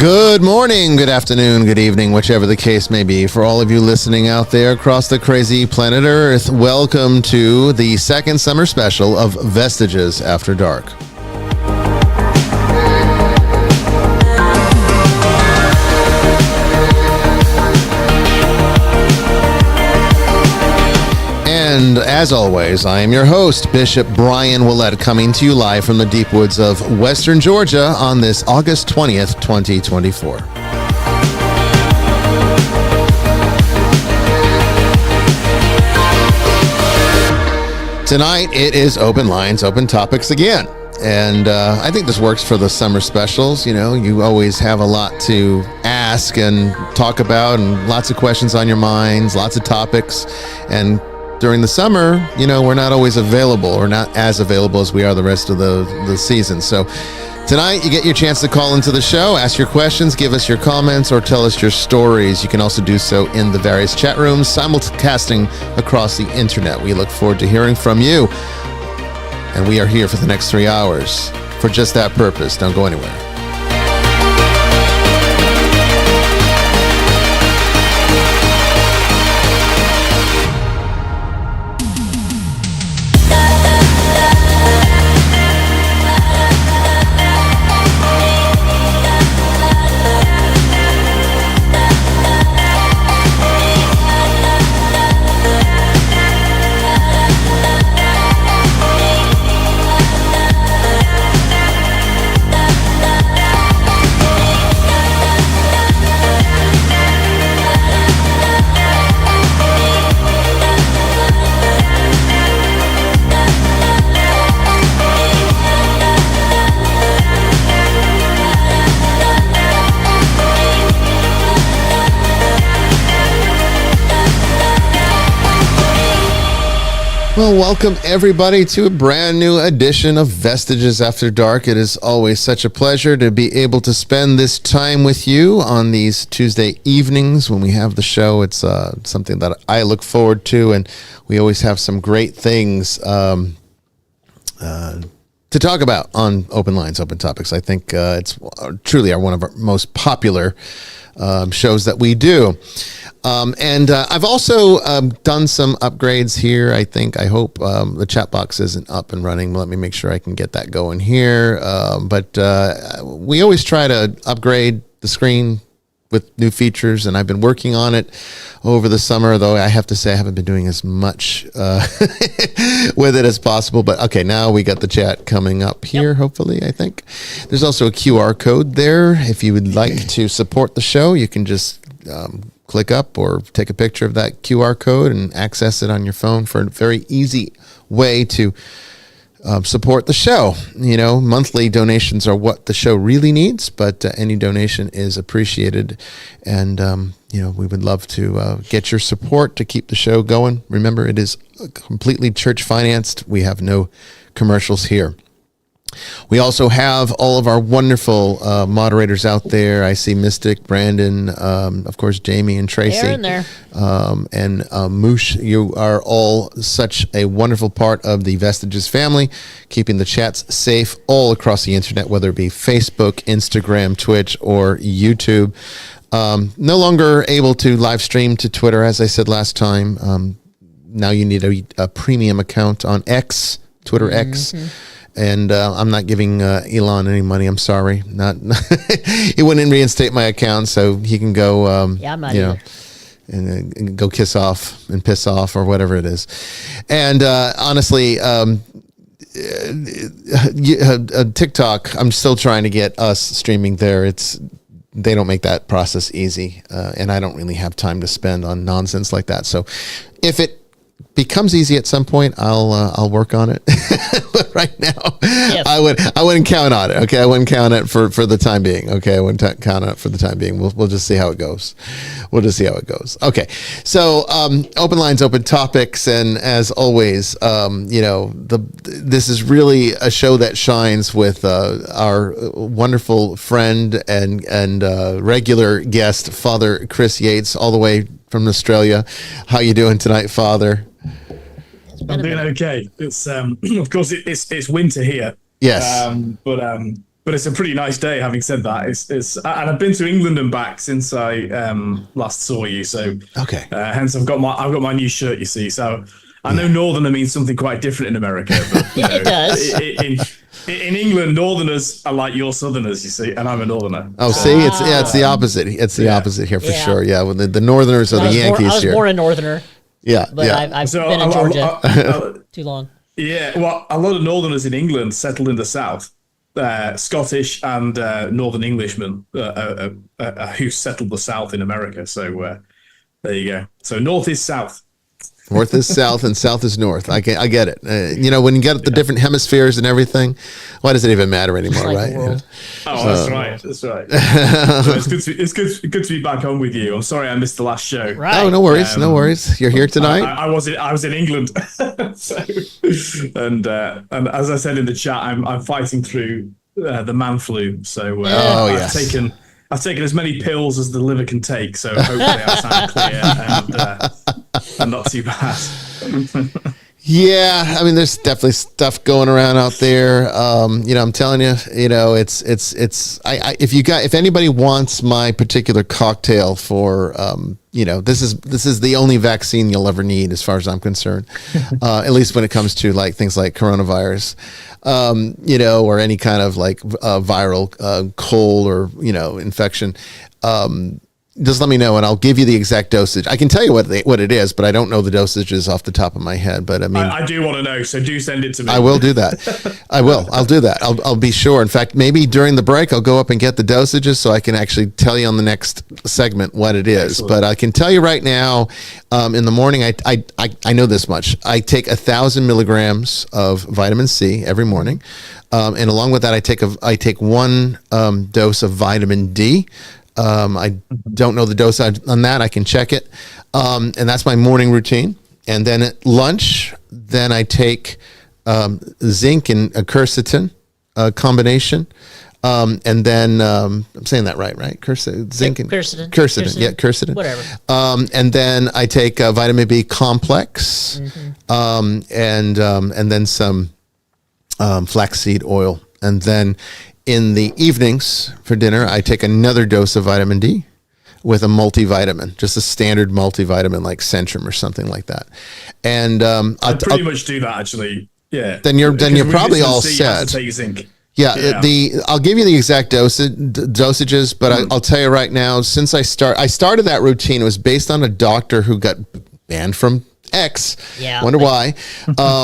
Good morning, good afternoon, good evening, whichever the case may be. For all of you listening out there across the crazy planet Earth, welcome to the second summer special of Vestiges After Dark. And as always, I am your host, Bishop Bryan Willett, coming to you live from the deep woods of Western Georgia on this August 20th, 2024. Tonight, it is open lines, open topics again. And I think this works for the summer specials. You know, you always have a lot to ask and talk about and lots of questions on your minds, lots of topics. And during the summer, you know, we're not always available or not as available as we are the rest of the season. So tonight you get your chance to call into the show, ask your questions, give us your comments, or tell us your stories. You can also do so in the various chat rooms, simulcasting across the internet. We look forward to hearing from you. And we are here for the next 3 hours for just that purpose. Don't go anywhere. Well, welcome everybody to a brand new edition of Vestiges After Dark. It is always such a pleasure to be able to spend this time with you on these Tuesday evenings when we have the show. It's something that I look forward to, and we always have some great things to talk about on Open Lines, Open Topics. I think it's truly one of our most popular shows that we do. And I've also done some upgrades here. I hope the chat box isn't up and running. Let me make sure I can get that going here. But we always try to upgrade the screen with new features, and I've been working on it over the summer, though I have to say I haven't been doing as much with it as possible. But okay, now we got the chat coming up here, yep. Hopefully, I think. There's also a QR code there. If you would like to support the show, you can just click up or take a picture of that QR code and access it on your phone for a very easy way to support the show. You know, monthly donations are what the show really needs, but any donation is appreciated. And, you know, we would love to get your support to keep the show going. Remember, it is completely church financed. We have no commercials here. We also have all of our wonderful moderators out there. I see Mystic, Brandon, of course, Jamie and Tracy. They're in there. And Moosh, you are all such a wonderful part of the Vestiges family, keeping the chats safe all across the internet, whether it be Facebook, Instagram, Twitch, or YouTube. No longer able to live stream to Twitter, as I said last time. Now you need a premium account on X, Twitter X. And I'm not giving Elon any money. I'm sorry. Not he wouldn't reinstate my account, so he can go. I'm not either. And go kiss off and piss off or whatever it is. And honestly, TikTok, I'm still trying to get us streaming there. They don't make that process easy, and I don't really have time to spend on nonsense like that. So if it becomes easy at some point, I'll work on it. But right now, yes. I wouldn't count on it. Okay, I wouldn't count it for the time being. Okay, I wouldn't count on it for the time being. We'll just see how it goes. Okay, so open lines, open topics, and as always, you know, this is really a show that shines with our wonderful friend and regular guest, Father Chris Yates, all the way from Australia. How you doing tonight, Father? I'm doing okay. It's of course it's winter here. Yes. But but it's a pretty nice day. Having said that, it's and I've been to England and back since I last saw you. So Okay. hence I've got my new shirt. You see, so I know Northerner means something quite different in America. But, Yeah, it does. In England, Northerners are like your Southerners, you see, and I'm a Northerner. Oh, see, it's the opposite. It's the opposite here for sure. Yeah, well, the Northerners are the Yankees I was here. born a Northerner, Yeah, but yeah. I've been in Georgia too long. Yeah, well, a lot of Northerners in England settled in the South. Scottish and Northern Englishmen who settled the South in America. So there you go. So North is South. North is south and south is north. I get it. When you get the different hemispheres and everything, why does it even matter anymore, Like right? the world. That's right. That's right. So it's good to be back on with you. I'm sorry I missed the last show. Right. Oh, no worries, no worries. You're here tonight. I was in England, and as I said in the chat, I'm fighting through the man flu. So I've taken as many pills as the liver can take. So hopefully I sound clear and not too bad. Yeah, I mean, there's definitely stuff going around out there. I'm telling you, if anybody wants my particular cocktail for, this is the only vaccine you'll ever need as far as I'm concerned, at least when it comes to like things like coronavirus, or any kind of like viral cold or, infection. Just let me know and I'll give you the exact dosage. I can tell you what it is, but I don't know the dosages off the top of my head. But I mean, I do want to know, so do send it to me. I will do that. I'll do that. I'll be sure. In fact, maybe during the break, I'll go up and get the dosages so I can actually tell you on the next segment what it is. Excellent. But I can tell you right now, in the morning, I know this much. I take 1,000 milligrams of vitamin C every morning. And along with that, I take one dose of vitamin D. I don't know the dose on that. I can check it. And that's my morning routine. And then at lunch, then I take zinc and a quercetin combination. And then I'm saying that right? Zinc and quercetin. Yeah, quercetin. Whatever. And then I take vitamin B complex, and then some flaxseed oil. And then in the evenings for dinner, I take another dose of vitamin D with a multivitamin, just a standard multivitamin like Centrum or something like that. And I pretty much do that actually. Yeah. Then you're probably all set. Take zinc. Yeah. I'll give you the exact dosages, but I'll tell you right now. Since I started that routine, it was based on a doctor who got banned from X. Yeah. Wonder why?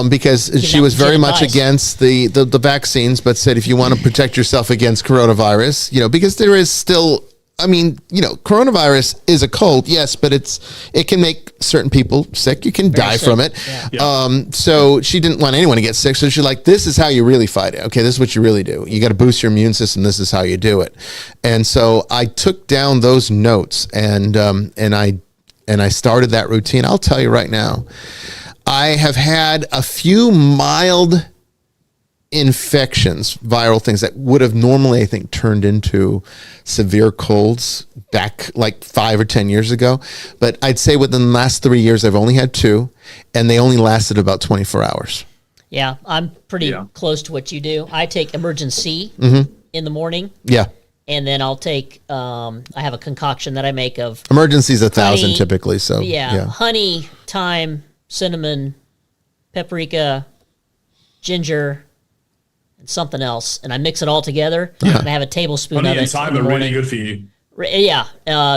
Because she was very much against the vaccines, but said if you want to protect yourself against coronavirus, because there is still, coronavirus is a cold, yes, but it can make certain people sick. You can die from it. Yeah. So she didn't want anyone to get sick. So she's like, this is how you really fight it. Okay, this is what you really do. You got to boost your immune system. This is how you do it. And so I took down those notes and I started that routine. I'll tell you right now, I have had a few mild infections, viral things that would have normally, I think, turned into severe colds back like 5 or 10 years ago. But I'd say within the last 3 years, I've only had 2, and they only lasted about 24 hours. Yeah, I'm pretty close to what you do. I take Emergen-C in the morning. Yeah. And then I'll take, I have a concoction that I make of Emergen-C's 1,000 typically. So honey, thyme, cinnamon, paprika, ginger, and something else. And I mix it all together. And I have a tablespoon honey of it. And thyme are really good for you. Yeah.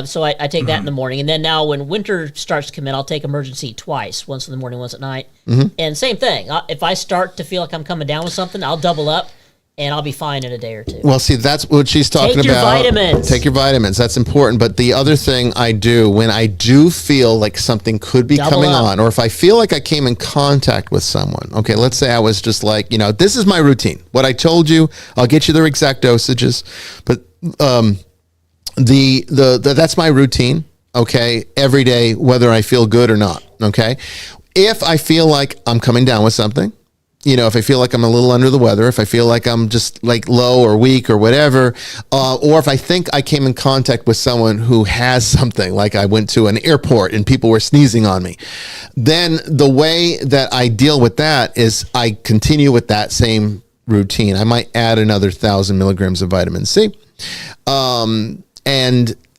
So I take that in the morning. And then now when winter starts to come in, I'll take Emergen-C twice, once in the morning, once at night. And same thing. If I start to feel like I'm coming down with something, I'll double up. And I'll be fine in a day or two. Well, see, that's what she's talking about. Take your vitamins. Take your vitamins. That's important. But the other thing I do when I do feel like something could be coming on, or if I feel like I came in contact with someone, okay, let's say I was just like, this is my routine. What I told you, I'll get you the exact dosages. But that's my routine, okay, every day, whether I feel good or not, okay? If I feel like I'm coming down with something, if I feel like I'm a little under the weather, if I feel like I'm just like low or weak or whatever, or if I think I came in contact with someone who has something, like I went to an airport and people were sneezing on me, then the way that I deal with that is I continue with that same routine. I might add another 1,000 milligrams of vitamin C. And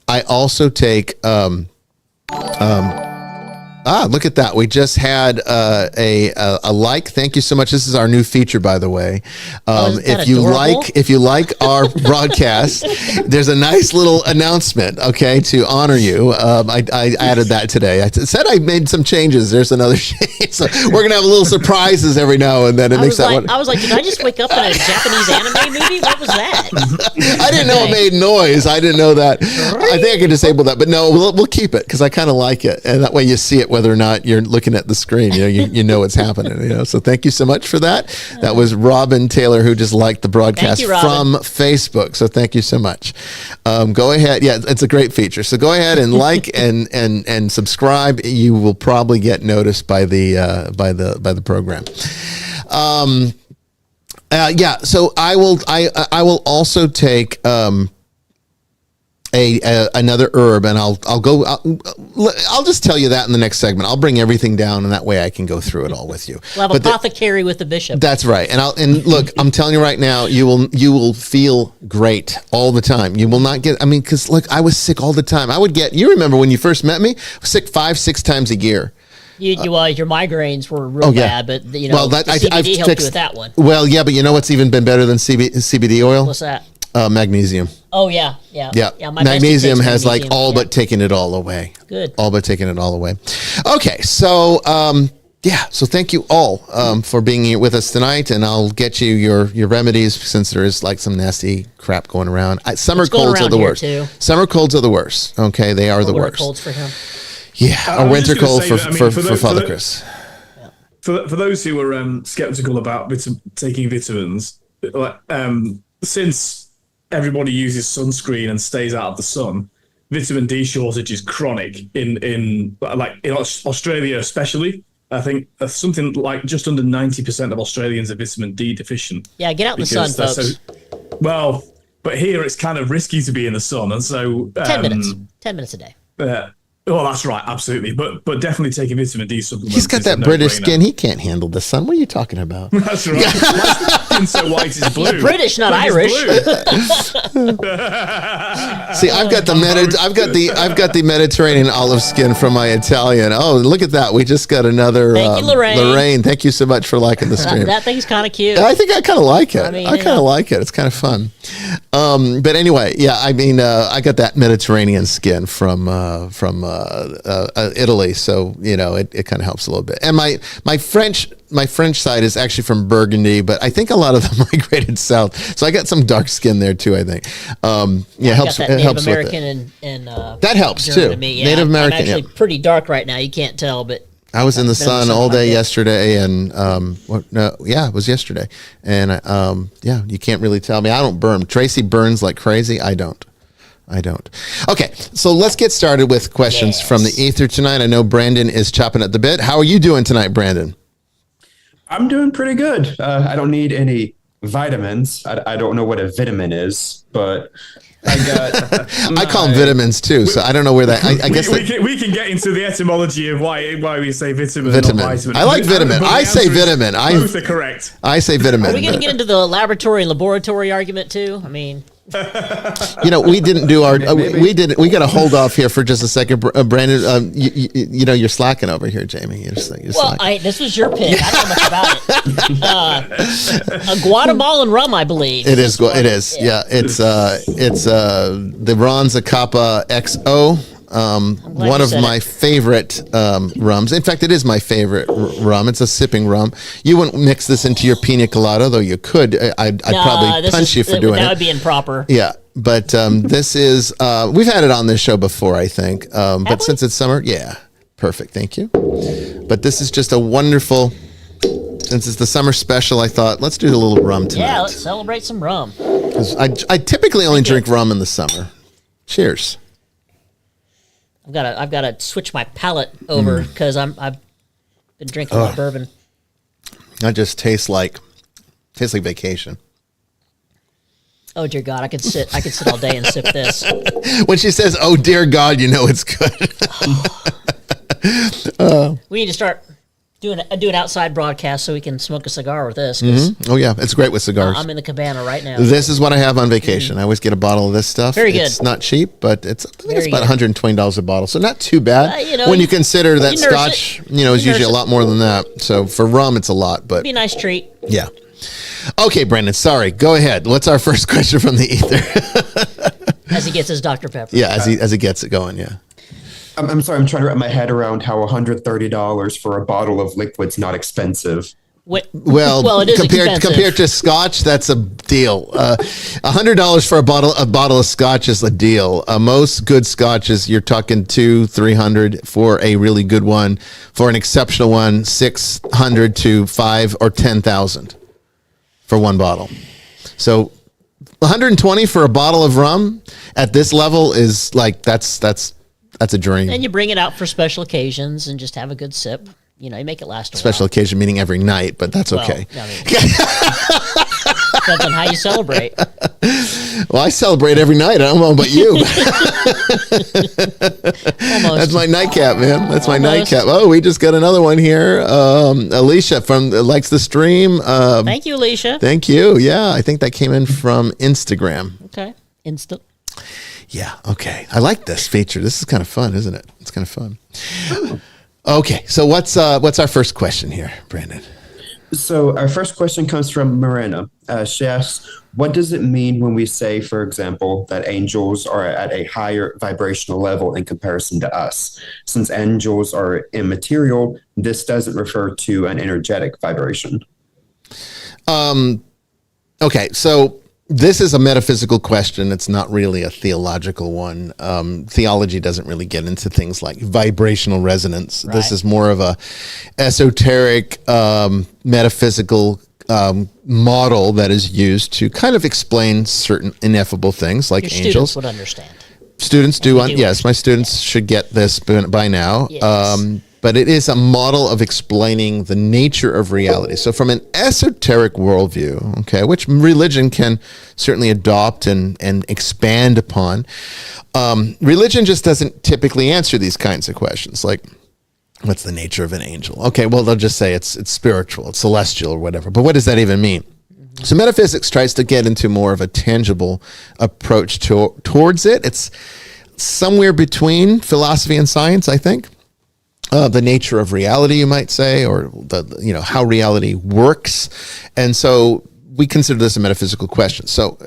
I also take, look at that. We just had a like. Thank you so much. This is our new feature, by the way. If you like our broadcast, there's a nice little announcement, okay, to honor you. I added that today. I said I made some changes. There's another change. So we're gonna have a little surprises every now and then. I was like, did I just wake up in a Japanese anime movie? What was that? I didn't know it made noise. I didn't know that. Right? I think I can disable that, but no, we'll keep it because I kind of like it, and that way you see it whether or not you're looking at the screen. You know what's happening. So thank you so much for that. That was Robin Taylor who just liked the broadcast from Facebook. So thank you so much. Go ahead. Yeah, it's a great feature. So go ahead and like and subscribe. You will probably get noticed by the program. So I will also take another herb, and I'll just tell you that in the next segment. I'll bring everything down, and that way I can go through it all with you. We'll have apothecary with the bishop. That's right. And look, I'm telling you right now, you will feel great all the time. You will not get. Because look, I was sick all the time. You remember when you first met me? I was sick 5-6 times a year. Your migraines were real bad, but the CBD helped you with that one. Well, yeah, but you know what's even been better than CBD oil? What's that? Magnesium. Oh yeah. Magnesium has but taken it all away. Good. All but taking it all away. Okay, so so thank you all for being here with us tonight, and I'll get you your remedies since there is like some nasty crap going around. Summer colds are the worst. Too. Summer colds are the worst. Okay, they are the worst. Colds for him. Yeah, a winter cold for Father Chris. For those who are skeptical about taking vitamins, since everybody uses sunscreen and stays out of the sun, vitamin D shortage is chronic in Australia especially. I think something like just under 90% of Australians are vitamin D deficient. Yeah, get out in the sun, folks. But here it's kind of risky to be in the sun, and so 10 minutes. 10 minutes a day. Well, that's right, absolutely. But definitely taking vitamin D supplements. He's got that British skin. He can't handle the sun. What are you talking about? That's right. Skin's so white is blue. He's British, not Irish. See, I've got the Mediterranean olive skin from my Italian. Oh, look at that. We just got another Thank you, Lorraine. Lorraine, thank you so much for liking the stream. That thing's kind of cute. I think I kind of like it. I kind of like it. It's kind of fun. But anyway, I got that Mediterranean skin from Italy, so it kind of helps a little bit. And my French side is actually from Burgundy, but I think a lot of them migrated south, so I got some dark skin there too. I think, it helps. Got that Native American and that helps too. Me. Native American. I'm actually pretty dark right now. You can't tell, but I was in the sun all day yesterday, and it was yesterday, and you can't really tell me. I don't burn. Tracy burns like crazy. I don't. Okay, so let's get started with questions from the ether tonight. I know Brandon is chopping at the bit. How are you doing tonight, Brandon? I'm doing pretty good. I don't need any vitamins. I don't know what a vitamin is, but I got. I call them vitamins too, so I don't know where that. I guess we can get into the etymology of why we say vitamin. Vitamin. I like vitamin. I say vitamin. Both are correct. I say vitamin. Are we going to get into the laboratory argument too? I mean. We didn't do our. We got to hold off here for just a second, Brandon. You're slacking over here, Jamie. You're slacking. This was your pick. I don't know much about it. A Guatemalan rum, I believe. It is. It is. Yeah. It's the Ronza Kappa XO. One of my favorite rums. In fact, it is my favorite rum. It's a sipping rum. You wouldn't mix this into your pina colada, though you could. I'd probably punch you for doing it. That would be improper. Yeah, but this is. We've had it on this show before, I think. But since it's summer, perfect. Thank you. But this is just a wonderful. Since it's the summer special, I thought let's do a little rum tonight. Yeah, let's celebrate some rum. Because I typically only drink rum in the summer. Cheers. I've got to switch my palate over because I've been drinking a lot of bourbon. That just tastes like vacation. Oh dear God, I could sit all day and sip this. When she says, "Oh dear God," you know it's good. We need to start do an outside broadcast so we can smoke a cigar with this. 'Cause, Oh yeah, it's great with cigars. I'm in the cabana right now. This is what I have on vacation. I always get a bottle of this stuff. Very good. It's not cheap, but I think it's Very about good. $120 a bottle, so not too bad. When you consider that you nurse Scotch, it. is You usually nurse a lot more than that. So for rum, it's a lot, but Be a nice treat. yeah. Okay, Brandon. Sorry. Go ahead. What's our first question from the ether? As he gets his Dr. Pepper. Yeah, as he gets it going. Yeah. I'm sorry. I'm trying to wrap my head around how $130 for a bottle of liquid's not expensive. Well, it is expensive. compared to Scotch, that's a deal. $100 for a bottle of Scotch is a deal. Most good Scotches, you're talking $200-300 for a really good one. For an exceptional one, $600 to $5,000 or $10,000 for one bottle. So, $120 for a bottle of rum at this level is like that's a dream. And you bring it out for special occasions and just have a good sip. You make it last a Special while. occasion meaning every night, but that's okay. I mean, depends on how you celebrate. Well, I celebrate every night. I don't know about you. Almost. That's my nightcap, man. That's my Almost. nightcap. Oh, we just got another one here. Alicia likes the stream. Thank you, Alicia. Thank you. Yeah, I think that came in from Instagram. Okay. Instant. Yeah. Okay. I like this feature. This is kind of fun, isn't it? It's kind of fun. Okay. So what's our first question here, Brandon? So our first question comes from Marina. She asks, what does it mean when we say, for example, that angels are at a higher vibrational level in comparison to us? Since angels are immaterial, this doesn't refer to an energetic vibration. Okay. So this is a metaphysical question. It's not really a theological one. Theology doesn't really get into things like vibrational resonance. Right. This is more of a esoteric, metaphysical model that is used to kind of explain certain ineffable things like Your angels. students would understand. Students do. We do Yes, my students should get this by now. Yes. But it is a model of explaining the nature of reality. So from an esoteric worldview, okay, which religion can certainly adopt and expand upon, religion just doesn't typically answer these kinds of questions. Like, what's the nature of an angel? Okay, well, they'll just say it's spiritual, it's celestial or whatever. But what does that even mean? So metaphysics tries to get into more of a tangible approach towards it. It's somewhere between philosophy and science, I think. The nature of reality, you might say, or how reality works. And so we consider this a metaphysical question. So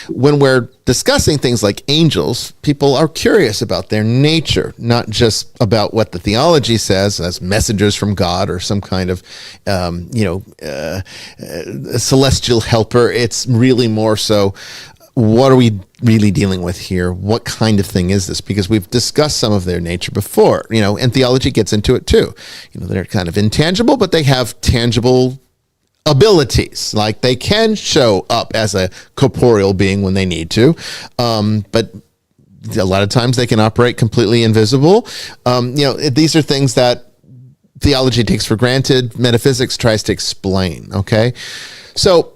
when we're discussing things like angels, people are curious about their nature, not just about what the theology says as messengers from God or some kind of, celestial helper. It's really more so, what are we really dealing with here? What kind of thing is this? Because we've discussed some of their nature before, and theology gets into it too. They're kind of intangible, but they have tangible abilities. Like they can show up as a corporeal being when they need to, but a lot of times they can operate completely invisible. These are things that theology takes for granted. Metaphysics tries to explain. Okay, so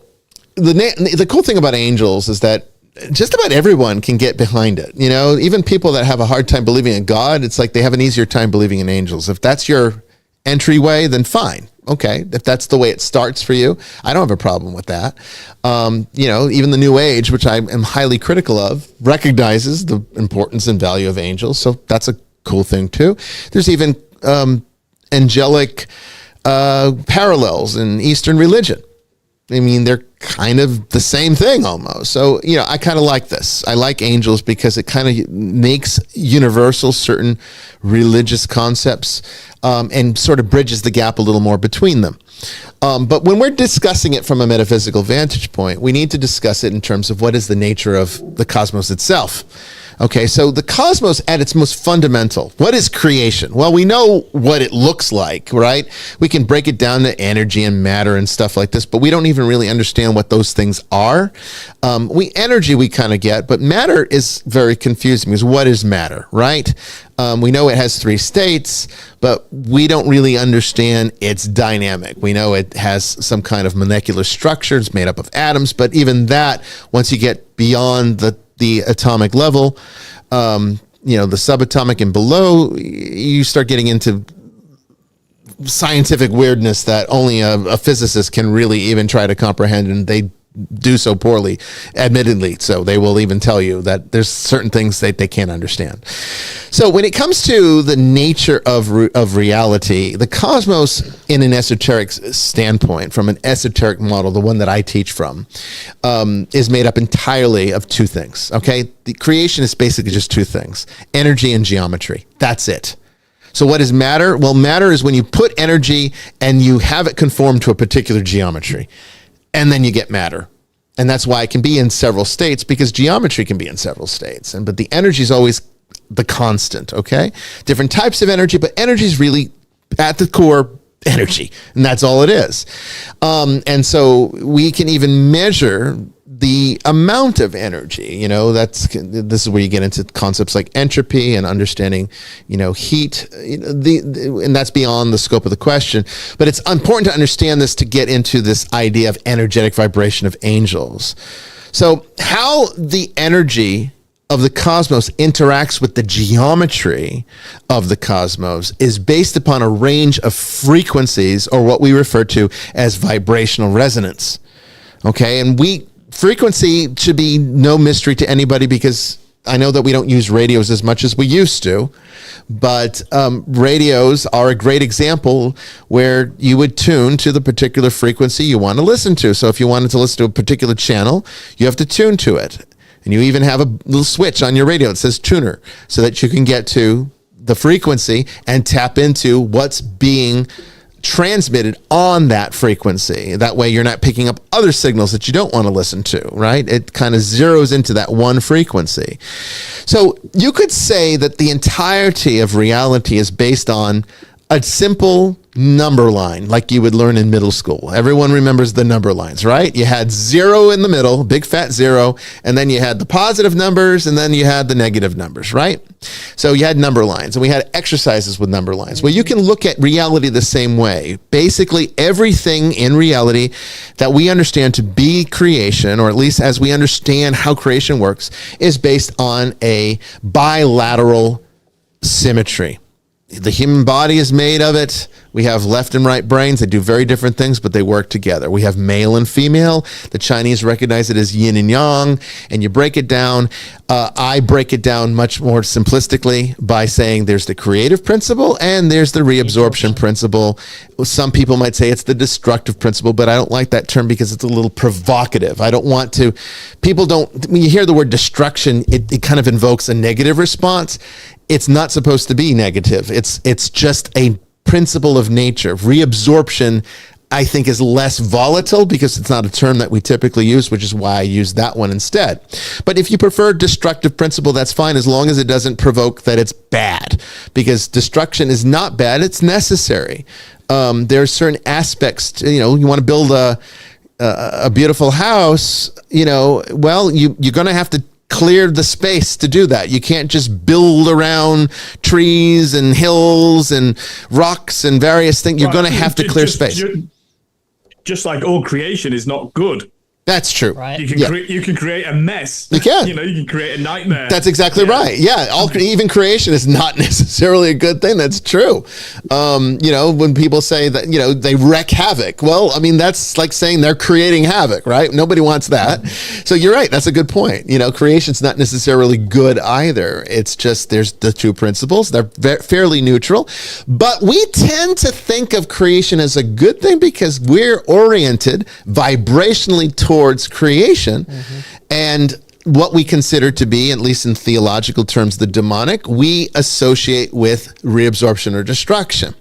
the cool thing about angels is that just about everyone can get behind it. Even people that have a hard time believing in God, it's like they have an easier time believing in angels. If that's your entryway, then fine. Okay. If that's the way it starts for you, I don't have a problem with that. Even the New Age, which I am highly critical of, recognizes the importance and value of angels. So that's a cool thing too. There's even angelic parallels in Eastern religion. I mean, they're kind of the same thing almost. So, I kind of like this. I like angels because it kind of makes universal certain religious concepts and sort of bridges the gap a little more between them. But when we're discussing it from a metaphysical vantage point, we need to discuss it in terms of what is the nature of the cosmos itself. Okay, so the cosmos at its most fundamental, what is creation? Well, we know what it looks like, right? We can break it down to energy and matter and stuff like this, but we don't even really understand what those things are. Energy we kind of get, but matter is very confusing because what is matter, right? We know it has 3 states, but we don't really understand its dynamic. We know it has some kind of molecular structure. It's made up of atoms, but even that, once you get beyond the atomic level, the subatomic and below, you start getting into scientific weirdness that only a physicist can really even try to comprehend, and they do so poorly, admittedly. So they will even tell you that there's certain things that they can't understand. So when it comes to the nature of reality, the cosmos in an esoteric standpoint, from an esoteric model, the one that I teach from, is made up entirely of two things. Okay. The creation is basically just two things: energy and geometry. That's it. So what is matter? Well, matter is when you put energy and you have it conform to a particular geometry, and then you get matter. And that's why it can be in several states, because geometry can be in several states. But the energy is always the constant, okay? Different types of energy, but energy is really at the core energy, and that's all it is. And so we can even measure the amount of energy. This is where you get into concepts like entropy and understanding, heat, and that's beyond the scope of the question. But it's important to understand this to get into this idea of energetic vibration of angels. So how the energy of the cosmos interacts with the geometry of the cosmos is based upon a range of frequencies, or what we refer to as vibrational resonance. Okay, and frequency should be no mystery to anybody, because I know that we don't use radios as much as we used to, but radios are a great example where you would tune to the particular frequency you want to listen to. So if you wanted to listen to a particular channel, you have to tune to it. And you even have a little switch on your radio that says tuner, so that you can get to the frequency and tap into what's being transmitted on that frequency. That way you're not picking up other signals that you don't want to listen to, right? It kind of zeroes into that one frequency. So you could say that the entirety of reality is based on a simple number line, like you would learn in middle school. Everyone remembers the number lines, right? You had 0 in the middle, big fat 0, and then you had the positive numbers, and then you had the negative numbers, right? So you had number lines, and we had exercises with number lines. Well, you can look at reality the same way. Basically, everything in reality that we understand to be creation, or at least as we understand how creation works, is based on a bilateral symmetry. The human body is made of it. We have left and right brains. They do very different things, but they work together. We have male and female. The Chinese recognize it as yin and yang, and you break it down. I break it down much more simplistically by saying there's the creative principle and there's the reabsorption principle. Some people might say it's the destructive principle, but I don't like that term because it's a little provocative. I don't want to, when you hear the word destruction, it kind of invokes a negative response. It's not supposed to be negative. It's just a principle of nature. Reabsorption, I think, is less volatile because it's not a term that we typically use, which is why I use that one instead. But if you prefer destructive principle, that's fine, as long as it doesn't provoke that it's bad, because destruction is not bad. It's necessary. There are certain aspects to, you want to build a beautiful house, you're going to have to clear the space to do that. You can't just build around trees and hills and rocks and various things. You're going to have to clear space. Just like all creation is not good. That's true. Right. You can create a mess. You can. You can create a nightmare. That's exactly right. Yeah. Even creation is not necessarily a good thing. That's true. When people say that, they wreak havoc. Well, I mean, that's like saying they're creating havoc, right? Nobody wants that. So you're right. That's a good point. Creation's not necessarily good either. It's just, there's the two principles. They're fairly neutral, but we tend to think of creation as a good thing because we're oriented vibrationally towards creation, and what we consider to be, at least in theological terms, the demonic, we associate with reabsorption or destruction.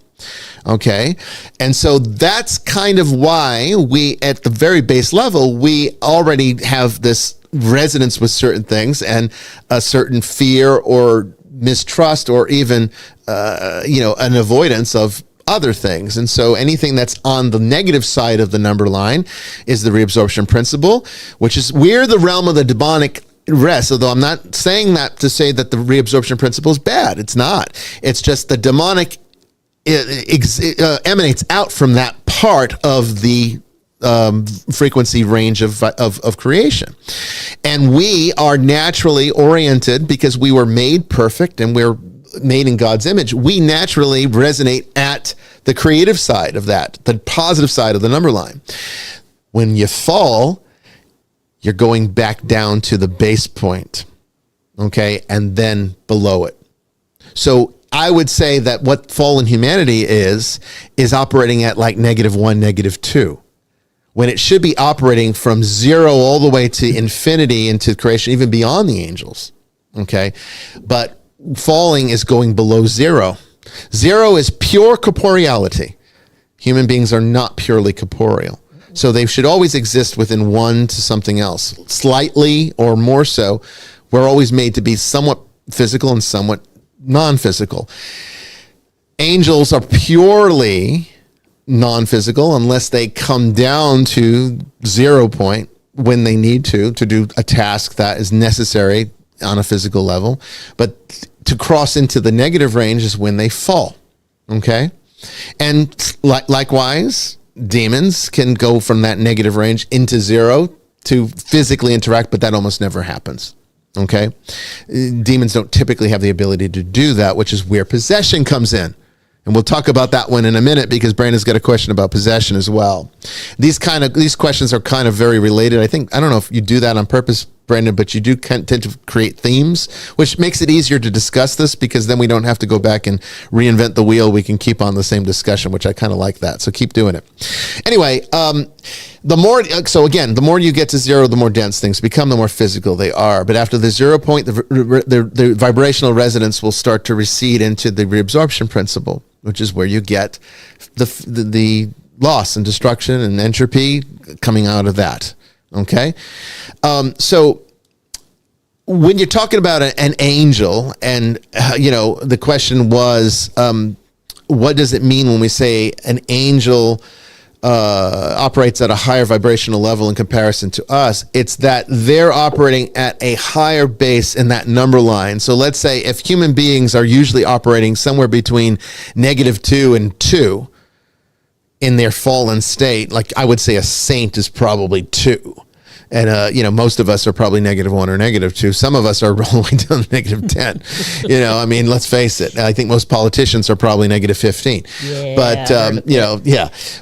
Okay. And so that's kind of why we, at the very base level, we already have this resonance with certain things and a certain fear or mistrust, or even, an avoidance of other things. And so anything that's on the negative side of the number line is the reabsorption principle, which is where the realm of the demonic rests. Although I'm not saying that to say that the reabsorption principle is bad. It's not. It's just the demonic emanates out from that part of the frequency range of creation. And we are naturally oriented because we were made perfect, and we're made in God's image, we naturally resonate at the creative side of that, the positive side of the number line. When you fall, you're going back down to the base point, okay, and then below it. So I would say that what fallen humanity is operating at like -1, -2, when it should be operating from 0 all the way to infinity into creation, even beyond the angels, okay? But falling is going below 0. 0 is pure corporeality. Human beings are not purely corporeal. So they should always exist within one to something else. Slightly or more so, we're always made to be somewhat physical and somewhat non-physical. Angels are purely non-physical unless they come down to 0 point when they need to do a task that is necessary on a physical level. But to cross into the negative range is when they fall. Okay? And likewise, demons can go from that negative range into 0 to physically interact, but that almost never happens. Okay? Demons don't typically have the ability to do that, which is where possession comes in. And we'll talk about that one in a minute because Brandon's got a question about possession as well. These questions are kind of very related. I don't know if you do that on purpose, Brandon, but you do tend to create themes, which makes it easier to discuss this because then we don't have to go back and reinvent the wheel. We can keep on the same discussion, which I kind of like that. So keep doing it. Anyway, the more you get to 0, the more dense things become, the more physical they are. But after the 0 point, the vibrational resonance will start to recede into the reabsorption principle, which is where you get the loss and destruction and entropy coming out of that. Okay. So when you're talking about an angel and, the question was, what does it mean when we say an angel operates at a higher vibrational level in comparison to us? It's that they're operating at a higher base in that number line. So let's say if human beings are usually operating somewhere between -2 and 2 in their fallen state, like I would say a saint is probably 2. And, most of us are probably -1 or -2. Some of us are all the way down to -10. Let's face it. I think most politicians are probably -15. Yeah, but,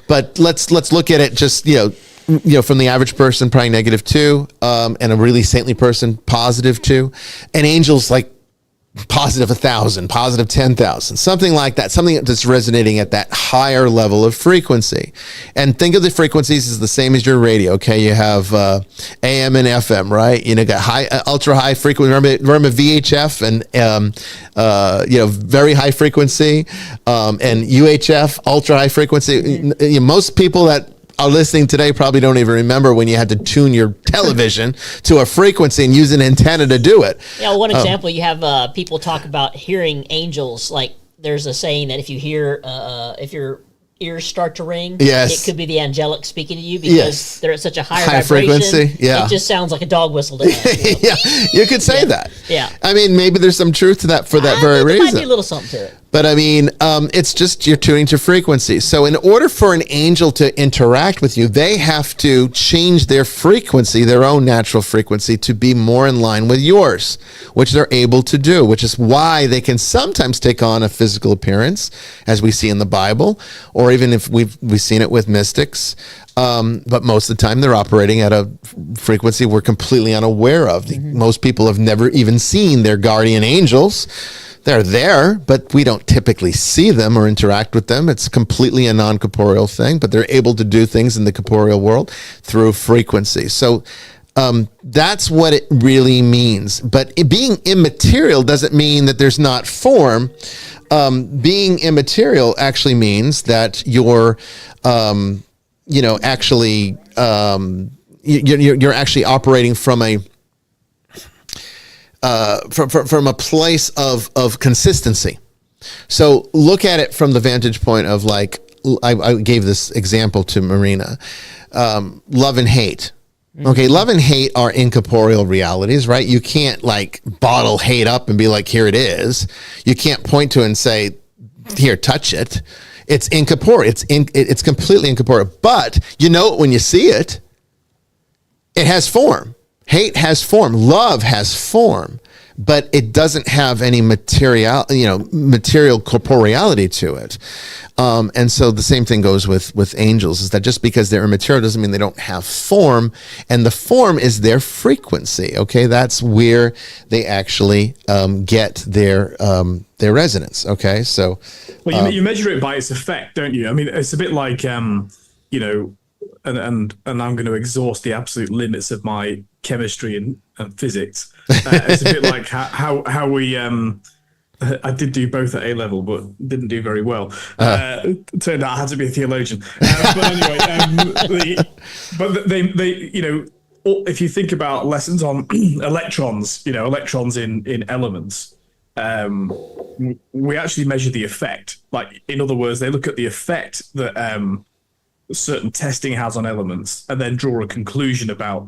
But let's look at it just, from the average person, probably -2, and a really saintly person, +2. And angels like +1,000, +10,000, something like that, something that's resonating at that higher level of frequency. And think of the frequencies as the same as your radio. Okay, you have AM and FM, right? Got high, ultra high frequency. Remember VHF and very high frequency, and UHF, ultra high frequency. Most people that are listening today probably don't even remember when you had to tune your television to a frequency and use an antenna to do it. Yeah, one example, you have people talk about hearing angels. Like there's a saying that if you hear, if your ears start to ring, yes, it could be the angelic speaking to you because they're at such a high frequency. Yeah, it just sounds like a dog whistle to us, Yeah, you could say that. Yeah, maybe there's some truth to that for that very reason. Might be a little something to it. But it's just you're tuning to frequency. So in order for an angel to interact with you, they have to change their frequency, their own natural frequency, to be more in line with yours, which they're able to do, which is why they can sometimes take on a physical appearance, as we see in the Bible, or even if we've seen it with mystics. But most of the time they're operating at a frequency we're completely unaware of. Mm-hmm. Most people have never even seen their guardian angels. They're there, but we don't typically see them or interact with them. It's completely a non-corporeal thing, but they're able to do things in the corporeal world through frequency. So that's what it really means. But being immaterial doesn't mean that there's not form. Being immaterial actually means that you're you're actually operating from a from a place of consistency. So look at it from the vantage point of like, I gave this example to Marina, love and hate. Okay, love and hate are incorporeal realities, right? You can't like bottle hate up and be like, here it is. You can't point to it and say, here, touch it. It's incorporeal. It's completely incorporeal. But you know it when you see it. It has form. Hate has form. Love has form. but it doesn't have any material corporeality to it. And so the same thing goes with angels, is that just because they're immaterial doesn't mean they don't have form, and the form is their frequency. Okay, that's where they actually get their resonance. Okay, so you measure it by its effect, don't you? I mean, it's a bit like and I'm going to exhaust the absolute limits of my chemistry and physics. It's a bit like how we. I did do both at A level, but didn't do very well. Turned out I had to be a theologian. But anyway, they if you think about lessons on electrons, electrons in elements, we actually measure the effect. Like, in other words, they look at the effect that certain testing has on elements, and then draw a conclusion about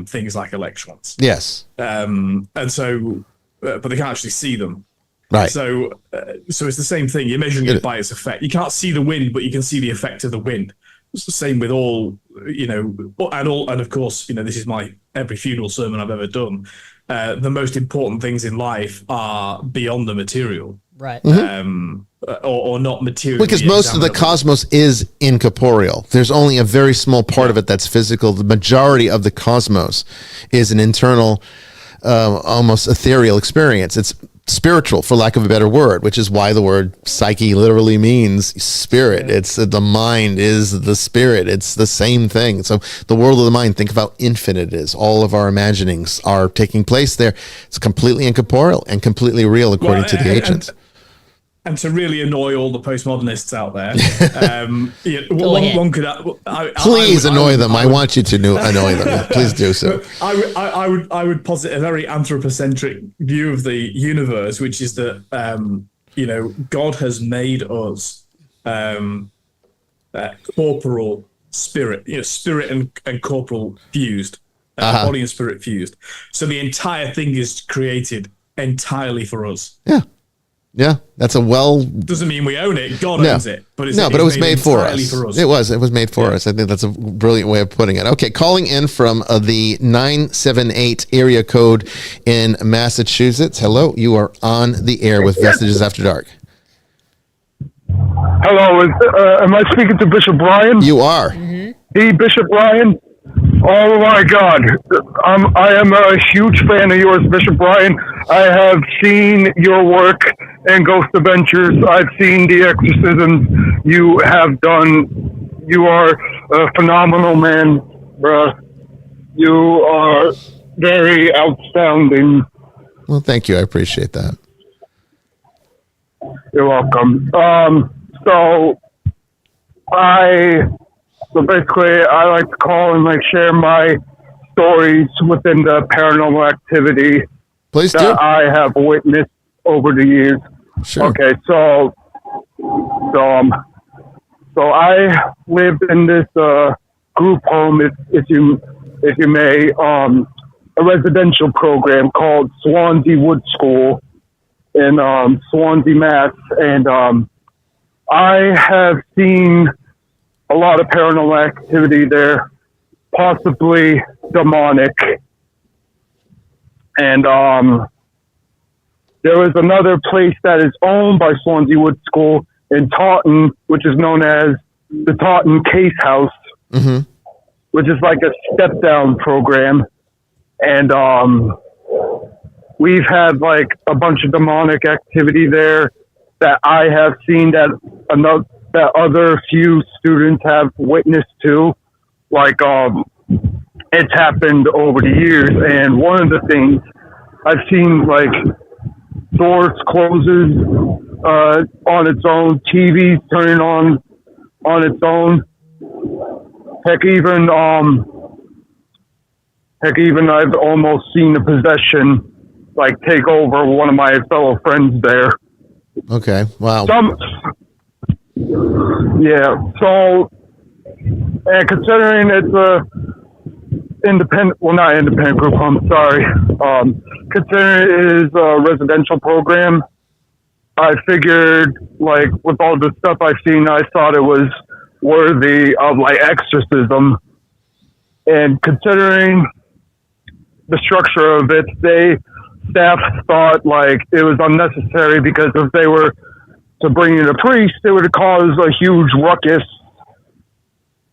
things like electrons. Yes. And so, but they can't actually see them. Right. So it's the same thing. You're measuring it by its effect. You can't see the wind, but you can see the effect of the wind. It's the same with all, and of course, this is my every funeral sermon I've ever done. The most important things in life are beyond the material. Right. Or not material. Because most of the cosmos is incorporeal. There's only a very small part of it that's physical. The majority of the cosmos is an internal, almost ethereal experience. It's spiritual, for lack of a better word, which is why the word psyche literally means spirit. It's the mind is the spirit. It's the same thing. So the world of the mind, think of how infinite it is. All of our imaginings are taking place there. It's completely incorporeal and completely real, according to the ancients. And to really annoy all the postmodernists out there, one could. Please annoy them. I want you to annoy them. Please do so. I would posit a very anthropocentric view of the universe, which is that God has made us corporal spirit, spirit and corporal fused, body and spirit fused. So the entire thing is created entirely for us. Yeah. Yeah, that's doesn't mean we own it. God owns it, but it was made for us. It was made for us. I think that's a brilliant way of putting it. Okay, calling in from the 978 area code in Massachusetts. Hello, you are on the air with Vestiges After Dark. Hello, am I speaking to Bishop Bryan? You are. Mm-hmm. Hey, Bishop Bryan. Oh my God, I am a huge fan of yours, Bishop Bryan. I have seen your work in Ghost Adventures. I've seen the exorcisms you have done. You are a phenomenal man, bruh. You are very outstanding. Well, thank you. I appreciate that. You're welcome. So basically, I like to call and share my stories within the paranormal activity that I have witnessed over the years. Sure. Okay, so I lived in this group home, if you may, a residential program called Swansea Wood School in Swansea, Mass, and I have seen a lot of paranormal activity there, possibly demonic. And there was another place that is owned by Swansea Wood School in Taunton, which is known as the Taunton Case House, which is like a step-down program. And we've had a bunch of demonic activity there that I have seen that other few students have witnessed to. It's happened over the years, and one of the things I've seen, doors closes on its own, TVs turning on its own. Heck, even I've almost seen the possession take over one of my fellow friends there. Okay. Wow. So, and considering it's a not independent group, I'm sorry. Considering it is a residential program, I figured, with all the stuff I've seen, I thought it was worthy of, exorcism. And considering the structure of it, they staff thought like it was unnecessary because if they were to bring in a priest, it would cause a huge ruckus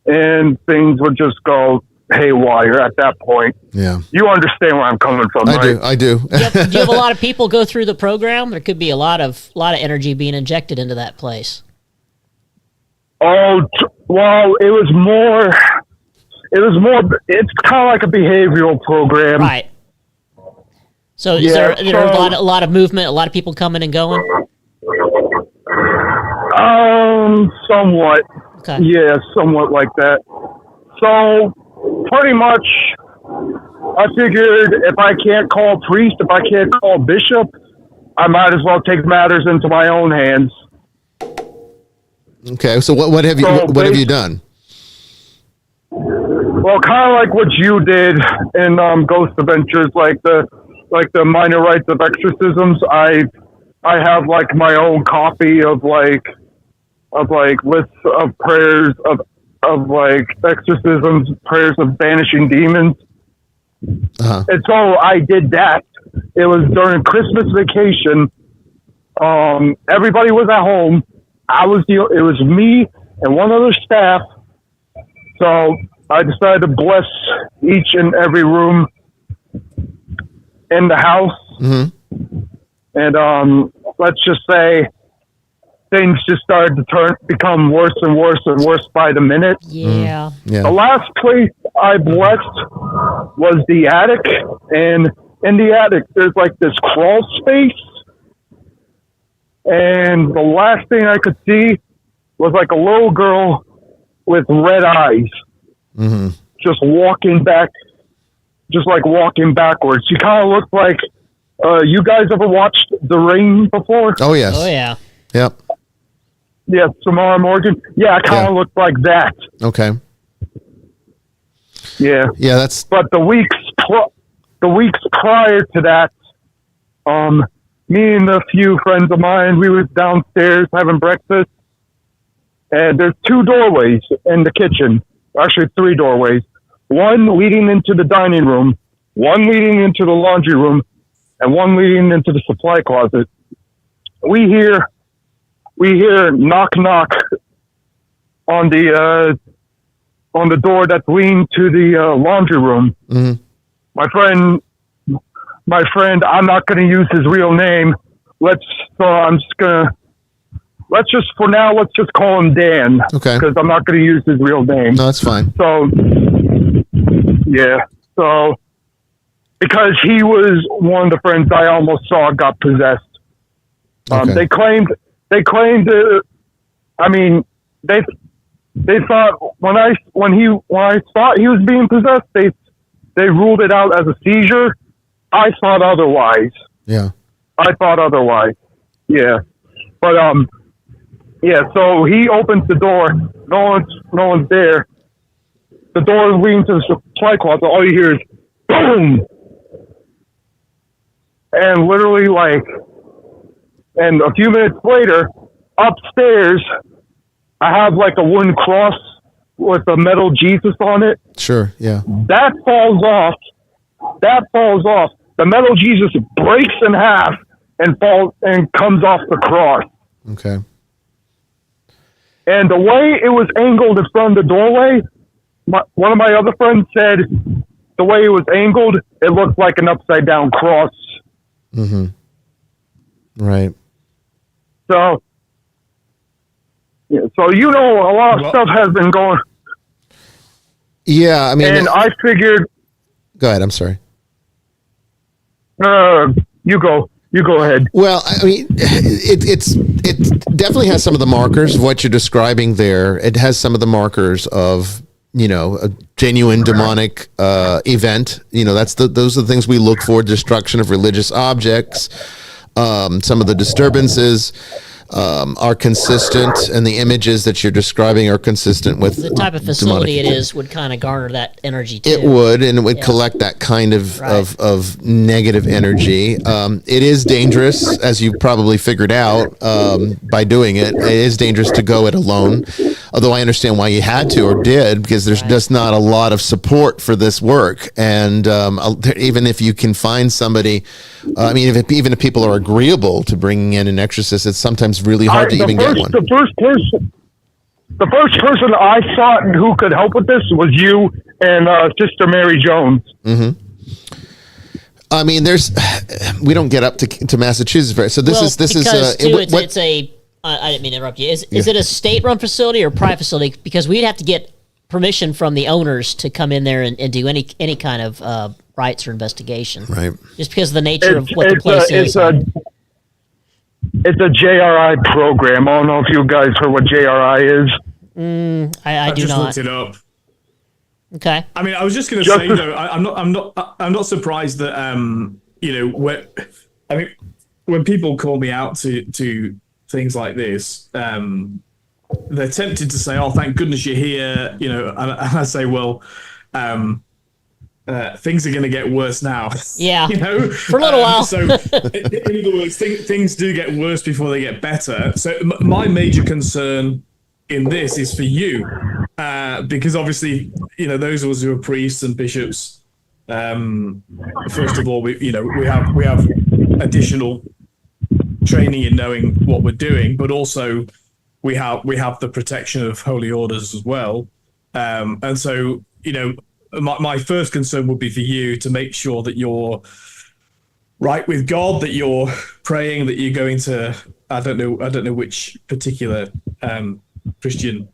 and things would just go haywire at that point. Yeah. You understand where I'm coming from, right? I do. Do you have a lot of people go through the program? There could be a lot of energy being injected into that place. Oh, well, it's kind of like a behavioral program. Right. So is there a lot of movement, a lot of people coming and going? Somewhat. Okay. Yeah, somewhat like that. So, pretty much, I figured if I can't call priest, if I can't call bishop, I might as well take matters into my own hands. Okay, so what have you done? Well, kind of like what you did in Ghost Adventures, like the minor rites of exorcisms. I have like my own copy of lists of prayers of like exorcisms, prayers of banishing demons. Uh-huh. And so I did that. It was during Christmas vacation. Everybody was at home. It was me and one other staff. So I decided to bless each and every room in the house. Mm-hmm. And let's just say things just started to become worse and worse and worse by the minute. Yeah. Yeah. The last place I blessed was the attic, and in the attic there's like this crawl space, and the last thing I could see was like a little girl with red eyes, Mm-hmm. just walking backwards. She kind of looked like, you guys ever watched The Ring before? Oh yes. Oh yeah. Yep. Yeah, Samara Morgan. Yeah, it kind of looked like that. Okay. Yeah. Yeah, that's. But the weeks prior to that, me and a few friends of mine, we was downstairs having breakfast, and there's two doorways in the kitchen. Actually, three doorways. One leading into the dining room, one leading into the laundry room, and one leading into the supply closet. We hear knock knock on the door that's leading to the laundry room. Mm-hmm. My friend, I'm not going to use his real name. Let's just call him Dan. Okay. Because I'm not going to use his real name. No, that's fine. So, yeah. So, because he was one of the friends I almost saw got possessed. Okay. They claimed. They thought when I thought he was being possessed, they ruled it out as a seizure. I thought otherwise. Yeah. I thought otherwise. Yeah. But yeah. So he opens the door. No one's there. The door is leading to the supply closet. All you hear is boom, and literally and a few minutes later, upstairs, I have like a wooden cross with a metal Jesus on it. Sure. Yeah. That falls off. The metal Jesus breaks in half and falls and comes off the cross. Okay. And the way it was angled in front of the doorway, one of my other friends said the way it was angled, it looked like an upside down cross. Mm-hmm. Right. So, yeah, a lot of stuff has been going. Yeah, I mean, and I figured. Go ahead. I'm sorry. You go ahead. Well, I mean, it definitely has some of the markers of what you're describing there. It has some of the markers of, a genuine demonic event. Those are the things we look for: destruction of religious objects. Some of the disturbances are consistent, and the images that you're describing are consistent with the type of facility it is would kind of garner that energy too. It would, and it would collect that kind of negative energy. It is dangerous, as you probably figured out by doing it. It is dangerous to go it alone. although I understand why you had to or did, because there's just not a lot of support for this work. And even if you can find somebody, even if people are agreeable to bringing in an exorcist, it's sometimes really hard to even get one. The first person I thought who could help with this was you and Sister Mary Jones. Mm-hmm. I mean, we don't get up to Massachusetts, so this is it's a. I didn't mean to interrupt you. Is it a state-run facility or private facility? Because we'd have to get permission from the owners to come in there and do any kind of rights or investigation. Right. Just because of the nature of what the place is. It's a JRI program. I don't know if you guys heard what JRI is. I do just not. Looked it up. Okay. I mean, I was just going to say, I'm not surprised that when people call me out to things like this, they're tempted to say, "Oh, thank goodness you're here," and I say, "Well, things are going to get worse now." Yeah, for a little while. So, in other words, things do get worse before they get better. So, my major concern in this is for you, because obviously, those of us who are priests and bishops, first of all, we have additional training in knowing what we're doing, but also we have the protection of holy orders as well. And so, my first concern would be for you to make sure that you're right with God, that you're praying, that you're going to, I don't know which particular Christian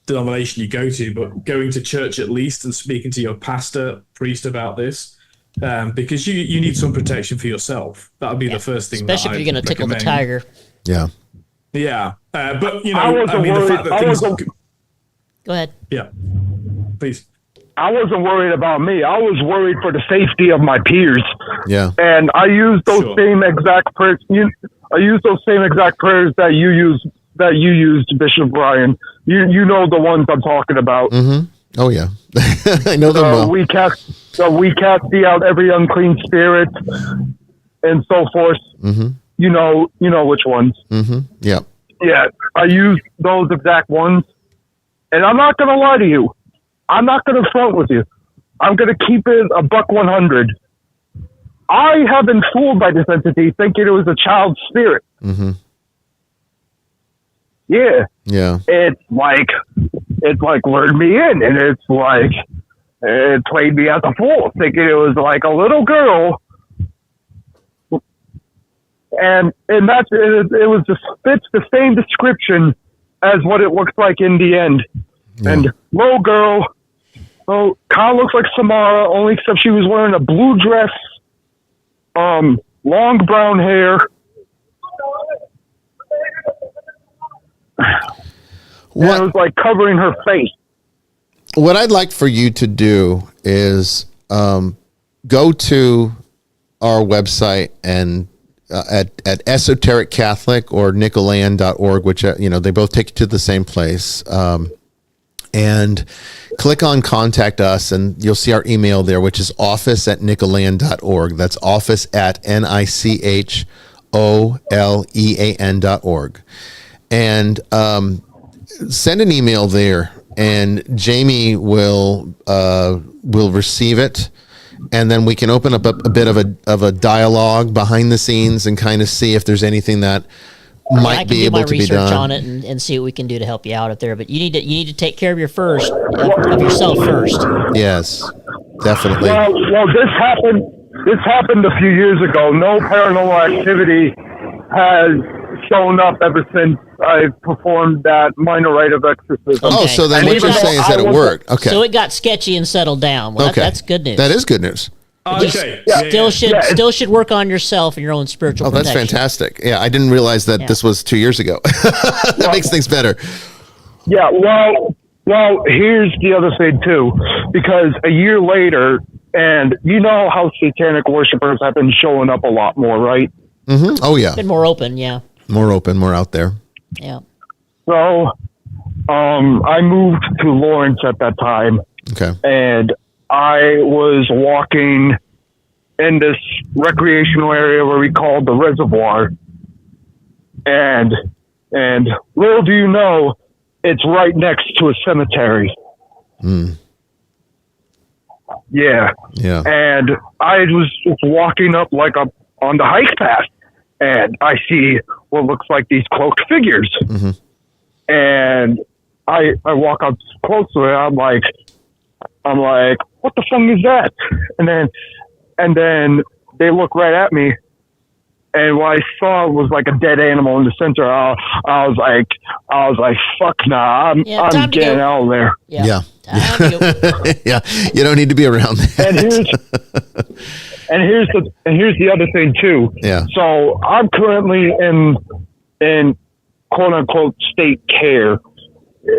denomination you go to, but going to church at least and speaking to your priest about this. Because you need some protection for yourself. That would be the first thing. Especially if you're going to tickle the tiger. Yeah. Yeah. But, the fact that things... Go ahead. Yeah. Please. I wasn't worried about me. I was worried for the safety of my peers. Yeah. And I used those same exact prayers. I used those same exact prayers that you used, Bishop Bryan. You know the ones I'm talking about. Mm-hmm. Oh yeah, I know them well. We cast out every unclean spirit, and so forth. Mm-hmm. You know which ones. Mm-hmm. Yeah. Yeah, I use those exact ones, and I'm not gonna lie to you. I'm not gonna front with you. I'm gonna keep it $100. I have been fooled by this entity, thinking it was a child's spirit. Mm-hmm. Yeah. Yeah. It's like lured me in, and it's like it played me as a fool, thinking it was like a little girl, and that's it was just fits the same description as what it looks like in the end. Yeah. And little girl, kind of looks like Samara, only except she was wearing a blue dress, long brown hair. It was like covering her face. What I'd like for you to do is go to our website and at Esoteric Catholic or Nicolean.org, which they both take you to the same place, and click on Contact Us, and you'll see our email there, which is office@Nicolean.org. That's office@NICHOLEAN.org. And send an email there, and Jamie will receive it, and then we can open up a bit of a dialogue behind the scenes and kind of see if there's anything that might be able to be done. I can do my research on it and see what we can do to help you out up there. But you need to take care of yourself first. Yes, definitely. Well, this happened a few years ago. No paranormal activity has shown up ever since I performed that minor rite of exorcism. Oh, so then what you're saying is that it worked. Okay. So it got sketchy and settled down. Well, okay. that's good news. That is good news. Okay. Still should work on yourself and your own spiritual protection. That's fantastic. Yeah, I didn't realize that this was 2 years ago. That makes things better. Yeah, well, here's the other thing, too. Because a year later, and you know how satanic worshipers have been showing up a lot more, right? Mm-hmm. Oh, yeah. Been more open, yeah. More open, more out there. Yeah. So, I moved to Lawrence at that time. Okay. And I was walking in this recreational area where we called the reservoir. And little do you know, it's right next to a cemetery. Yeah. And I was walking up on the hike path, and I see what looks like these cloaked figures. And I walk up close to it. I'm like, what the fuck is that? And then they look right at me. And what I saw was like a dead animal in the center. I was like, fuck nah, I'm getting out of there. Yeah. Yeah. You don't need to be around that. And here's the other thing too. Yeah. So I'm currently in quote unquote state care,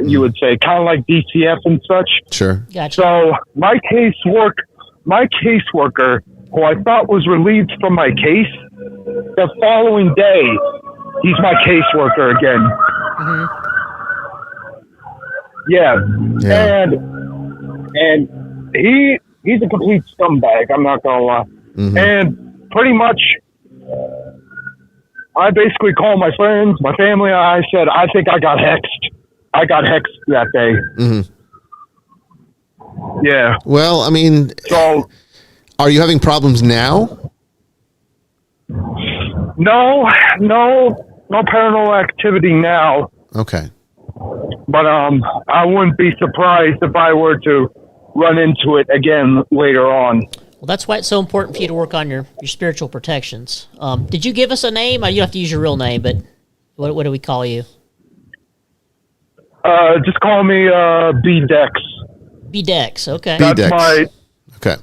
you would say, kind of like DCF and such. Sure. Gotcha. So my caseworker, who I thought was relieved from my case, the following day, he's my caseworker again. Yeah. And he's a complete scumbag, I'm not gonna lie. And pretty much I basically called my friends, my family, and I said, I think I got hexed. I got hexed that day. Yeah. Well, I mean, so are you having problems now? No paranormal activity now. Okay. But I wouldn't be surprised if I were to run into it again later on. Well, that's why it's so important for you to work on your spiritual protections. Did you give us a name? You don't have to use your real name, but what do we call you? Just call me B-Dex. B-Dex, okay. B-Dex. Okay.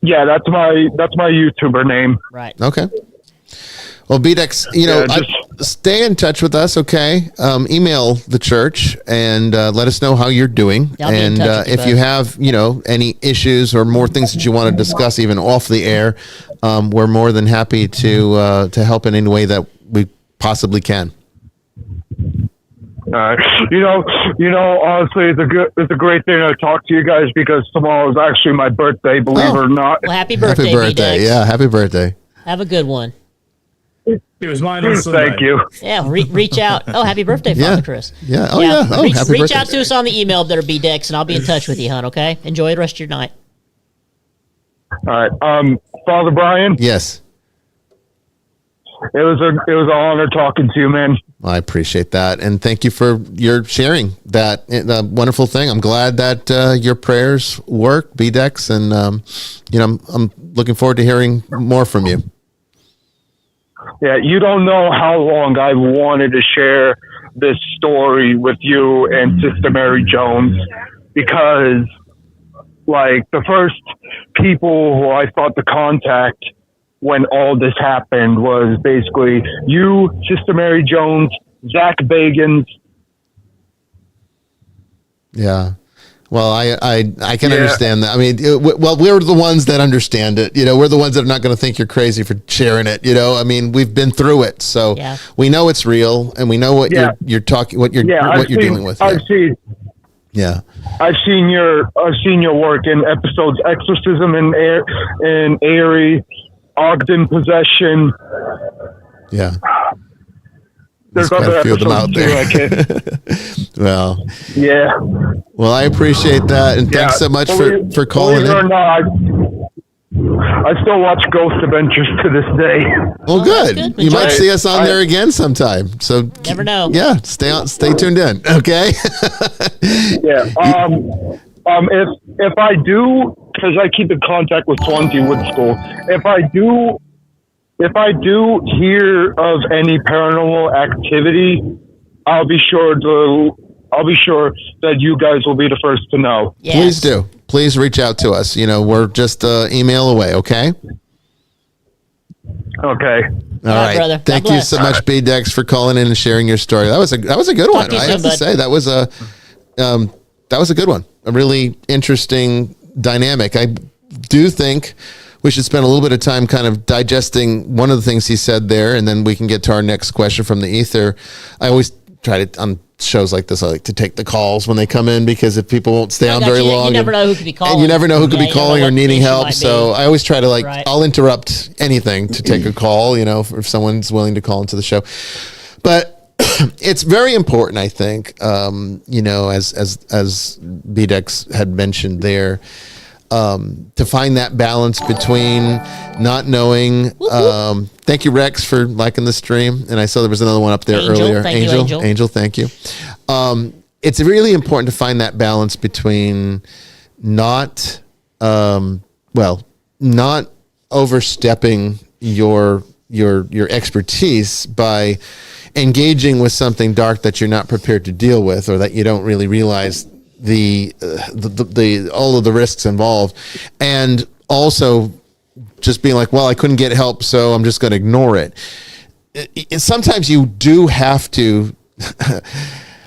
Yeah, that's my YouTuber name. Right. Okay. Well, BDEX, stay in touch with us, okay? Email the church and let us know how you're doing. I'll be in and touch with you if you have, any issues or more things that you want to discuss, even off the air, we're more than happy to help in any way that we possibly can. Honestly, it's a great thing to talk to you guys because tomorrow is actually my birthday, believe it or not. Well, happy birthday, Happy birthday. B-Dex. Yeah, happy birthday. Have a good one. It was mine on Sunday. Thank you. Yeah, reach out. Oh, happy birthday, Father Chris. Yeah. Oh, yeah. Oh, happy reach birthday. out to us on the email there, B-Dex, and I'll be in touch with you, hon, okay? Enjoy the rest of your night. All right. Father Bryan? Yes. It was an honor talking to you, man. I appreciate that. And thank you for your sharing that wonderful thing. I'm glad that your prayers work, BDEX. And, I'm looking forward to hearing more from you. Yeah, you don't know how long I've wanted to share this story with you and Sister Mary Jones because, the first people who I thought to contact when all this happened was basically you, Sister Mary Jones, Zach Bagans. Yeah. Well, I can understand that. I mean, we're the ones that understand it. We're the ones that are not going to think you're crazy for sharing it. I mean, we've been through it, so we know it's real, and we know what you're talking, what you're dealing with. I've seen your work in episodes Exorcism in Airy, Ogden Possession. Yeah. There's other episodes out there. Well, yeah. Well, I appreciate that, and thanks so much for calling in. Believe it or not, I still watch Ghost Adventures to this day. Well, good. You might see us on there again sometime. So never know. Yeah, stay tuned in. Okay. Yeah. If I do, because I keep in contact with Swansea Wood School, if I do hear of any paranormal activity, I'll be sure that you guys will be the first to know. Yes. Please do. Please reach out to us. We're just email away. Okay. Okay. All right. Brother. Thank you so much, B-Dex, for calling in and sharing your story. That was a good one. I have to say that was a good one. A really interesting dynamic. I do think we should spend a little bit of time kind of digesting one of the things he said there, and then we can get to our next question from the ether. I always try to, on shows like this, I like to take the calls when they come in, because if people won't stay on very long. You never know who could be calling. And you never know who could be calling or needing help. So I always try to I'll interrupt anything to take a call, if someone's willing to call into the show. But it's very important, I think, as BDEX had mentioned there, to find that balance between not knowing. Thank you, Rex, for liking the stream. And I saw there was another one up there earlier. Thank you, Angel, thank you. It's really important to find that balance between not overstepping your expertise by engaging with something dark that you're not prepared to deal with, or that you don't really realize the all of the risks involved, and also just being like, well, I couldn't get help, so I'm just going to ignore it. Sometimes you do have to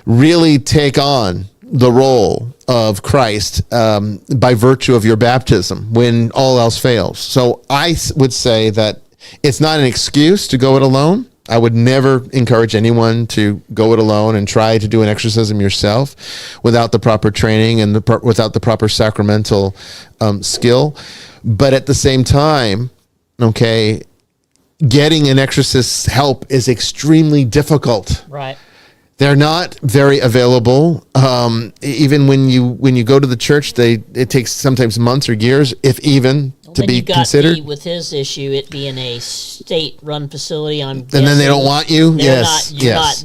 really take on the role of Christ by virtue of your baptism when all else fails. So I would say that it's not an excuse to go it alone. I would never encourage anyone to go it alone and try to do an exorcism yourself without the proper training and without the proper sacramental skill. But at the same time, okay, getting an exorcist's help is extremely difficult. Right. They're not very available. Even when you go to the church, it takes sometimes months or years, if even, to be considered. With his issue, it being a state-run facility, and then they don't want you. You're not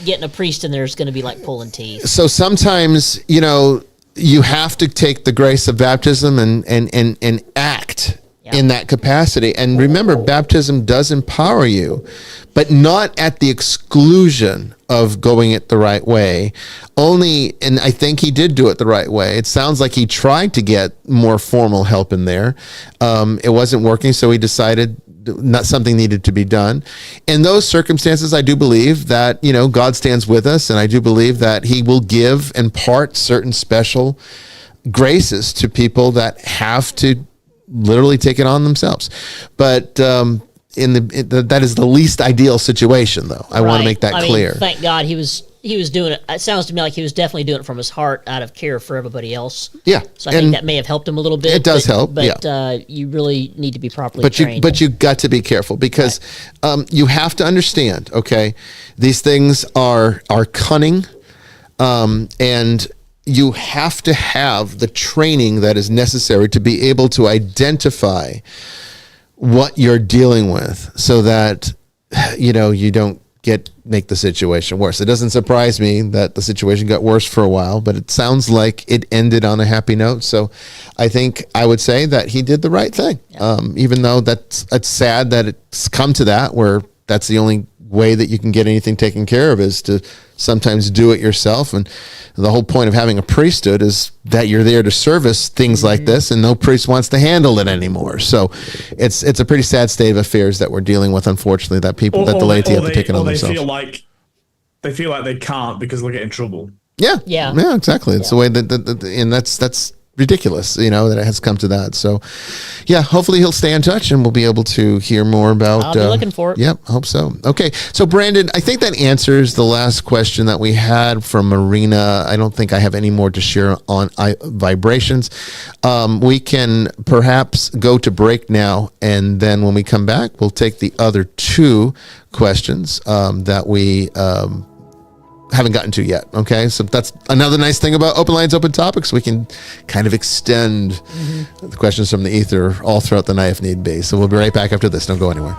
getting a priest in there is going to be like pulling teeth. So sometimes you have to take the grace of baptism and act in that capacity. And remember, baptism does empower you, but not at the exclusion of going it the right way. And I think he did do it the right way. It sounds like he tried to get more formal help in there. It wasn't working, so he decided something needed to be done. In those circumstances, I do believe that, God stands with us, and I do believe that he will give and impart certain special graces to people that have to literally take it on themselves. But that is the least ideal situation, though. I want to make that clear. Thank God he was doing it. It sounds to me like he was definitely doing it from his heart, out of care for everybody else. Yeah, so I think that may have helped him a little bit. It does help, but you really need to be properly trained. But you got to be careful, because you have to understand. Okay, these things are cunning, and you have to have the training that is necessary to be able to identify what you're dealing with, so that you don't make the situation worse. It doesn't surprise me that the situation got worse for a while, but it sounds like it ended on a happy note. So I think I would say that he did the right thing. Even though it's sad that it's come to that, where that's the only way that you can get anything taken care of is to sometimes do it yourself. And the whole point of having a priesthood is that you're there to service things like this, and no priest wants to handle it anymore. So it's a pretty sad state of affairs that we're dealing with, unfortunately, that the laity have to take it on themselves. They feel like they can't because they'll get in trouble. Yeah, exactly. It's the way and that's ridiculous, that it has come to that. So, yeah, hopefully he'll stay in touch, and we'll be able to hear more about. I'll be looking for it. Yep, hope so. Okay, so Brandon, I think that answers the last question that we had from Marina. I don't think I have any more to share on vibrations. We can perhaps go to break now, and then when we come back, we'll take the other two questions that we haven't gotten to yet. Okay, so that's another nice thing about Open Lines, Open Topics. We can kind of extend the questions from the ether all throughout the night if need be. So we'll be right back after this. Don't go anywhere.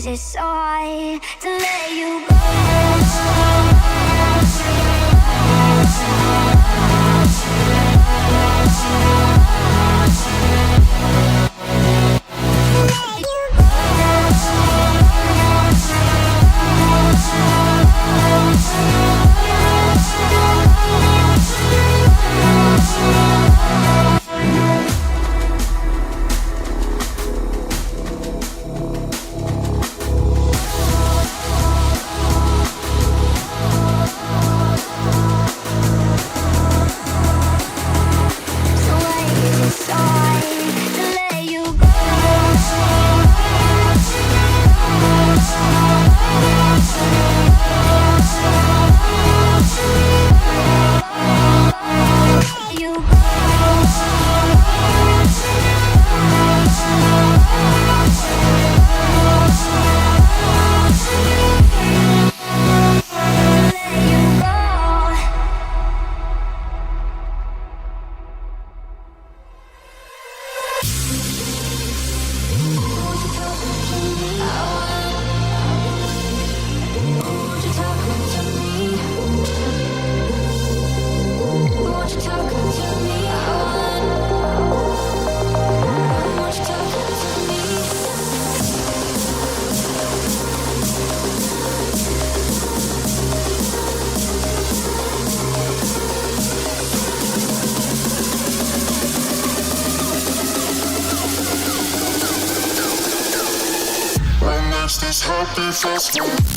is it so hard to let you this happy festival.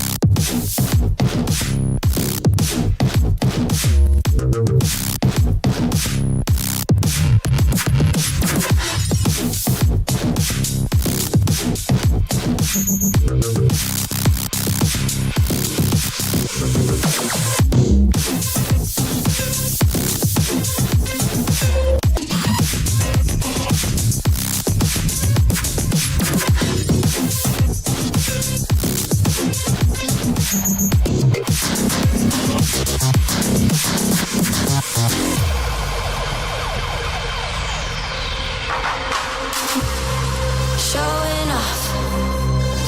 showing off?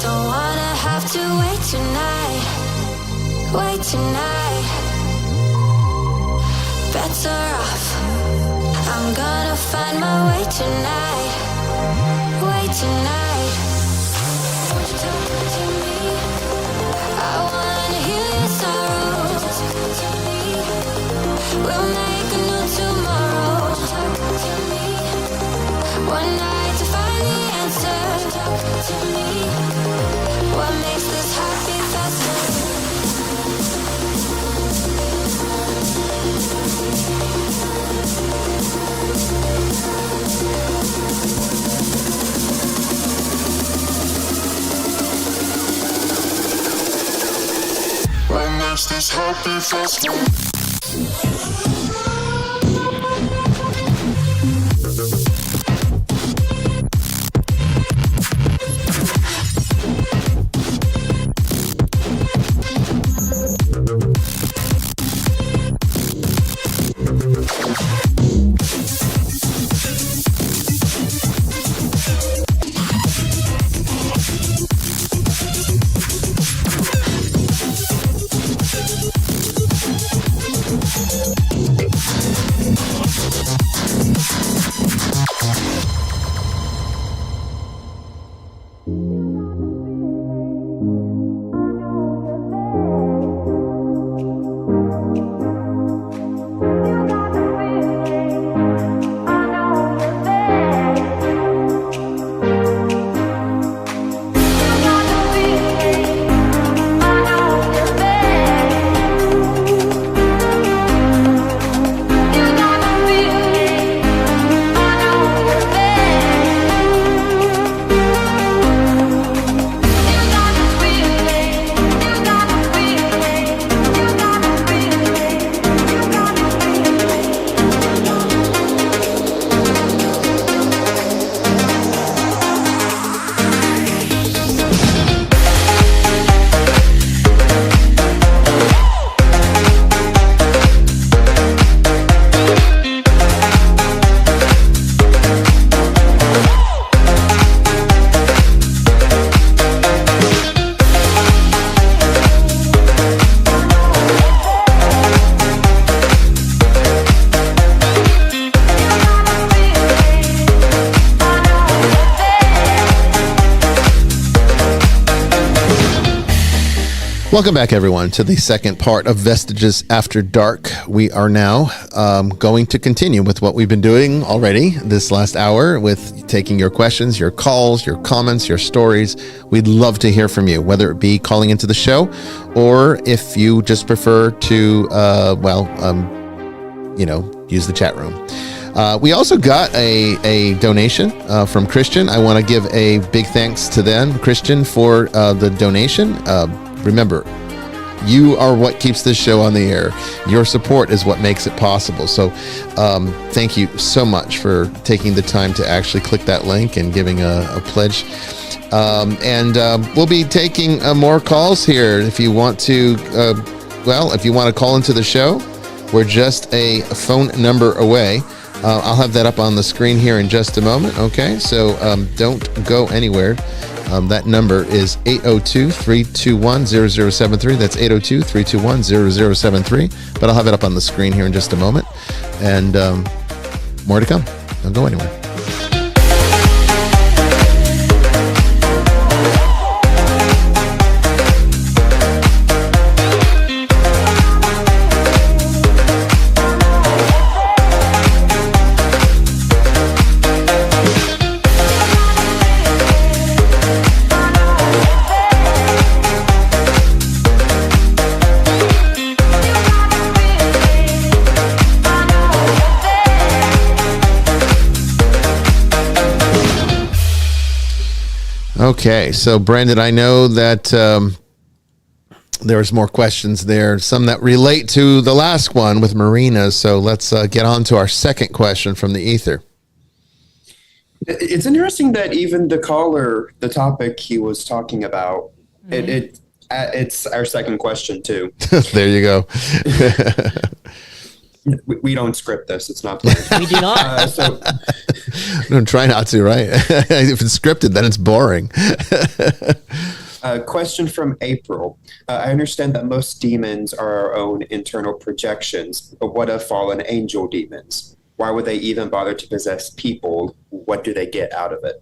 Don't wanna have to wait tonight. Wait tonight. Better off. I'm gonna find my way tonight. Wait tonight. Won't you talk to me? I wanna hear your sorrow. Talk to me. We'll make a new tomorrow. Talk to me. One night to find the answer. Talk to me. What makes this happy faster? What makes this happy festival? Welcome back, everyone, to the second part of Vestiges After Dark. We are now going to continue with what we've been doing already this last hour with taking your questions, your calls, your comments, your stories. We'd love to hear from you, whether it be calling into the show or if you just prefer to, use the chat room. We also got a donation from Christian. I want to give a big thanks to them, Christian, for the donation. Remember, you are what keeps this show on the air. Your support is what makes it possible. So thank you so much for taking the time to actually click that link and giving a pledge. We'll be taking more calls here. If you want to, if you want to call into the show, we're just a phone number away. I'll have that up on the screen here in just a moment. Okay, so don't go anywhere. That number is 802-321-0073. That's 802-321-0073. But I'll have it up on the screen here in just a moment. And more to come. Don't go anywhere. Okay, so Brandon, I know that there's more questions there, some that relate to the last one with Marina. So let's get on to our second question from the ether. It's interesting that even the caller, the topic he was talking about, it's our second question too. There you go. We don't script this. It's not planned. We do not. Don't try not to, right? If it's scripted, then it's boring. Question from April. I understand that most demons are our own internal projections, but what of fallen angel demons? Why would they even bother to possess people? What do they get out of it?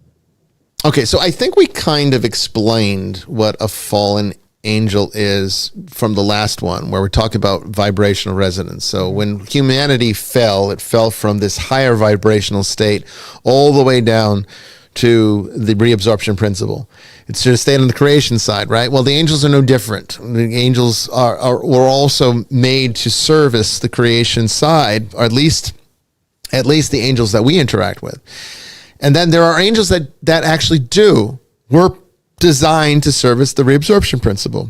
Okay, so I think we kind of explained what a fallen angel is from the last one, where we talked about vibrational resonance. So when humanity fell, it fell from this higher vibrational state all the way down to the reabsorption principle. It should have stayed on the creation side, right? Well, the angels are no different. The angels were also made to service the creation side, or at least the angels that we interact with. And then there are angels that actually were designed to service the reabsorption principle.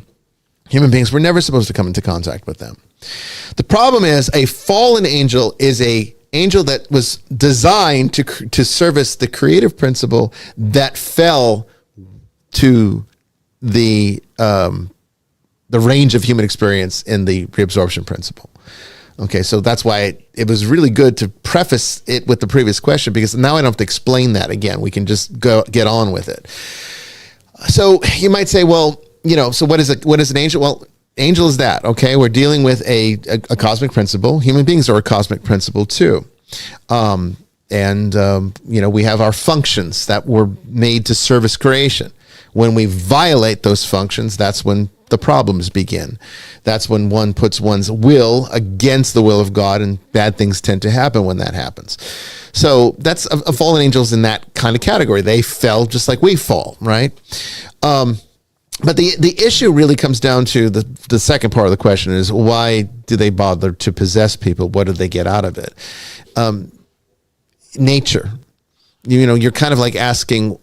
Human beings were never supposed to come into contact with them. The problem is a fallen angel is a angel that was designed to service the creative principle that fell to the range of human experience in the reabsorption principle. Okay, so that's why it was really good to preface it with the previous question, because now I don't have to explain that again. We can just get on with it. So you might say, well, so what is an angel? Well, angel is that, okay? We're dealing with a cosmic principle. Human beings are a cosmic principle too. We have our functions that were made to service creation. When we violate those functions, that's when the problems begin. That's when one puts one's will against the will of God, and bad things tend to happen when that happens. So that's a fallen angels in that kind of category. They fell just like we fall, right? But the issue really comes down to the second part of the question is, why do they bother to possess people? What do they get out of it? Nature. You're kind of like asking,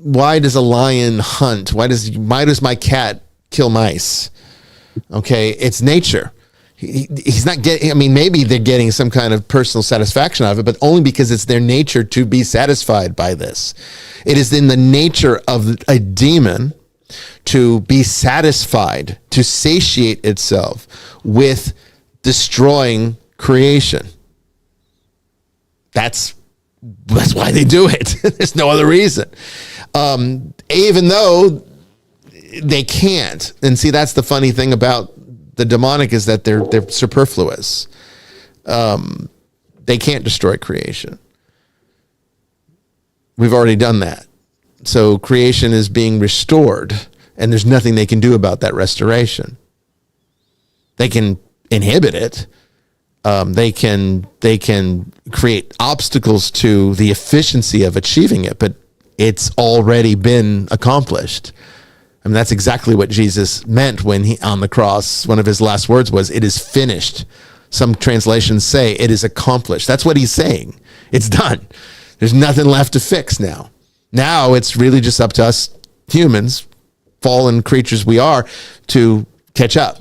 why does a lion hunt? Why does my cat kill mice? Okay, it's nature. He's not getting, maybe they're getting some kind of personal satisfaction out of it, but only because it's their nature to be satisfied by this. It is in the nature of a demon to be satisfied, to satiate itself with destroying creation. That's why they do it. There's no other reason. Even though they can't. And see, that's the funny thing about the demonic, is that they're superfluous. They can't destroy creation. We've already done that. So creation is being restored, and there's nothing they can do about that restoration. They can inhibit it. They can create obstacles to the efficiency of achieving it, but it's already been accomplished. I mean, that's exactly what Jesus meant when he, on the cross, one of his last words was, "It is finished." Some translations say it is accomplished. That's what he's saying. It's done. There's nothing left to fix now. Now it's really just up to us humans, fallen creatures we are, to catch up.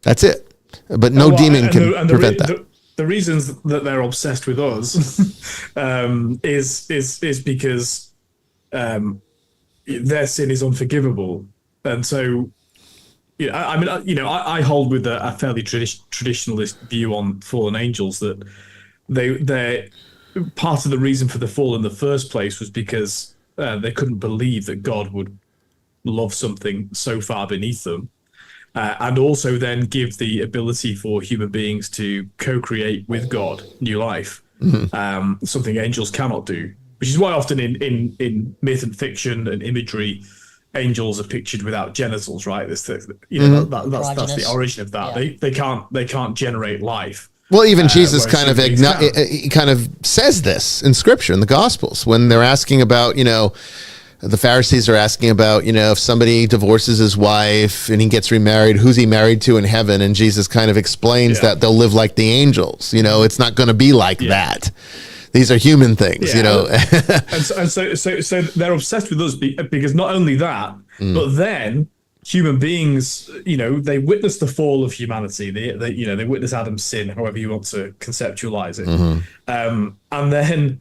That's it. But no demon can prevent that. The reasons that they're obsessed with us is because their sin is unforgivable, and so I hold with a fairly traditionalist view on fallen angels, that they're part of the reason for the fall in the first place was because they couldn't believe that God would love something so far beneath them. And also then give the ability for human beings to co-create with God new life, something angels cannot do. Which is why often in myth and fiction and imagery, angels are pictured without genitals, right? That's the origin of that. Yeah. They can't generate life. Well, even Jesus kind of says this in Scripture, in the Gospels, when they're asking about, the Pharisees are asking about, if somebody divorces his wife and he gets remarried, who's he married to in heaven? And Jesus kind of explains that they'll live like the angels. It's not going to be like that. These are human things, and so they're obsessed with us because not only that, but then human beings, they witness the fall of humanity. They witness Adam's sin, however you want to conceptualize it, and then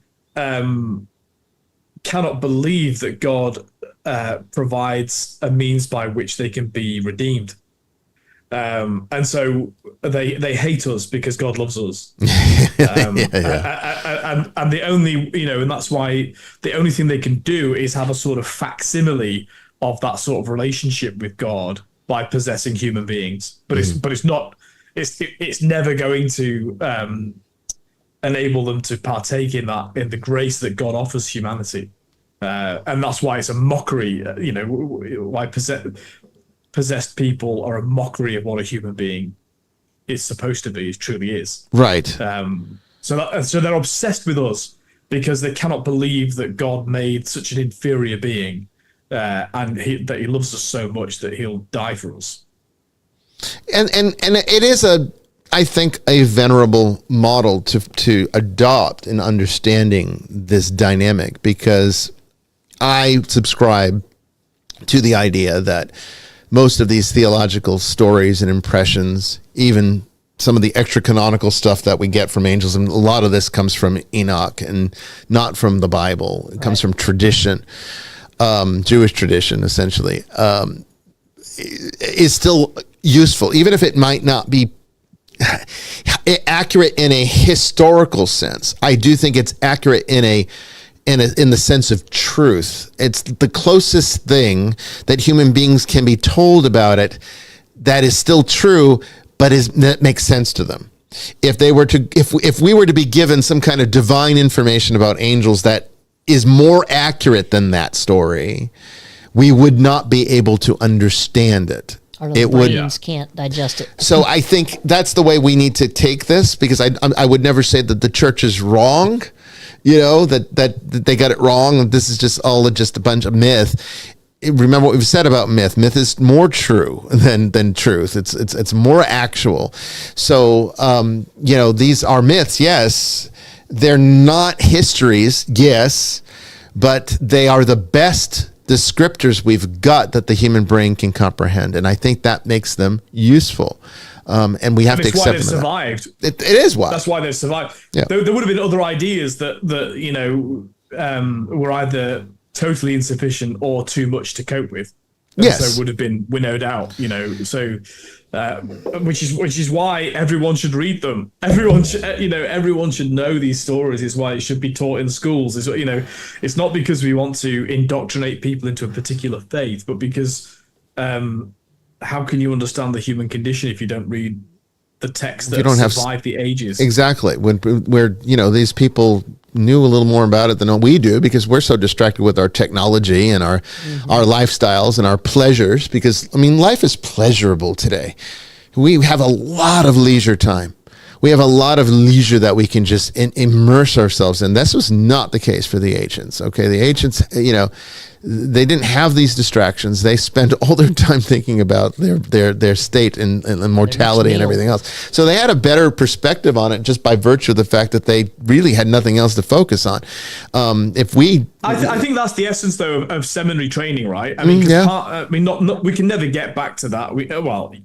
cannot believe that God provides a means by which they can be redeemed. And so they hate us because God loves us. And the only, and that's why the only thing they can do is have a sort of facsimile of that sort of relationship with God by possessing human beings. But it's never going to enable them to partake in the grace that God offers humanity. And that's why it's a mockery, why possessed people are a mockery of what a human being is supposed to be, it truly is. Right. So they're obsessed with us because they cannot believe that God made such an inferior being, and that he loves us so much that he'll die for us. And it is I think a venerable model to adopt in understanding this dynamic, because I subscribe to the idea that most of these theological stories and impressions, even some of the extra canonical stuff that we get from angels, and a lot of this comes from Enoch and not from the Bible. It comes from tradition, Jewish tradition, essentially, is still useful, even if it might not be accurate in a historical sense. I do think it's accurate in the sense of truth. It's the closest thing that human beings can be told about it that is still true, but that makes sense to them. If we were to be given some kind of divine information about angels that is more accurate than that story, we would not be able to understand it. Our brains can't digest it. So I think that's the way we need to take this, because I would never say that the church is wrong, that they got it wrong. This is just a bunch of myth. Remember what we've said about myth. Myth is more true than truth. It's more actual. So, these are myths. Yes. They're not histories. Yes. But they are the best descriptors we've got that the human brain can comprehend. And I think that makes them useful. And we have to accept them. It's why they've survived. It is why. That's why they've survived. Yeah. There would have been other ideas that were either totally insufficient or too much to cope with. Yes. So would have been winnowed out, So, which is why everyone should read them. Everyone should know these stories. Is why it should be taught in schools. It's not because we want to indoctrinate people into a particular faith, but because how can you understand the human condition if you don't read the texts that have survived the ages. Exactly. Where these people knew a little more about it than we do, because we're so distracted with our technology and our lifestyles and our pleasures, because life is pleasurable today. We have a lot of leisure time. We have a lot of leisure that we can just immerse ourselves in. This was not the case for the ancients. Okay, the ancients, they didn't have these distractions. They spent all their time thinking about their state and mortality and everything else. So they had a better perspective on it just by virtue of the fact that they really had nothing else to focus on. I think that's the essence, though, of seminary training, right? We can never get back to that.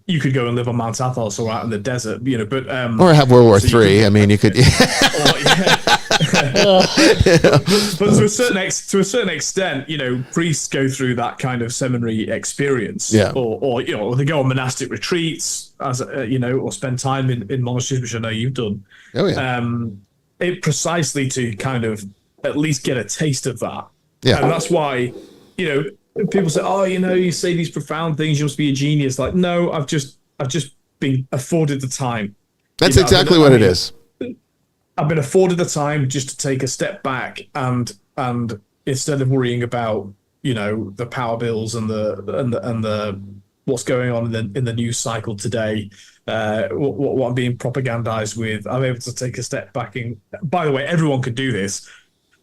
You could go and live on Mount Athos or out in the desert, but or have World War III. You could. But to a certain extent, priests go through that kind of seminary experience, or they go on monastic retreats, or spend time in monasteries, which I know you've done. Oh yeah. It precisely to kind of at least get a taste of that. Yeah. And that's why, people say, oh, you say these profound things, you must be a genius. Like, no, I've just been afforded the time. That's exactly what it is. I've been afforded the time just to take a step back and instead of worrying about, the power bills and the what's going on in the news cycle today, what I'm being propagandized with, I'm able to take a step back. By the way, everyone could do this.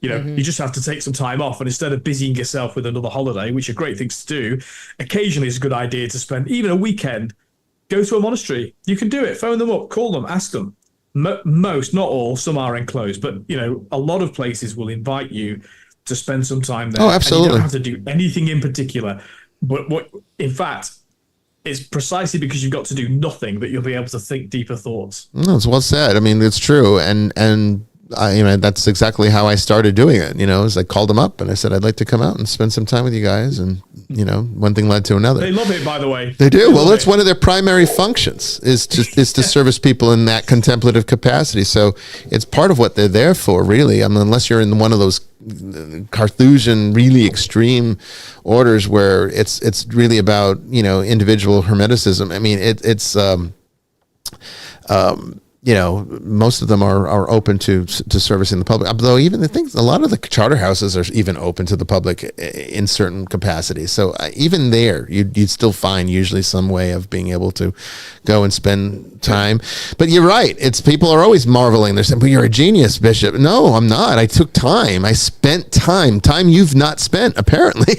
You just have to take some time off, and instead of busying yourself with another holiday, which are great things to do, occasionally it's a good idea to spend even a weekend, go to a monastery. You can do it. Phone them up, call them, ask them. Most, not all, some are enclosed, but a lot of places will invite you to spend some time there. Oh, absolutely. And you don't have to do anything in particular, but in fact, it's precisely because you've got to do nothing that you'll be able to think deeper thoughts. No, it's well said. It's true, and that's exactly how I started doing it. Is I called them up and I said, I'd like to come out and spend some time with you guys. And, one thing led to another. They love it, by the way. They do. Well, that's one of their primary functions is to service people in that contemplative capacity. So it's part of what they're there for, really. Unless you're in one of those Carthusian, really extreme orders where it's really about, individual hermeticism. Most of them are open to servicing the public. Although even I think a lot of the charter houses are even open to the public in certain capacities. So even there, you'd still find usually some way of being able to go and spend time. But you're right. It's people are always marveling. They're saying, "But you're a genius, Bishop." No, I'm not. I took time. I spent time you've not spent, apparently.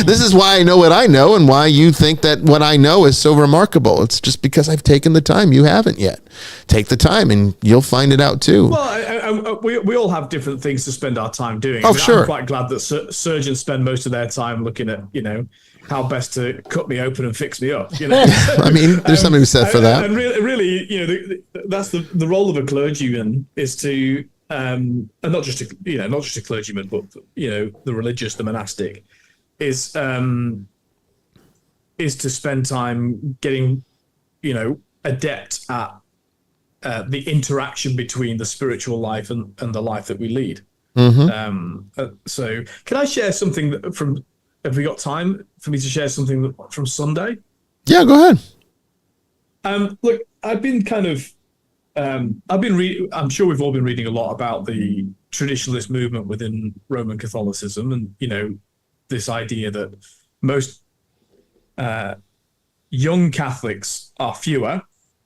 This is why I know what I know and why you think that what I know is so remarkable. It's just because I've taken the time. You haven't yet. Take the time and you'll find it out too. Well, we all have different things to spend our time doing. Sure. I'm quite glad that surgeons spend most of their time looking at, how best to cut me open and fix me up. There's something to be said for that. And really, that's the role of a clergyman is to, and not just a clergyman, but the religious, the monastic, is to spend time getting, adept at the interaction between the spiritual life and the life that we lead. So can I share something have we got time for me to share something from Sunday? Yeah, go ahead. Look, I've been kind of, I'm sure we've all been reading a lot about the traditionalist movement within Roman Catholicism and, this idea that most young Catholics are fewer,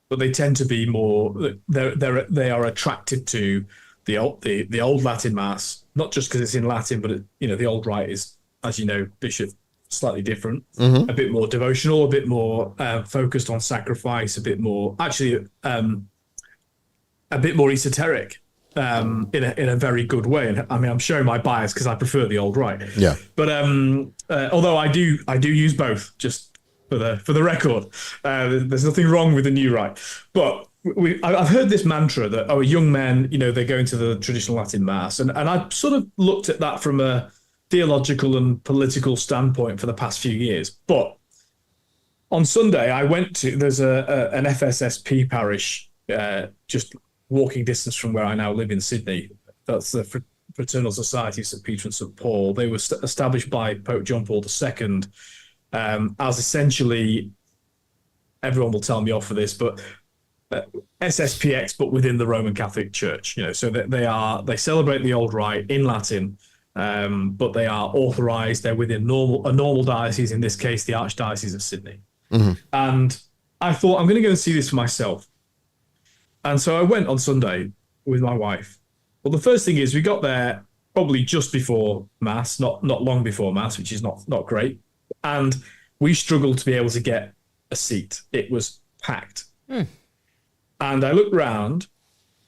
but they tend to be more. They are attracted to the old Latin Mass, not just because it's in Latin, but the old rite is, as you know, Bishop, slightly different, a bit more devotional, a bit more focused on sacrifice, a bit more esoteric in a very good way. And I'm showing my bias because I prefer the old rite. Yeah. But although I do use both, just for the record, there's nothing wrong with the new rite. But I've heard this mantra that young men, they're going to the traditional Latin Mass, and I've sort of looked at that from a theological and political standpoint for the past few years. But on Sunday, I went to there's an FSSP parish just walking distance from where I now live in Sydney. That's the Fraternal Society of St. Peter and St. Paul. They were established by Pope John Paul II as essentially, everyone will tell me off for this, but SSPX, but within the Roman Catholic Church. So that they celebrate the old rite in Latin, but they are authorized. They're within a normal diocese, in this case, the Archdiocese of Sydney. Mm-hmm. And I thought, I'm going to go and see this for myself. And so I went on Sunday with my wife. Well, the first thing is we got there probably just before Mass, not long before Mass, which is not great. And we struggled to be able to get a seat. It was packed. And I looked round,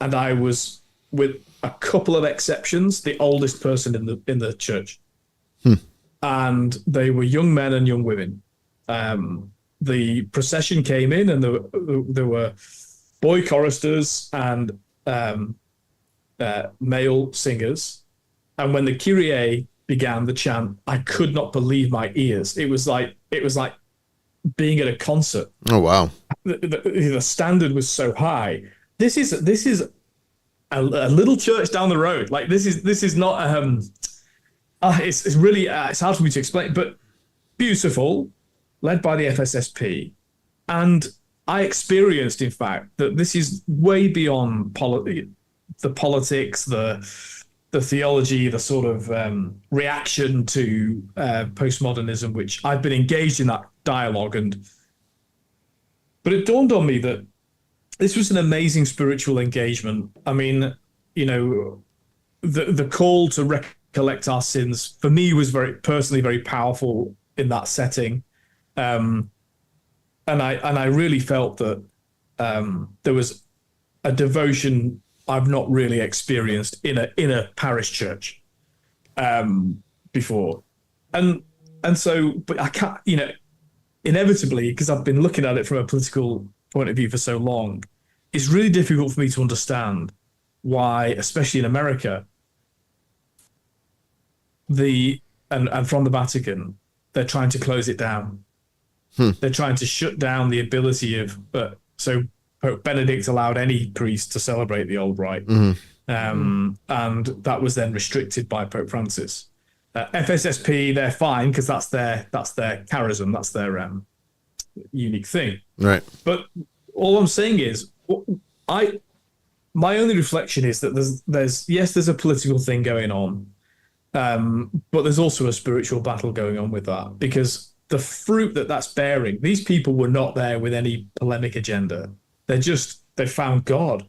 and I was, with a couple of exceptions, the oldest person in the church. And they were young men and young women. The procession came in, and there were boy choristers and male singers. And when the Kyrie began the chant, I could not believe my ears. It was like being at a concert. Oh wow! The standard was so high. This is a little church down the road. Like this is not. It's really it's hard for me to explain, but beautiful, led by the FSSP, and I experienced, in fact, that this is way beyond the politics, the theology, the sort of reaction to postmodernism, which I've been engaged in that dialogue. But it dawned on me that this was an amazing spiritual engagement. I mean, the call to recollect our sins for me was personally very powerful in that setting. And I really felt that there was a devotion I've not really experienced in a parish church before, and so, but I can't, inevitably, because I've been looking at it from a political point of view for so long, it's really difficult for me to understand why, especially in America, and from the Vatican, they're trying to close it down. They're trying to shut down the ability of so Pope Benedict allowed any priest to celebrate the old rite, and that was then restricted by Pope Francis. FSSP, they're fine because that's their charism, that's their unique thing. Right. But all I'm saying is, my only reflection is that there's a political thing going on, but there's also a spiritual battle going on with that, because the fruit that's bearing, these people were not there with any polemic agenda. They found God.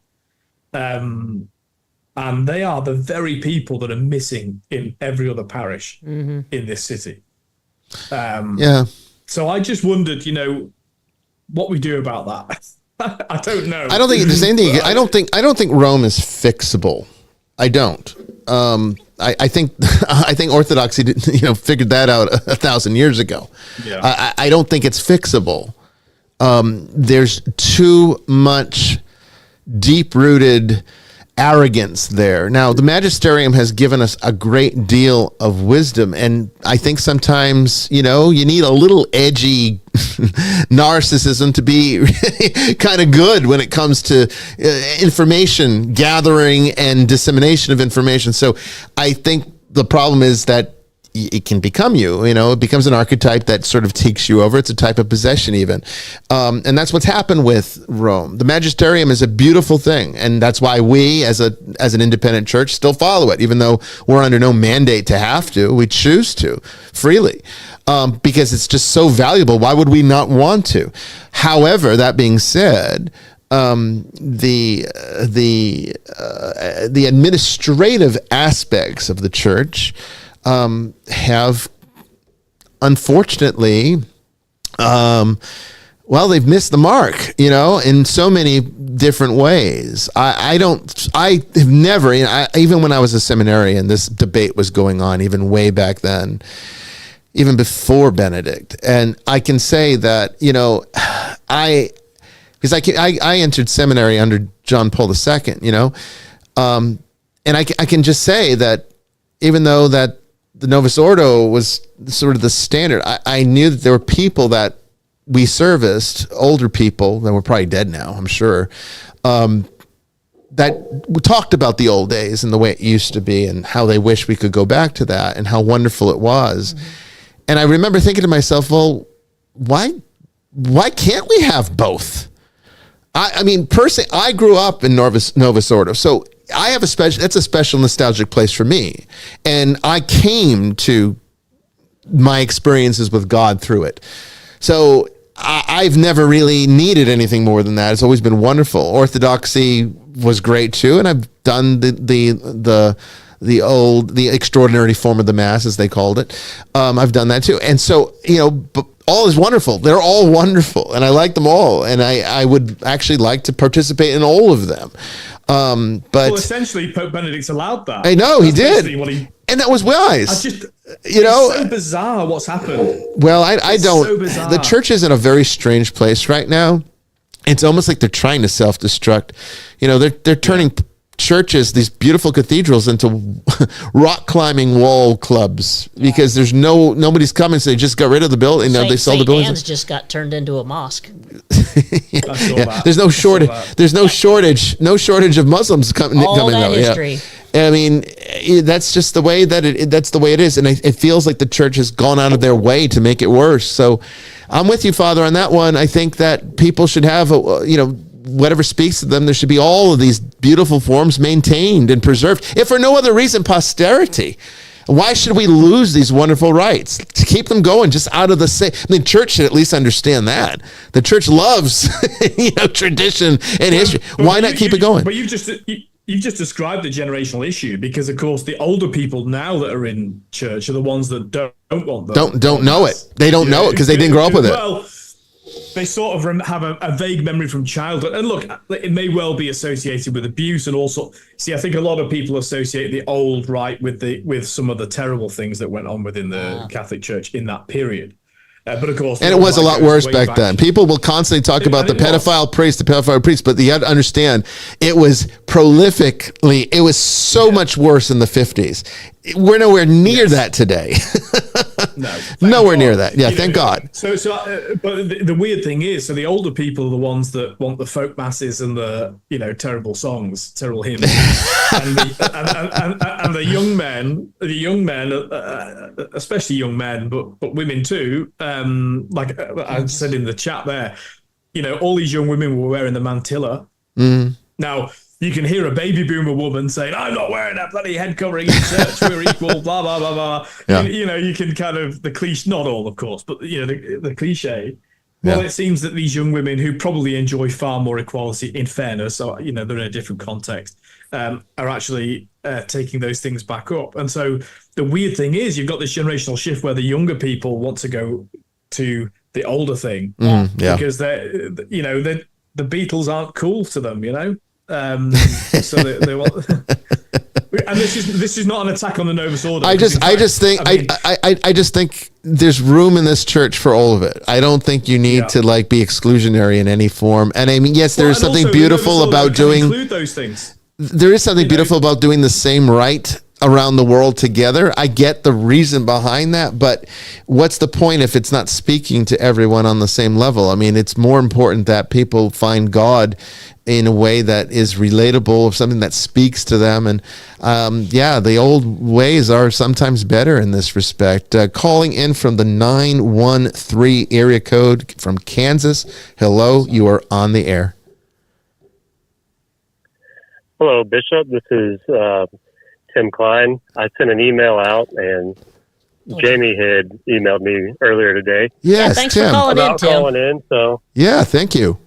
And they are the very people that are missing in every other parish in this city. So I just wondered, what we do about that. I don't know. I don't think there's anything. I don't think Rome is fixable. I don't. I think Orthodoxy, figured that out 1,000 years ago. Yeah. I don't think it's fixable. There's too much deep-rooted arrogance there. Now, the magisterium has given us a great deal of wisdom, and I think sometimes, you need a little edgy narcissism to be kind of good when it comes to information gathering and dissemination of information. So I think the problem is that it can become it becomes an archetype that sort of takes you over. It's a type of possession even. And that's what's happened with Rome. The magisterium is a beautiful thing. And that's why we as an independent church still follow it, even though we're under no mandate to have to. We choose to freely because it's just so valuable. Why would we not want to? However, that being said, the administrative aspects of the church have unfortunately, they've missed the mark, in so many different ways. I have never, even when I was a seminarian, this debate was going on even way back then, even before Benedict. And I can say that, because I entered seminary under John Paul II, and I can just say that even though that the Novus Ordo was sort of the standard, I knew that there were people that we serviced, older people that were probably dead now, I'm sure, that we talked about the old days and the way it used to be and how they wish we could go back to that and how wonderful it was. Mm-hmm. And I remember thinking to myself, well, why can't we have both? I mean, personally, I grew up in Novus Ordo, so I have that's a special nostalgic place for me. And I came to my experiences with God through it. So I've never really needed anything more than that. It's always been wonderful. Orthodoxy was great too, and I've done the extraordinary form of the Mass, as they called it. I've done that too, and so but all is wonderful. They're all wonderful, and I like them all, and I would actually like to participate in all of them. But essentially, Pope Benedict's allowed that. I know he did. And that was wise. It's so bizarre what's happened. Well, I don't. So bizarre. The church is in a very strange place right now. It's almost like they're trying to self-destruct. They're turning churches, these beautiful cathedrals, into rock climbing wall clubs because there's nobody's coming, so they just got rid of the building. They sold the building. Anne's just got turned into a mosque. There's no shortage. There's no shortage. No shortage of Muslims coming. All that history. Yeah. I mean, that's just the way that's the way it is, and it feels like the church has gone out of their way to make it worse. So, I'm with you, Father, on that one. I think that people should have whatever speaks to them. There should be all of these beautiful forms maintained and preserved, if for no other reason, posterity. Why should we lose these wonderful rites? To keep them going, just out of the same. I mean, church should at least understand that the church loves, tradition and history. Why not keep it going? But you've just described the generational issue, because of course the older people now that are in church are the ones that don't want them. Don't know it. They don't know it because they didn't grow up with it. Well, they sort of have a vague memory from childhood. And look, it may well be associated with abuse and also. See, I think a lot of people associate the old rite with some of the terrible things that went on within the Catholic Church in that period. But of course, and it was a lot worse back then. People will constantly talk about the pedophile priest, but you got to understand, it was prolifically. It was so much worse in the 50s. We're nowhere near that today. No, nowhere near that. Yeah, thank God. But the weird thing is, so the older people are the ones that want the folk masses and the terrible songs, terrible hymns, and the young men, especially young men, but women too. Like I said in the chat there, all these young women were wearing the mantilla. Now, you can hear a baby boomer woman saying, "I'm not wearing that bloody head covering in church. We're equal." Blah blah blah blah. Yeah. You can kind of the cliche, not all, of course, but the cliche. Well, it seems that these young women who probably enjoy far more equality, in fairness, so they're in a different context, are actually taking those things back up. And so the weird thing is, you've got this generational shift where the younger people want to go to the older thing because the Beatles aren't cool to them, so they want. And this is not an attack on the Novus Ordo. I just think there's room in this church for all of it. I don't think you need to be exclusionary in any form. And I mean, yes, there's something beautiful about doing. Include those things. There is something beautiful about doing the same rite around the world together. I get the reason behind that, but what's the point if it's not speaking to everyone on the same level? I mean, it's more important that people find God in a way that is relatable, something that speaks to them. And the old ways are sometimes better in this respect. Calling in from the 913 area code from Kansas. Hello, you are on the air. Hello, Bishop. This is Tim Klein. I sent an email out, and Jamie had emailed me earlier today. Yes, thanks Tim. for calling in, Tim. Calling in, so yeah, thank you.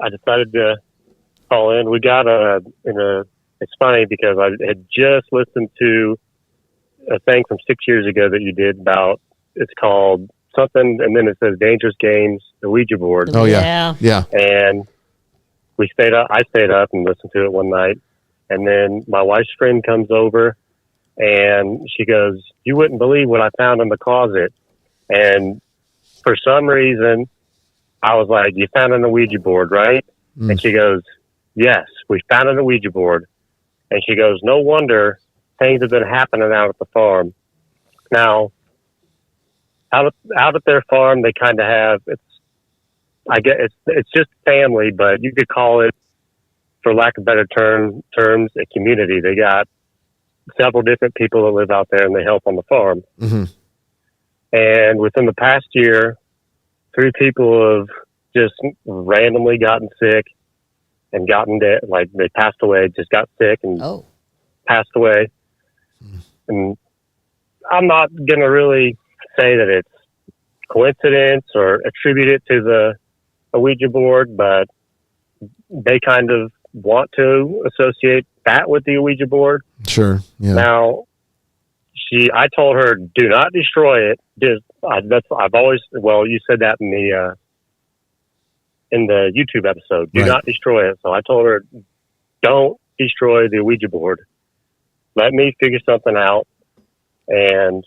I decided to call in. We got it's funny because I had just listened to a thing from 6 years ago that you did about, it's called something, and then it says Dangerous Games, the Ouija board. Oh yeah. And I stayed up and listened to it one night. And then my wife's friend comes over and she goes, "You wouldn't believe what I found in the closet." And for some reason, I was like, "You found an Ouija board, right?" And she goes, "Yes, we found an Ouija board." And she goes, "No wonder things have been happening out at the farm." Now, out at their farm, they kind of have, it's just family, but you could call it, for lack of better terms, a community. They got several different people that live out there and they help on the farm. Mm-hmm. And within the past year, 3 people have just randomly gotten sick. and gotten dead. Like they passed away, just got sick and passed away. And I'm not going to really say that it's coincidence or attribute it to the Ouija board, but they kind of want to associate that with the Ouija board. Sure. Yeah. Now, I told her, do not destroy it. I've always, you said that in the YouTube episode. Do not destroy it. So I told her, don't destroy the Ouija board. Let me figure something out. And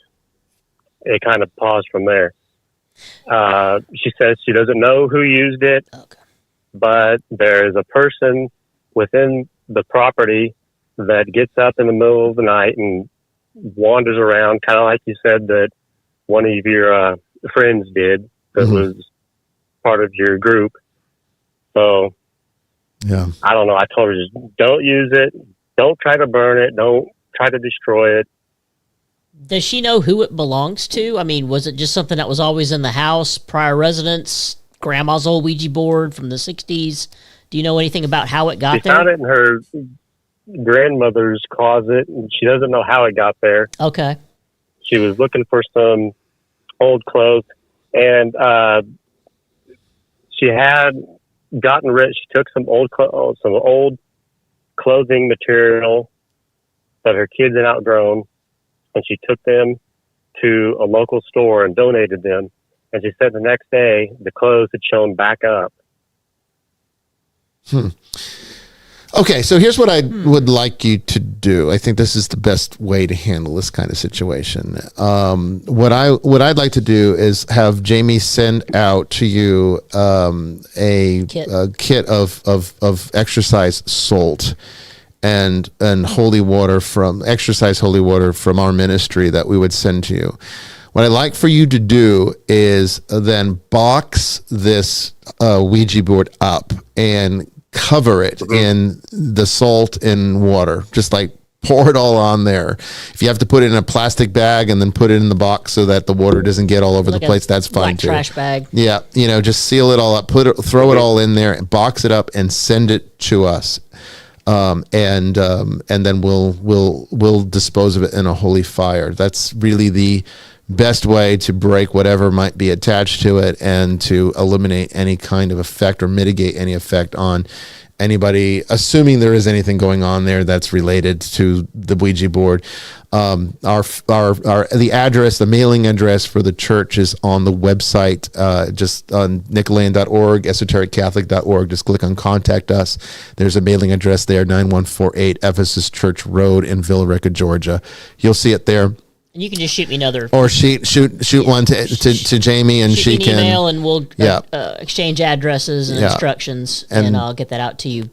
it kind of paused from there. She says she doesn't know who used it, but there is a person within the property that gets up in the middle of the night and wanders around, kind of like you said that one of your friends did that was part of your group. So, yeah, I don't know. I told her, just don't use it. Don't try to burn it. Don't try to destroy it. Does she know who it belongs to? I mean, was it just something that was always in the house, prior residence, grandma's old Ouija board from the 60s? Do you know anything about how it got there? She found it in her grandmother's closet, and she doesn't know how it got there. Okay. She was looking for some old clothes, and she had gotten rid. She took some old clothing material that her kids had outgrown, and she took them to a local store and donated them. And she said the next day the clothes had shown back up. Okay, so here's what I would like you to do. I think this is the best way to handle this kind of situation. What I'd like to do is have Jamie send out to you a kit of exercise salt and holy water from our ministry that we would send to you. What I'd like for you to do is then box this Ouija board up and cover it in the salt and water. Just like pour it all on there. If you have to put it in a plastic bag and then put it in the box so that the water doesn't get all over the place, that's fine too. Trash bag. Yeah, just seal it all up, throw it all in there, box it up, and send it to us. And then we'll dispose of it in a holy fire. That's really the best way to break whatever might be attached to it and to eliminate any kind of effect or mitigate any effect on anybody, assuming there is anything going on there that's related to the Ouija board. The address, the mailing address for the church is on the website, just on Nicolean.org, esotericcatholic.org. Just click on Contact Us. There's a mailing address there, 9148 Ephesus Church Road in Villa Rica, Georgia. You'll see it there. And you can just shoot me another. Or shoot one to Jamie, and she can email, and we'll exchange addresses and instructions, and I'll get that out to you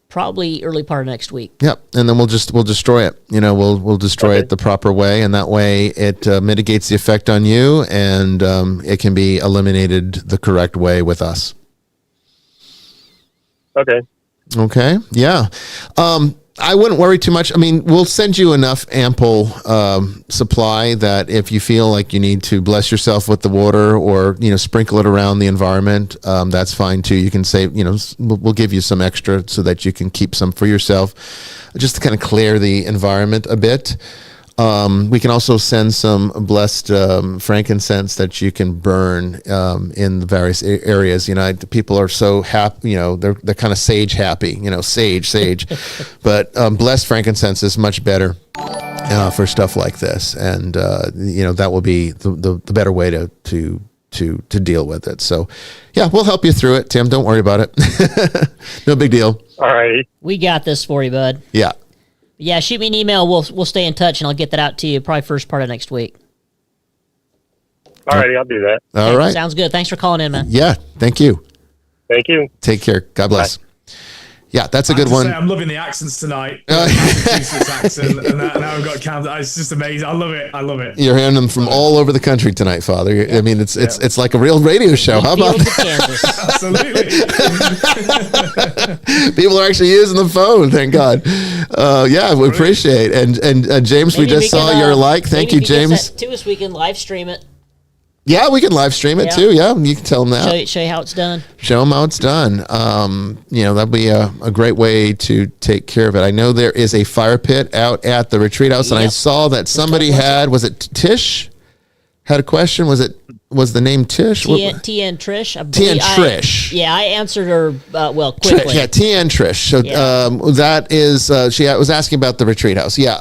probably early part of next week. Yep, and then we'll destroy it. We'll destroy it the proper way, and that way it mitigates the effect on you, and it can be eliminated the correct way with us. Okay. Yeah. I wouldn't worry too much. I mean, we'll send you enough ample supply that if you feel like you need to bless yourself with the water or, sprinkle it around the environment, that's fine too. You can say, we'll give you some extra so that you can keep some for yourself, just to kind of clear the environment a bit. We can also send some blessed frankincense that you can burn in the various areas. People are so happy, they're kind of sage happy, sage. But blessed frankincense is much better for stuff like this, and that will be the better way to deal with it. So, yeah, we'll help you through it, Tim. Don't worry about it. No big deal. All right, we got this for you, bud. Yeah. Yeah, shoot me an email. We'll stay in touch, and I'll get that out to you probably first part of next week. All righty, I'll do that. All right. Sounds good. Thanks for calling in, man. Yeah, thank you. Thank you. Take care. God bless. Bye. Yeah, that's a good one. I'm loving the accents tonight. Massachusetts accent, and now we've got Canada. It's just amazing. I love it. You're hearing them from all over the country tonight, Father. I mean, it's like a real radio show. How about that? Absolutely. People are actually using the phone. Thank God. Yeah, we appreciate. And James, maybe we just saw your like. Thank you, James. To us, we can live stream it. Yeah, we can live stream it too. Yeah, you can tell them that. Show you how it's done. Show them how it's done. That'll be a great way to take care of it. I know there is a fire pit out at the retreat house, and I saw that somebody was it Tish? Had a question. Was the name Tish? TN Trish. TN Trish. I answered her quickly. Trish, TN Trish. So that is she was asking about the retreat house. Yeah.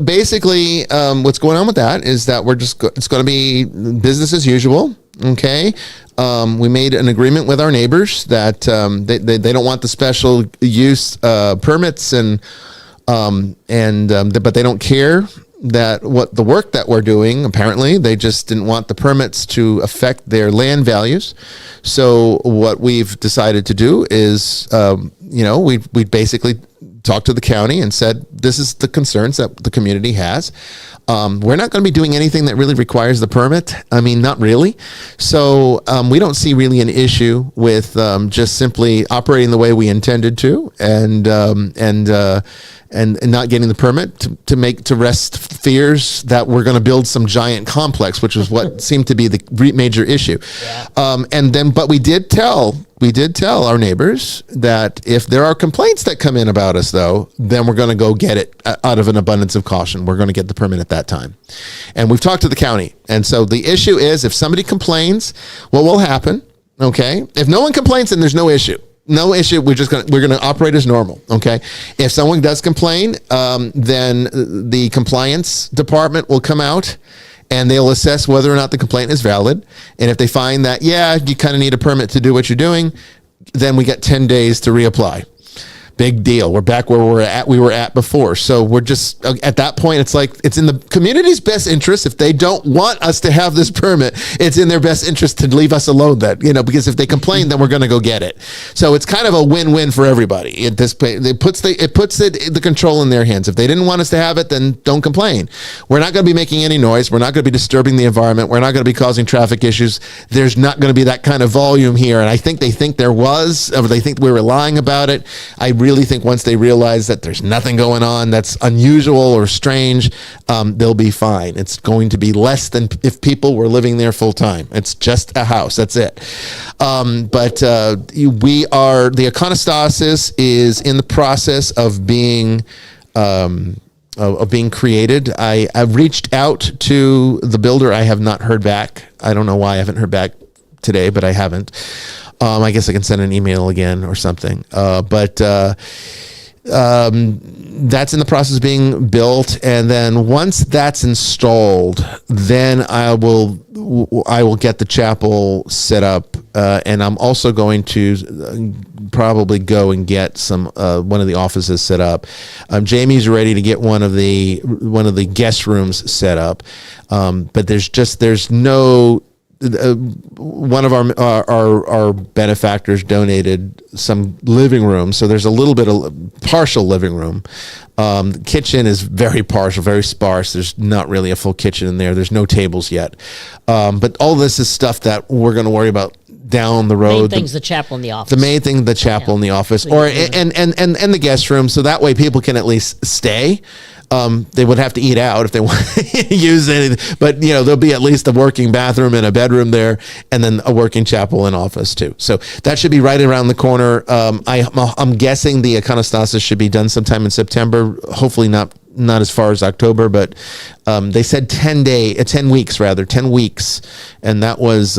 Basically, what's going on with that is that it's going to be business as usual. Okay. We made an agreement with our neighbors that they don't want the special use permits but they don't care that what the work that we're doing. Apparently they just didn't want the permits to affect their land values. So what we've decided to do is we basically talked to the county and said, this is the concerns that the community has. We're not going to be doing anything that really requires the permit. I mean, not really. So we don't see really an issue with just simply operating the way we intended to and not getting the permit to rest fears that we're going to build some giant complex, which was what seemed to be the major issue. Yeah. But we did tell our neighbors that if there are complaints that come in about us, though, then we're going to go get it out of an abundance of caution. We're going to get the permit at that time. And we've talked to the county. And so the issue is if somebody complains, what will happen? Okay. If no one complains, then there's no issue. No issue. We're going to operate as normal. Okay. If someone does complain, then the compliance department will come out and they'll assess whether or not the complaint is valid. And if they find that, you kind of need a permit to do what you're doing, then we get 10 days to reapply. Big deal. We're back where we were at before. So we're just at that point, it's like it's in the community's best interest. If they don't want us to have this permit, it's in their best interest to leave us alone then, because if they complain, then we're going to go get it. So it's kind of a win-win for everybody. It puts the control in their hands. If they didn't want us to have it, then don't complain. We're not going to be making any noise. We're not going to be disturbing the environment. We're not going to be causing traffic issues. There's not going to be that kind of volume here. And I think they think there was, or they think we were lying about it. I really think once they realize that there's nothing going on that's unusual or strange, they'll be fine. It's going to be less than if people were living there full time. It's just a house. That's it. The iconostasis is in the process of being created. I've reached out to the builder. I have not heard back. I don't know why I haven't heard back today, but I haven't. I guess I can send an email again or something. That's in the process of being built, and then once that's installed, then I will get the chapel set up, and I'm also going to probably go and get one of the offices set up. Jamie's ready to get one of the guest rooms set up, but there's no. One of our benefactors donated some living room, so there's a little bit of partial living room. The kitchen is very partial, very sparse. There's not really a full kitchen in there. There's no tables yet, but all this is stuff that we're going to worry about down the road. The main thing's the chapel in the office. The main thing, the chapel in the office, and the guest room, so that way people can at least stay. They would have to eat out if they want to use anything, but there'll be at least a working bathroom and a bedroom there, and then a working chapel and office too. So that should be right around the corner. I'm guessing the iconostasis should be done sometime in September. Hopefully not as far as October, but they said 10 weeks, and that was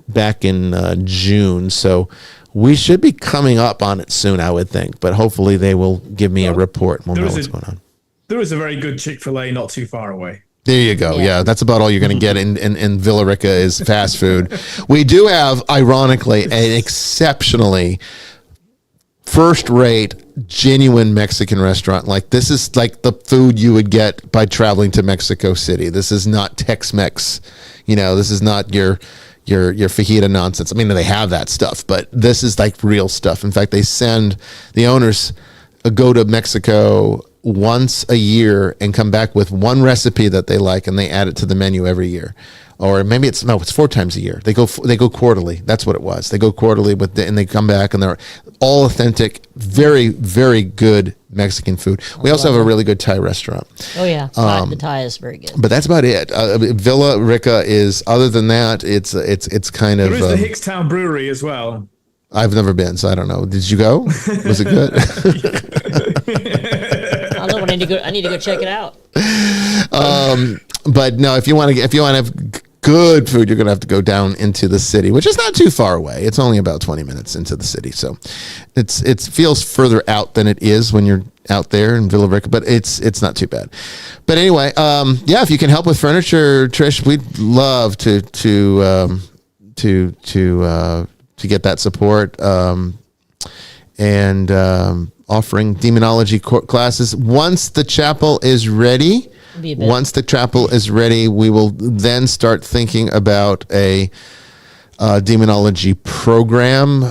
back in June. So we should be coming up on it soon, I would think. But hopefully they will give me a report and we'll know what's going on. There is a very good Chick-fil-A not too far away. There you go. Yeah, that's about all you're going to get in Villa Rica is fast food. We do have, ironically, an exceptionally first-rate, genuine Mexican restaurant. Like, this is like the food you would get by traveling to Mexico City. This is not Tex-Mex. This is not your fajita nonsense. I mean, they have that stuff, but this is like real stuff. In fact, they send the owners go to Mexico once a year and come back with one recipe that they like, and they add it to the menu every year. Or maybe it's 4 times a year. They go quarterly. That's what it was. They go quarterly and they come back, and they're all authentic, very, very good Mexican food. We also have a really good Thai restaurant. Oh yeah, the Thai is very good. But that's about it. Villa Rica is, other than that, it's kind of. There is the Hickstown Brewery as well. I've never been, so I don't know. Did you go? Was it good? I don't know. I need to go check it out. But no, if you want to have good food, you're going to have to go down into the city, which is not too far away. It's only about 20 minutes into the city. So it feels further out than it is when you're out there in Villa Rica, but it's not too bad. But anyway, if you can help with furniture, Trish, we'd love to get that support. And offering demonology classes. Once the chapel is ready, we will then start thinking about a demonology program.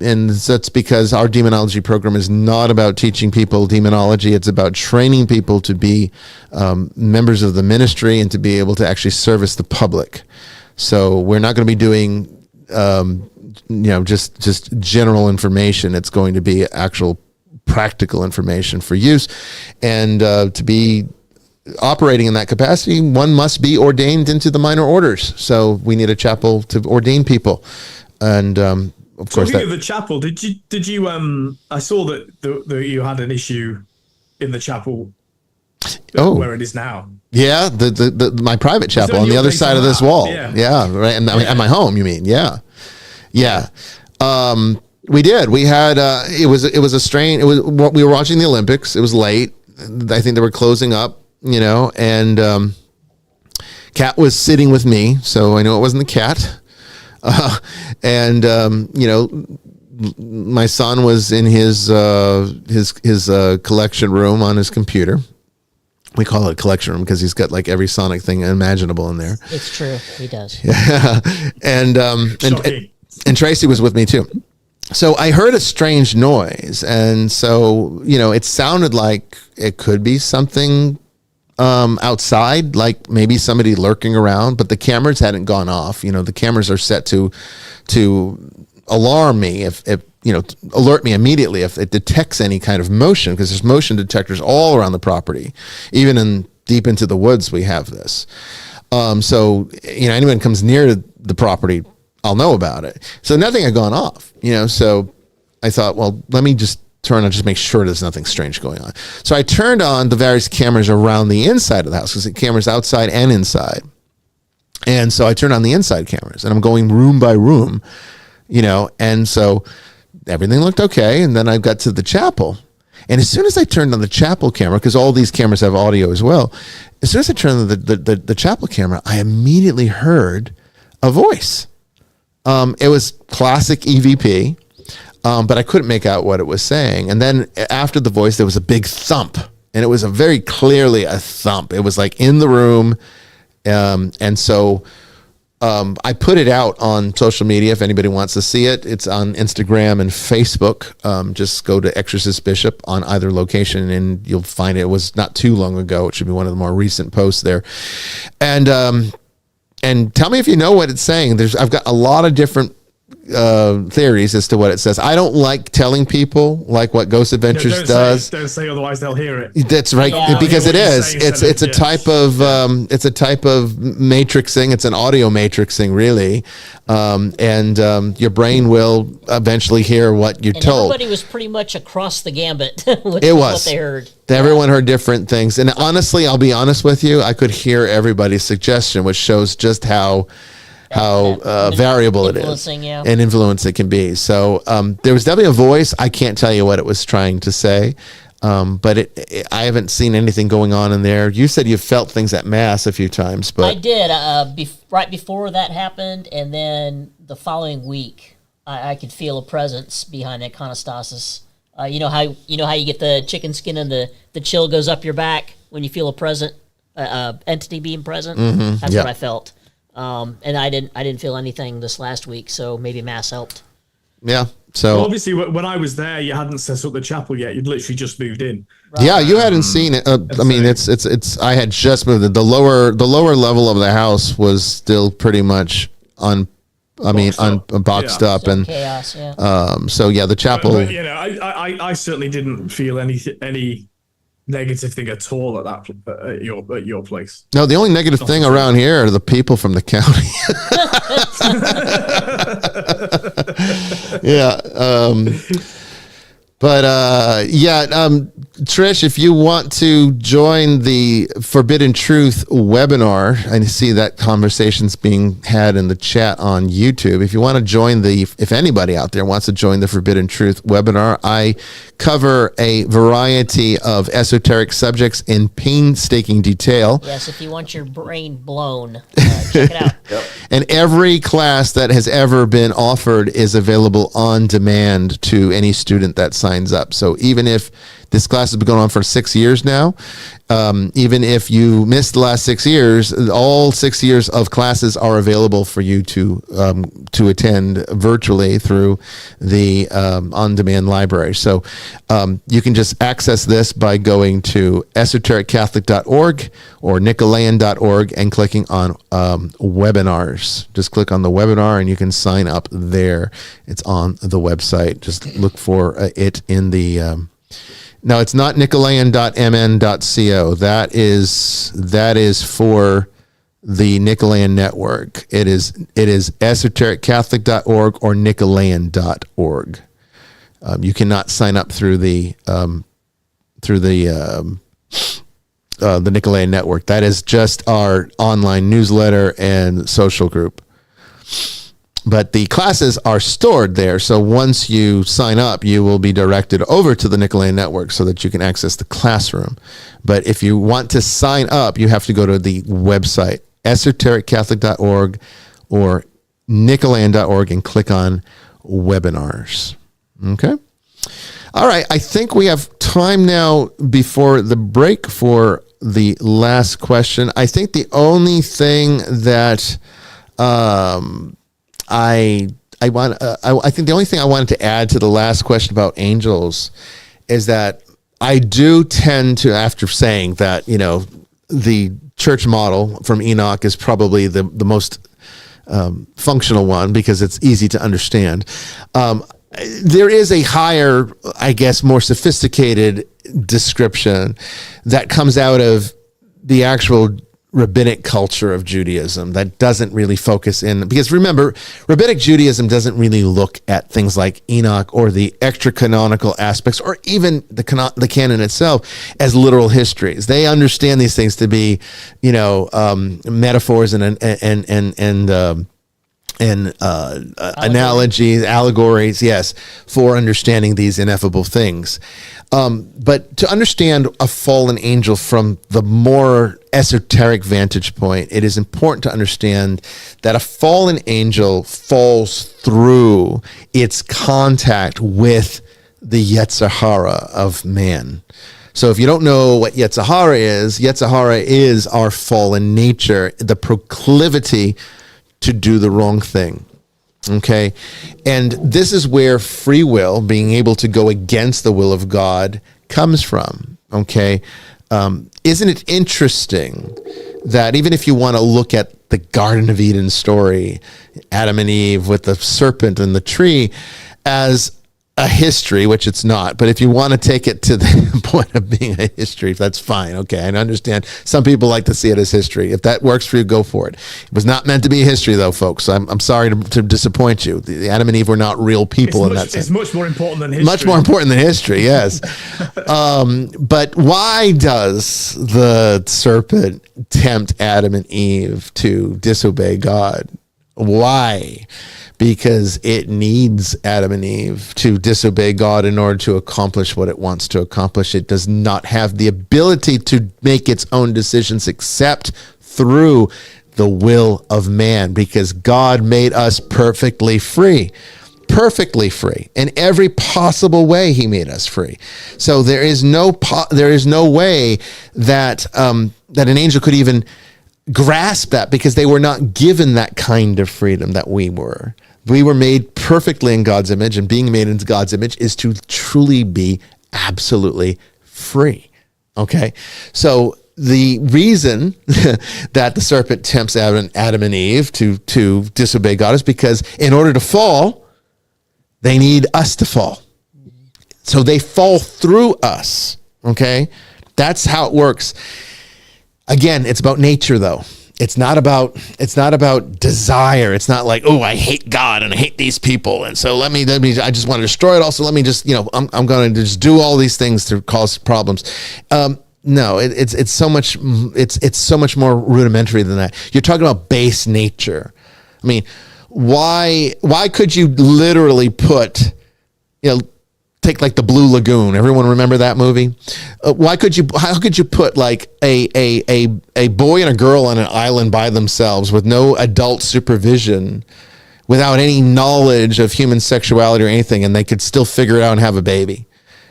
And that's because our demonology program is not about teaching people demonology. It's about training people to be members of the ministry and to be able to actually service the public. So we're not going to be doing just general information. It's going to be actual practical information for use, and to be operating in that capacity, one must be ordained into the minor orders. So we need a chapel to ordain people, and of course, talking of the chapel, did you? I saw that you had an issue in the chapel. Where it is now. Yeah, my private chapel on the other side of this wall. Yeah, right. And at my home, you mean? Yeah. We did. We had it was a strange. We were watching the Olympics. It was late. I think they were closing up, and Cat was sitting with me, so I know it wasn't the cat. My son was in his collection room on his computer. We call it a collection room because he's got like every Sonic thing imaginable in there. It's true. He does. Yeah. And Tracy was with me too. So I heard a strange noise. And so, it sounded like it could be something outside, like maybe somebody lurking around, but the cameras hadn't gone off. The cameras are set to alarm me if alert me immediately if it detects any kind of motion, because there's motion detectors all around the property. Even deep into the woods, we have this. So anyone comes near the property, I'll know about it. So nothing had gone off, so I thought, well, let me just turn on, just make sure there's nothing strange going on. So I turned on the various cameras around the inside of the house, because the cameras outside and inside. And so I turned on the inside cameras, and I'm going room by room, and so everything looked okay. And then I got to the chapel, and as soon as I turned on the chapel camera, because all these cameras have audio as well, as soon as I turned on the chapel camera, I immediately heard a voice. It was classic EVP, but I couldn't make out what it was saying. And then after the voice, there was a big thump, and it was very clearly a thump. It was like in the room. And so I put it out on social media if anybody wants to see it. It's on Instagram and Facebook. Just go to Exorcist Bishop on either location, and you'll find it. It was not too long ago. It should be one of the more recent posts there. And tell me if you know what it's saying. I've got a lot of different theories as to what it says. I don't like telling people like what Ghost Adventures does. Don't say, otherwise they'll hear it. That's right, because it is. It's a type of matrixing. It's an audio matrixing, really, and your brain will eventually hear what you're told. Everybody was pretty much across the gambit. What they heard. Everyone heard different things, and honestly, I'll be honest with you, I could hear everybody's suggestion, which shows just how variable it is and influence it can be. So there was definitely a voice. I can't tell you what it was trying to say, but I haven't seen anything going on in there. You said you felt things at Mass a few times, but I did right before that happened, and then the following week, I could feel a presence behind that iconostasis. You know how you get the chicken skin and the chill goes up your back when you feel a present entity being present. Mm-hmm. That's what I felt. And I didn't feel anything this last week, so maybe Mass helped. Yeah. So obviously, when I was there, you hadn't set up the chapel yet. You'd literally just moved in. Right. Yeah, you hadn't seen it. I mean, it's. I had just moved it. The lower level of the house was still pretty much boxed up, and chaos. Yeah. So yeah, the chapel. But, I certainly didn't feel any negative thing at all at your place. No, the only negative thing around here are the people from the county. Yeah. Trish, if you want to join the Forbidden Truth webinar, I see that conversation's being had in the chat on YouTube. If you want to join if anybody out there wants to join the Forbidden Truth webinar, I cover a variety of esoteric subjects in painstaking detail. Yes, if you want your brain blown, check it out. Yep. And every class that has ever been offered is available on demand to any student that signs up. So even if this class has been going on for 6 years now, even if you missed the last 6 years, all 6 years of classes are available for you to attend virtually through the on-demand library. So you can just access this by going to esotericcatholic.org or Nicolaitan.org and clicking on webinars. Just click on the webinar and you can sign up there. It's on the website. Just look for it in the... No, it's not Nicolaitan.mn.co. That is for the Nicolaitan network. It is esotericcatholic.org or Nicolaitan.org. You cannot sign up through the Nicolaitan network. That is just our online newsletter and social group. But the classes are stored there. So once you sign up, you will be directed over to the Nicolaitan network so that you can access the classroom. But if you want to sign up, you have to go to the website, esotericcatholic.org or Nicolaitan.org, and click on webinars. Okay. All right. I think we have time now before the break for the last question. I think the only thing that, I think the only thing I wanted to add to the last question about angels is that I do tend to, after saying that, the church model from Enoch is probably the most functional one because it's easy to understand. There is a higher, I guess, more sophisticated description that comes out of the actual rabbinic culture of Judaism that doesn't really focus in, because remember, rabbinic Judaism doesn't really look at things like Enoch or the extra canonical aspects or even the canon itself as literal histories. They understand these things to be, metaphors and analogies, allegories, yes, for understanding these ineffable things. But to understand a fallen angel from the more esoteric vantage point, it is important to understand that a fallen angel falls through its contact with the Yetzer Hara of man. So if you don't know what Yetzer Hara is our fallen nature, the proclivity to do the wrong thing. Okay. And this is where free will, being able to go against the will of God, comes from. Okay. Isn't it interesting that even if you want to look at the Garden of Eden story, Adam and Eve with the serpent and the tree, as a history, which it's not, but if you want to take it to the point of being a history, that's fine. Okay, I understand. Some people like to see it as history. If that works for you, go for it. It was not meant to be a history, though, folks. I'm sorry to disappoint you. The Adam and Eve were not real people in that sense. It's much more important than history. Much more important than history, yes. But why does the serpent tempt Adam and Eve to disobey God? Why? Because it needs Adam and Eve to disobey God in order to accomplish what it wants to accomplish. It does not have the ability to make its own decisions except through the will of man, because God made us perfectly free. Perfectly free. In every possible way, he made us free. So there is no way that that an angel could even grasp that, because they were not given that kind of freedom that we were. We were made perfectly in God's image, and being made in God's image is to truly be absolutely free. Okay? So the reason that the serpent tempts Adam and Eve to disobey God is because in order to fall, they need us to fall. So they fall through us. Okay? That's how it works. Again, it's about nature though. It's not about desire. It's not like, oh, I hate God and I hate these people. And so let me I just want to destroy it all. So let me just, I'm going to just do all these things to cause problems. No, it's so much more rudimentary than that. You're talking about base nature. I mean, why could you literally put, take like the Blue Lagoon. Everyone remember that movie? How could you put like a boy and a girl on an island by themselves with no adult supervision, without any knowledge of human sexuality or anything, and they could still figure it out and have a baby?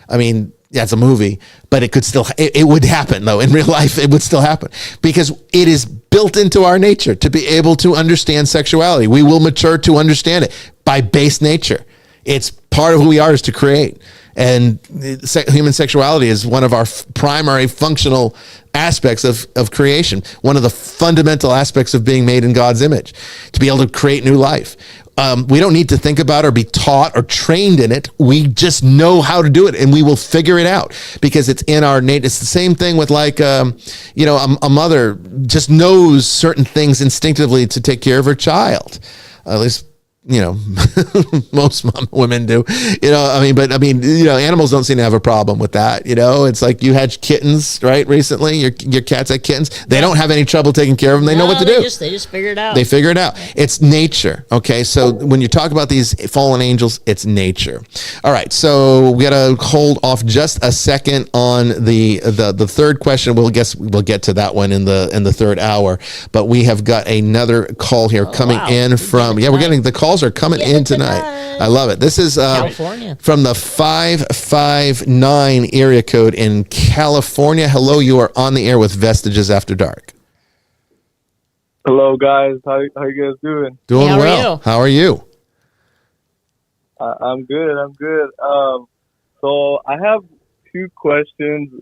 I mean, yeah, it's a movie, but it would happen though. In real life, it would still happen because it is built into our nature to be able to understand sexuality. We will mature to understand it by base nature. It's part of who we are is to create. And human sexuality is one of our primary functional aspects of creation. One of the fundamental aspects of being made in God's image, to be able to create new life. We don't need to think about or be taught or trained in it. We just know how to do it, and we will figure it out because it's in our nature. It's the same thing with like, a mother just knows certain things instinctively to take care of her child. At least, most women do, animals don't seem to have a problem with that. It's like you had kittens, right? Recently, your cats had kittens. They don't have any trouble taking care of them. They know what to do. They just figure it out. They figure it out. It's nature. Okay. So when you talk about these fallen angels, it's nature. All right. So we got to hold off just a second on the third question. We'll get to that one in the third hour, but we have got another call here coming in from, we're getting the calls are coming in tonight. I love it. This is California. From the 559 area code in California. Hello, you are on the air with Vestiges After Dark. Hello, guys. How you guys doing? Doing how well. How are you? I'm good. So I have two questions.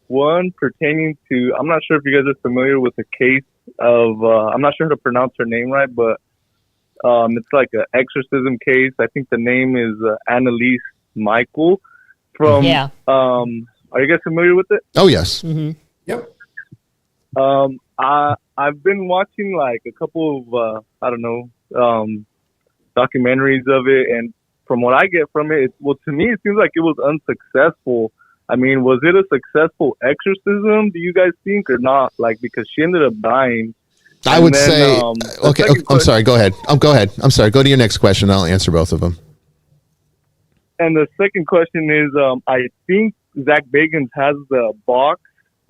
One pertaining to, I'm not sure if you guys are familiar with the case of, I'm not sure how to pronounce her name right, but it's like an exorcism case. I think the name is Annalise Michael from. Yeah. Are you guys familiar with it? Oh yes. Mm-hmm. Yep. I've been watching like a couple of documentaries of it, and from what I get from it, to me it seems like it was unsuccessful. I mean, was it a successful exorcism? Do you guys think or not? Like, because she ended up dying. I would say, okay, I'm sorry, go ahead. Go ahead. I'm sorry, go to your next question. I'll answer both of them. And the second question is, I think Zach Bagans has the box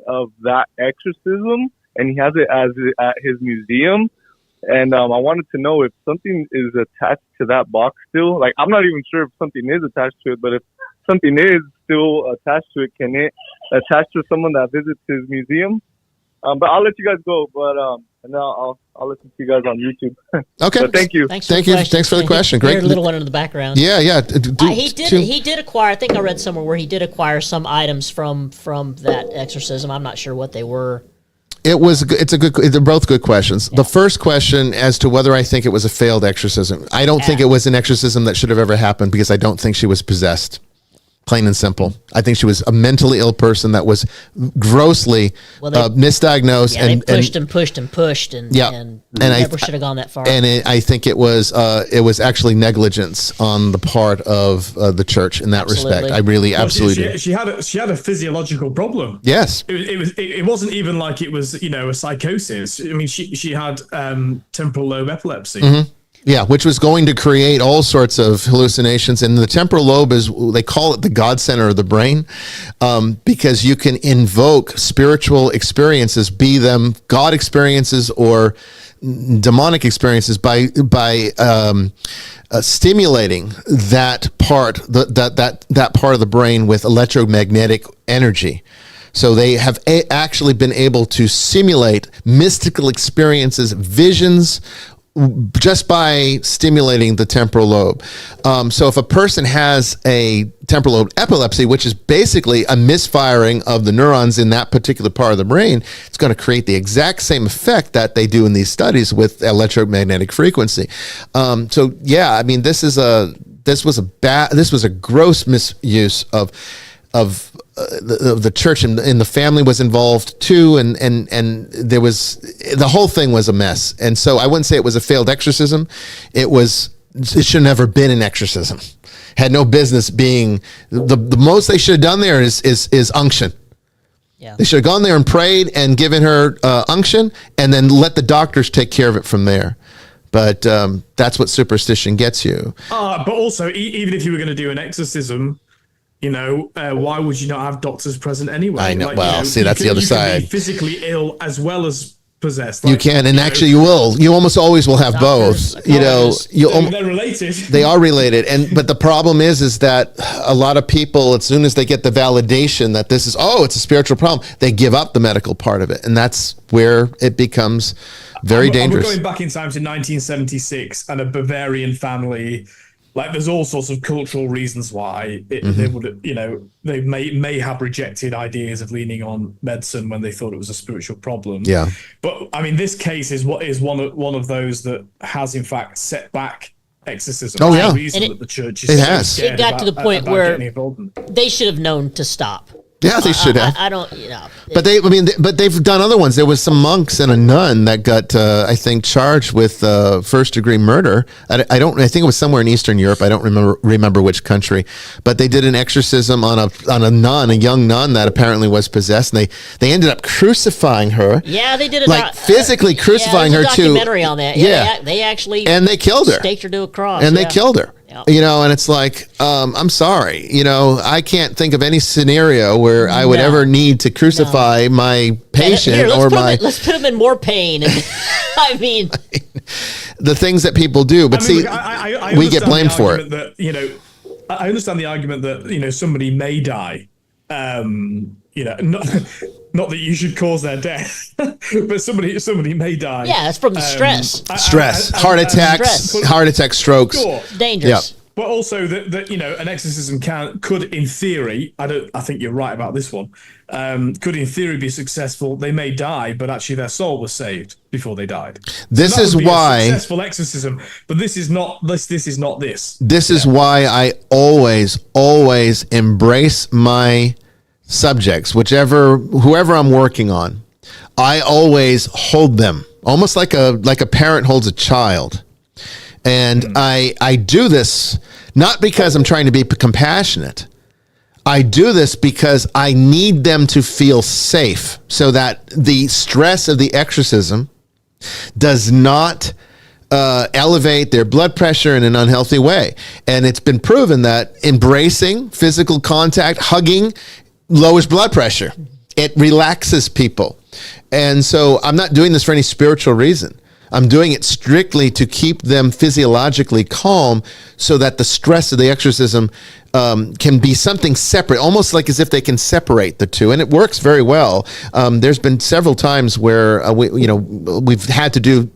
of that exorcism, and he has it at his museum. And I wanted to know if something is attached to that box still. Like, I'm not even sure if something is attached to it, but if something is still attached to it, can it attach to someone that visits his museum? But I'll let you guys go. But and now I'll listen to you guys on YouTube. Okay. But thank you. Thanks for the question. Great. Little one in the background. Yeah. He did acquire. I think I read somewhere where he did acquire some items from that exorcism. I'm not sure what they were. They're both good questions. Yeah. The first question as to whether I think it was a failed exorcism. I don't think it was an exorcism that should have ever happened because I don't think she was possessed. Plain and simple. I think she was a mentally ill person that was grossly misdiagnosed. Yeah, and pushed and never should have gone that far. And I think it was actually negligence on the part of the church in that respect. I really absolutely do. She had a physiological problem. Yes, it wasn't even like it was a psychosis. I mean, she had temporal lobe epilepsy. Mm-hmm. Yeah, which was going to create all sorts of hallucinations. And the temporal lobe they call it the God center of the brain, because you can invoke spiritual experiences, be them God experiences or demonic experiences, by stimulating that part, that part of the brain with electromagnetic energy. So they have actually been able to simulate mystical experiences, visions, just by stimulating the temporal lobe. So if a person has a temporal lobe epilepsy, which is basically a misfiring of the neurons in that particular part of the brain, it's going to create the exact same effect that they do in these studies with electromagnetic frequency. So yeah, I mean, this was a gross misuse of the church, and the family was involved too, and there was, the whole thing was a mess. And so I wouldn't say it was a failed exorcism. It should never been an exorcism. Had no business being. The most they should have done there is unction. Yeah. They should have gone there and prayed and given her unction, and then let the doctors take care of it from there. But that's what superstition gets you. But also, even if you were going to do an exorcism, why would you not have doctors present anyway? I know. That's the other side. You can be physically ill as well as possessed. You can, and actually you will. You almost always will have both. They're related. They are related, but the problem is that a lot of people, as soon as they get the validation that this is, it's a spiritual problem, they give up the medical part of it, and that's where it becomes very dangerous. We're going back in time to 1976, and a Bavarian family. Like, there's all sorts of cultural reasons why they would, they may have rejected ideas of leaning on medicine when they thought it was a spiritual problem. Yeah. But I mean, this case is one of those that has in fact set back exorcism. Oh yeah. Reason that the church is it got to the point where they should have known to stop. Yeah, they should have. I don't, But they've done other ones. There was some monks and a nun that got, I think, charged with first-degree murder. I think it was somewhere in Eastern Europe. I don't remember which country. But they did an exorcism on a nun, a young nun that apparently was possessed, and they ended up crucifying her. Yeah, they did physically crucifying her too. Documentary on that. Yeah, they actually they killed her, staked her to a cross, and they killed her. Yep. And it's like, I'm sorry, I can't think of any scenario where I would ever need to crucify my patient let's put them in more pain. I mean, the things that people do, but we get blamed for it. I understand the argument that, somebody may die. Not that you should cause their death, but somebody may die. Yeah, it's from the stress. Heart attacks, strokes. Sure. Dangerous. Yeah. But also that an exorcism could, in theory, I think you're right about this one. Could in theory be successful. They may die, but actually their soul was saved before they died. This is why a successful exorcism, but this is not this. This is not this. This is why I always embrace my subjects, whoever I'm working on. I always hold them almost like a parent holds a child. And I do this not because I'm trying to be compassionate. I do this because I need them to feel safe so that the stress of the exorcism does not elevate their blood pressure in an unhealthy way. And it's been proven that embracing physical contact, hugging, lowers blood pressure. It relaxes people. And so I'm not doing this for any spiritual reason. I'm doing it strictly to keep them physiologically calm so that the stress of the exorcism can be something separate, almost like as if they can separate the two. And it works very well. There's been several times where we've had to do,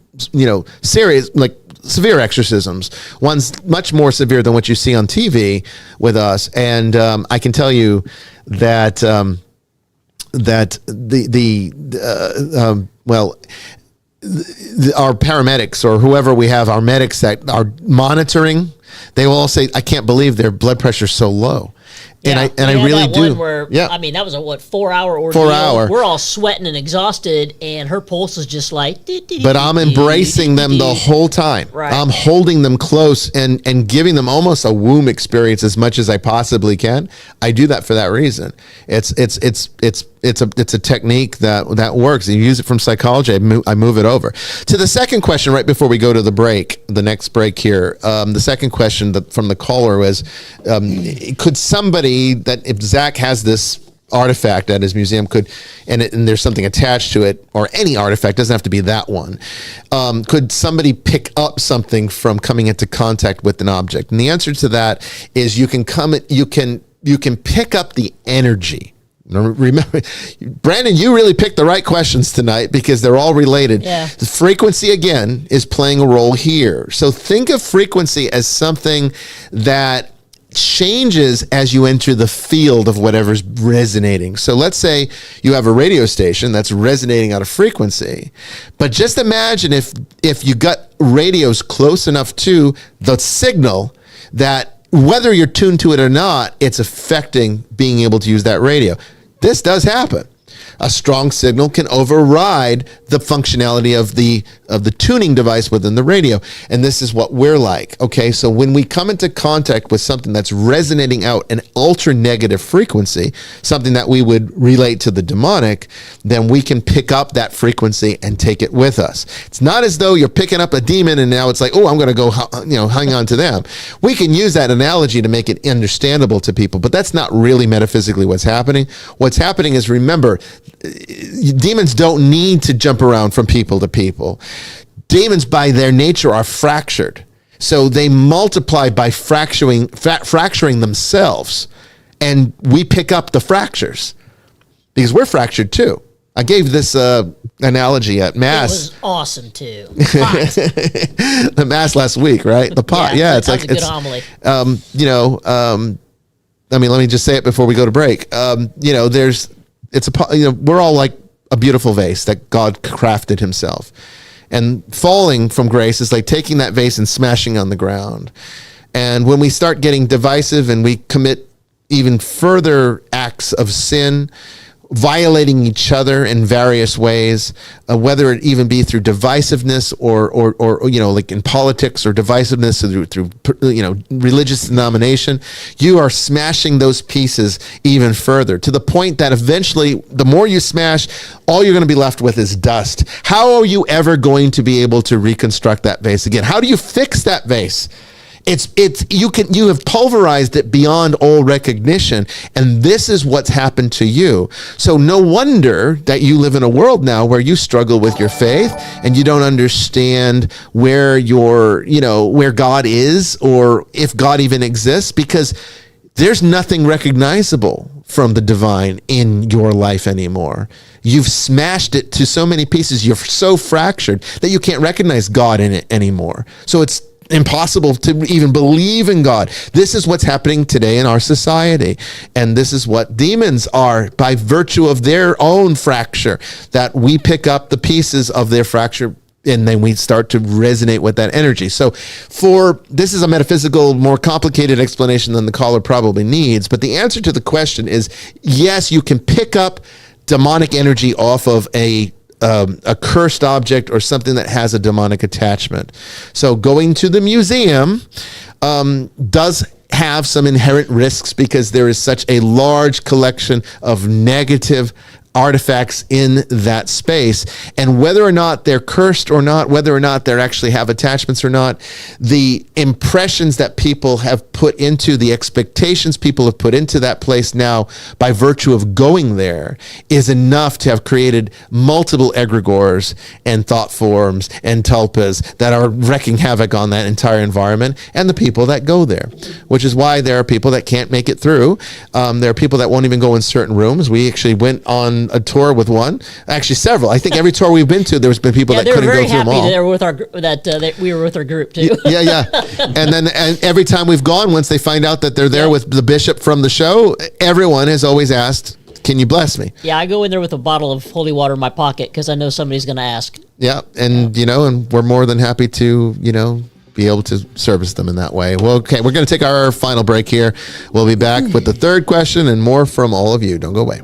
serious, like severe exorcisms. One's much more severe than what you see on TV with us. And I can tell you that our paramedics or whoever we have, our medics that are monitoring, they will all say, I can't believe their blood pressure is so low. And I really do. I mean, that was a 4-hour ordeal. 4 hour. We're all sweating and exhausted, and her pulse is just like. But I'm embracing them the whole time. Right. I'm holding them close and giving them almost a womb experience as much as I possibly can. I do that for that reason. It's a technique that works. You use it from psychology. I move it over to the second question right before we go to the next break here. The second question from the caller was, could somebody that if Zach has this artifact at his museum and there's something attached to it, or any artifact, doesn't have to be that one, could somebody pick up something from coming into contact with an object? And the answer to that is you can pick up the energy. Remember, Brandon, you really picked the right questions tonight because they're all related. Yeah. The frequency, again, is playing a role here. So think of frequency as something that changes as you enter the field of whatever's resonating. So let's say you have a radio station that's resonating out of frequency, but just imagine if you got radios close enough to the signal that whether you're tuned to it or not, it's affecting being able to use that radio. This does happen. A strong signal can override the functionality of the tuning device within the radio. And this is what we're like. Okay, so when we come into contact with something that's resonating out an ultra negative frequency, something that we would relate to the demonic, then we can pick up that frequency and take it with us. It's not as though you're picking up a demon and now it's like, oh, I'm going to go, hang on to them. We can use that analogy to make it understandable to people, but that's not really metaphysically what's happening. What's happening is, remember, demons don't need to jump around from people to people. Demons by their nature are fractured. So they multiply by fracturing themselves. And we pick up the fractures because we're fractured too. I gave this analogy at Mass. It was awesome too. The Mass last week, right? The pot. Yeah, it's like, a good homily. Let me just say it before we go to break. We're all like a beautiful vase that God crafted himself. And falling from grace is like taking that vase and smashing on the ground. And when we start getting divisive and we commit even further acts of sin, violating each other in various ways, whether it even be through divisiveness or like in politics, or divisiveness through religious denomination, you are smashing those pieces even further, to the point that eventually the more you smash, all you're going to be left with is dust. How are you ever going to be able to reconstruct that vase again? How do you fix that vase? You have pulverized it beyond all recognition, and this is what's happened to you. So no wonder that you live in a world now where you struggle with your faith and you don't understand where where God is, or if God even exists, because there's nothing recognizable from the divine in your life anymore. You've smashed it to so many pieces. You're so fractured that you can't recognize God in it anymore. So it's impossible to even believe in God. This is what's happening today in our society. And this is what demons are by virtue of their own fracture, that we pick up the pieces of their fracture and then we start to resonate with that energy. So this is a metaphysical, more complicated explanation than the caller probably needs. But the answer to the question is yes, you can pick up demonic energy off of a cursed object or something that has a demonic attachment. So going to the museum does have some inherent risks because there is such a large collection of negative artifacts in that space, and whether or not they're cursed or not, whether or not they actually have attachments or not, the impressions that people have put into, the expectations people have put into that place now by virtue of going there is enough to have created multiple egregores and thought forms and tulpas that are wreaking havoc on that entire environment and the people that go there, which is why there are people that can't make it through. There are people that won't even go in certain rooms. We actually went on a tour with one, actually several. I think every tour we've been to, there's been people that couldn't go through them all. They were with that we were with our group too. Yeah. And every time we've gone, once they find out that they're there with the bishop from the show, everyone has always asked, "Can you bless me?" Yeah, I go in there with a bottle of holy water in my pocket because I know somebody's going to ask. Yeah, and and we're more than happy to be able to service them in that way. Well, okay, we're going to take our final break here. We'll be back with the third question and more from all of you. Don't go away.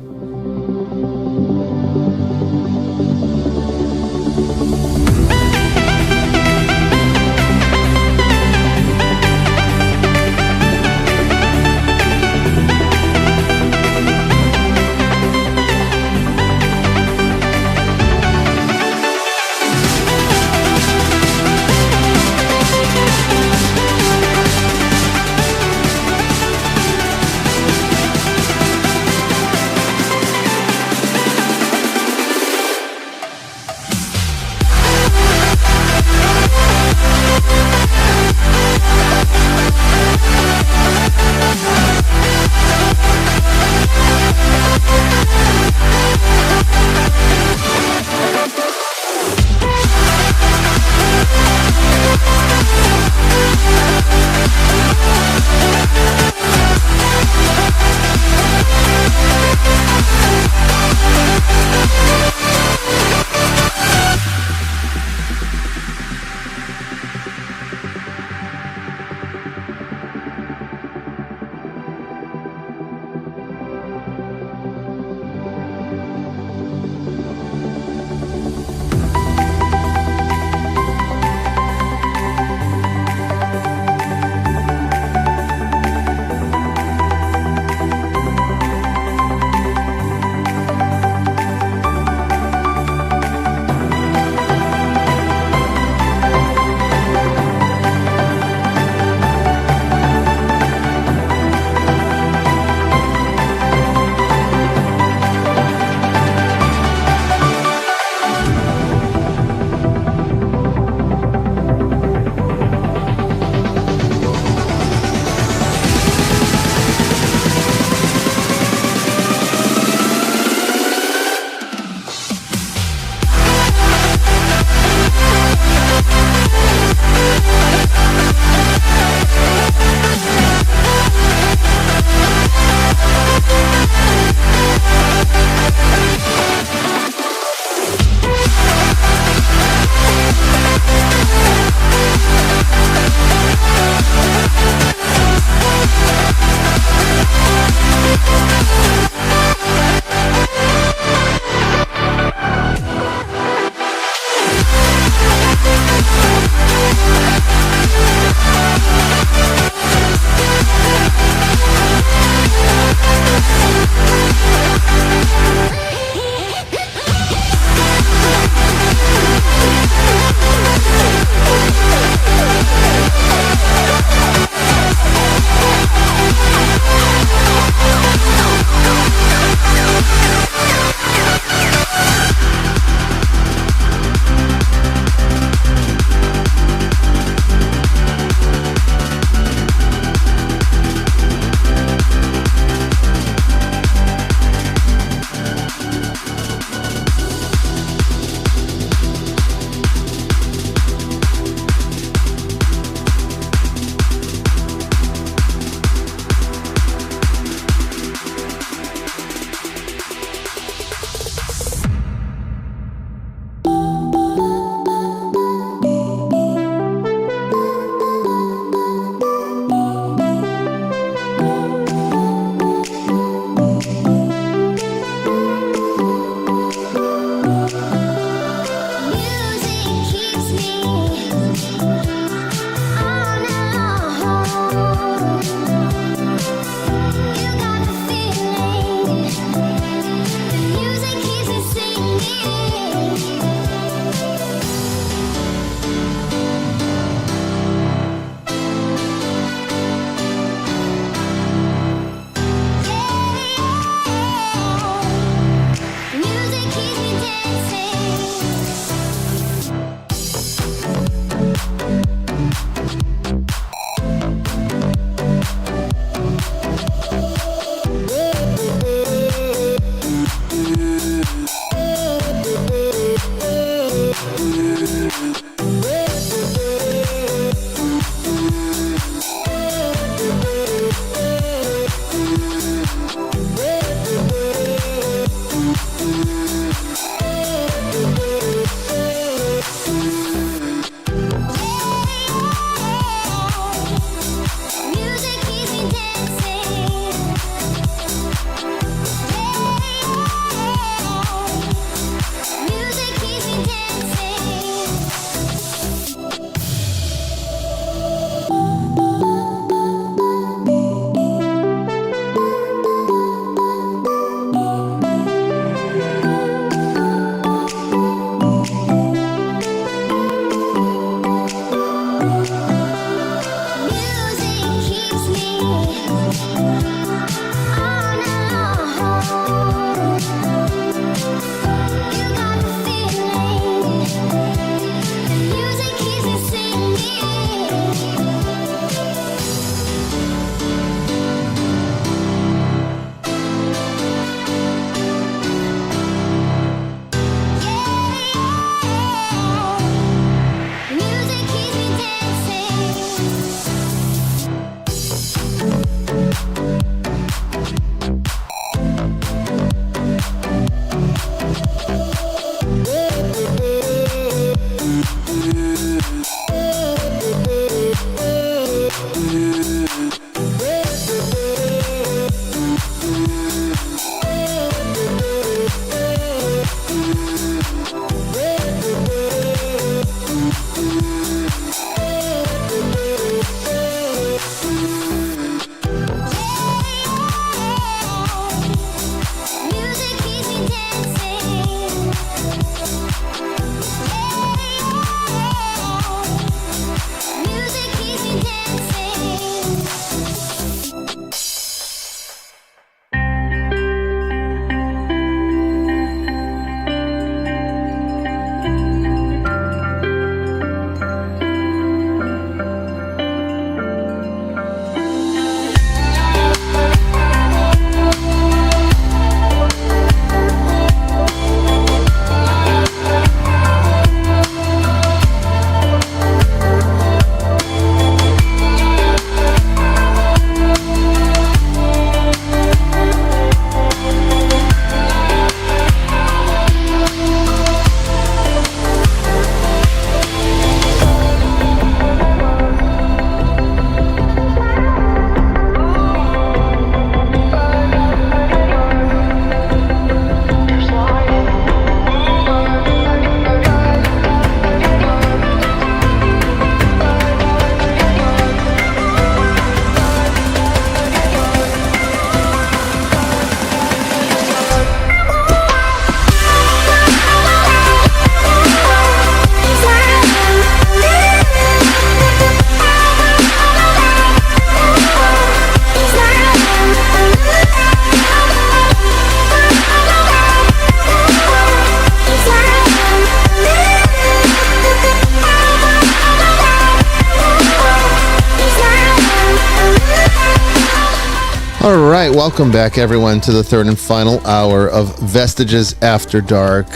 All right, welcome back, everyone, to the third and final hour of Vestiges After Dark.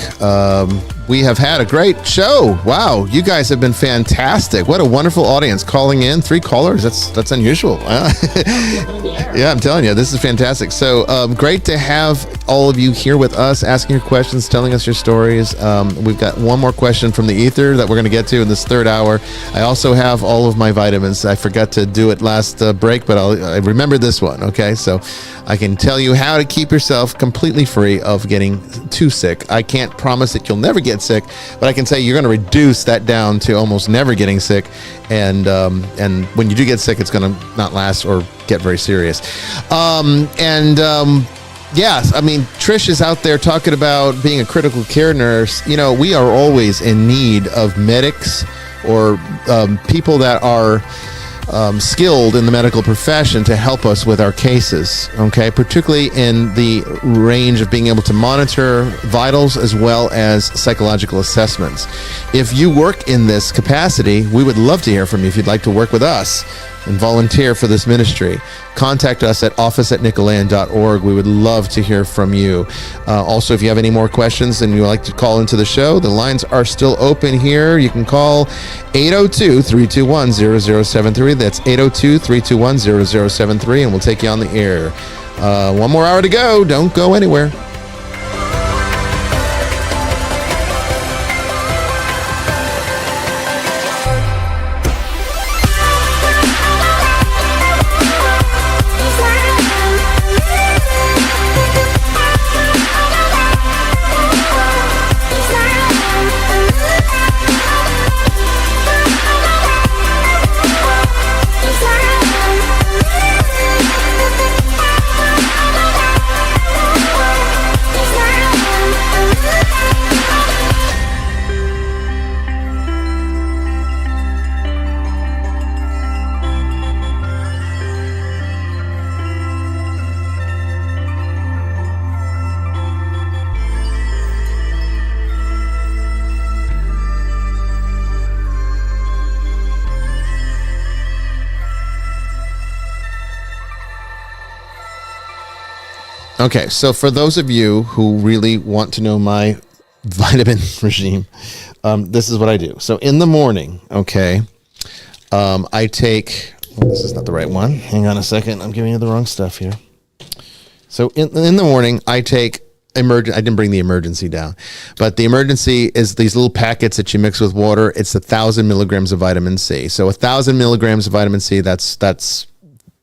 We have had a great show. Wow, you guys have been fantastic. What a wonderful audience calling in. 3 callers. That's unusual. Yeah, I'm telling you, this is fantastic. So great to have all of you here with us, asking your questions, telling us your stories. We've got one more question from the ether that we're going to get to in this third hour. I also have all of my vitamins. I forgot to do it last break, but I remember this one. Okay, so I can tell you how to keep yourself completely free of getting too sick. I can't promise that you'll never get sick, but I can say you're going to reduce that down to almost never getting sick. And when you do get sick, it's going to not last or get very serious. Yes, I mean, Trish is out there talking about being a critical care nurse. You know, we are always in need of medics or people that are skilled in the medical profession to help us with our cases, okay? Particularly in the range of being able to monitor vitals as well as psychological assessments. If you work in this capacity, we would love to hear from you if you'd like to work with us and volunteer for this ministry. Contact us at office@nicolean.org. We would love to hear from you. Also, if you have any more questions and you'd like to call into the show, the lines are still open here. You can call 802-321-0073. That's 802-321-0073, and we'll take you on the air. One more hour to go. Don't go anywhere. Okay, so for those of you who really want to know my vitamin regime, this is what I do. So in the morning, okay, I take, this is not the right one. Hang on a second. I'm giving you the wrong stuff here. So in the morning, I take I didn't bring the emergency down, but the emergency is these little packets that you mix with water. It's 1,000 milligrams of vitamin C. So 1,000 milligrams of vitamin C, that's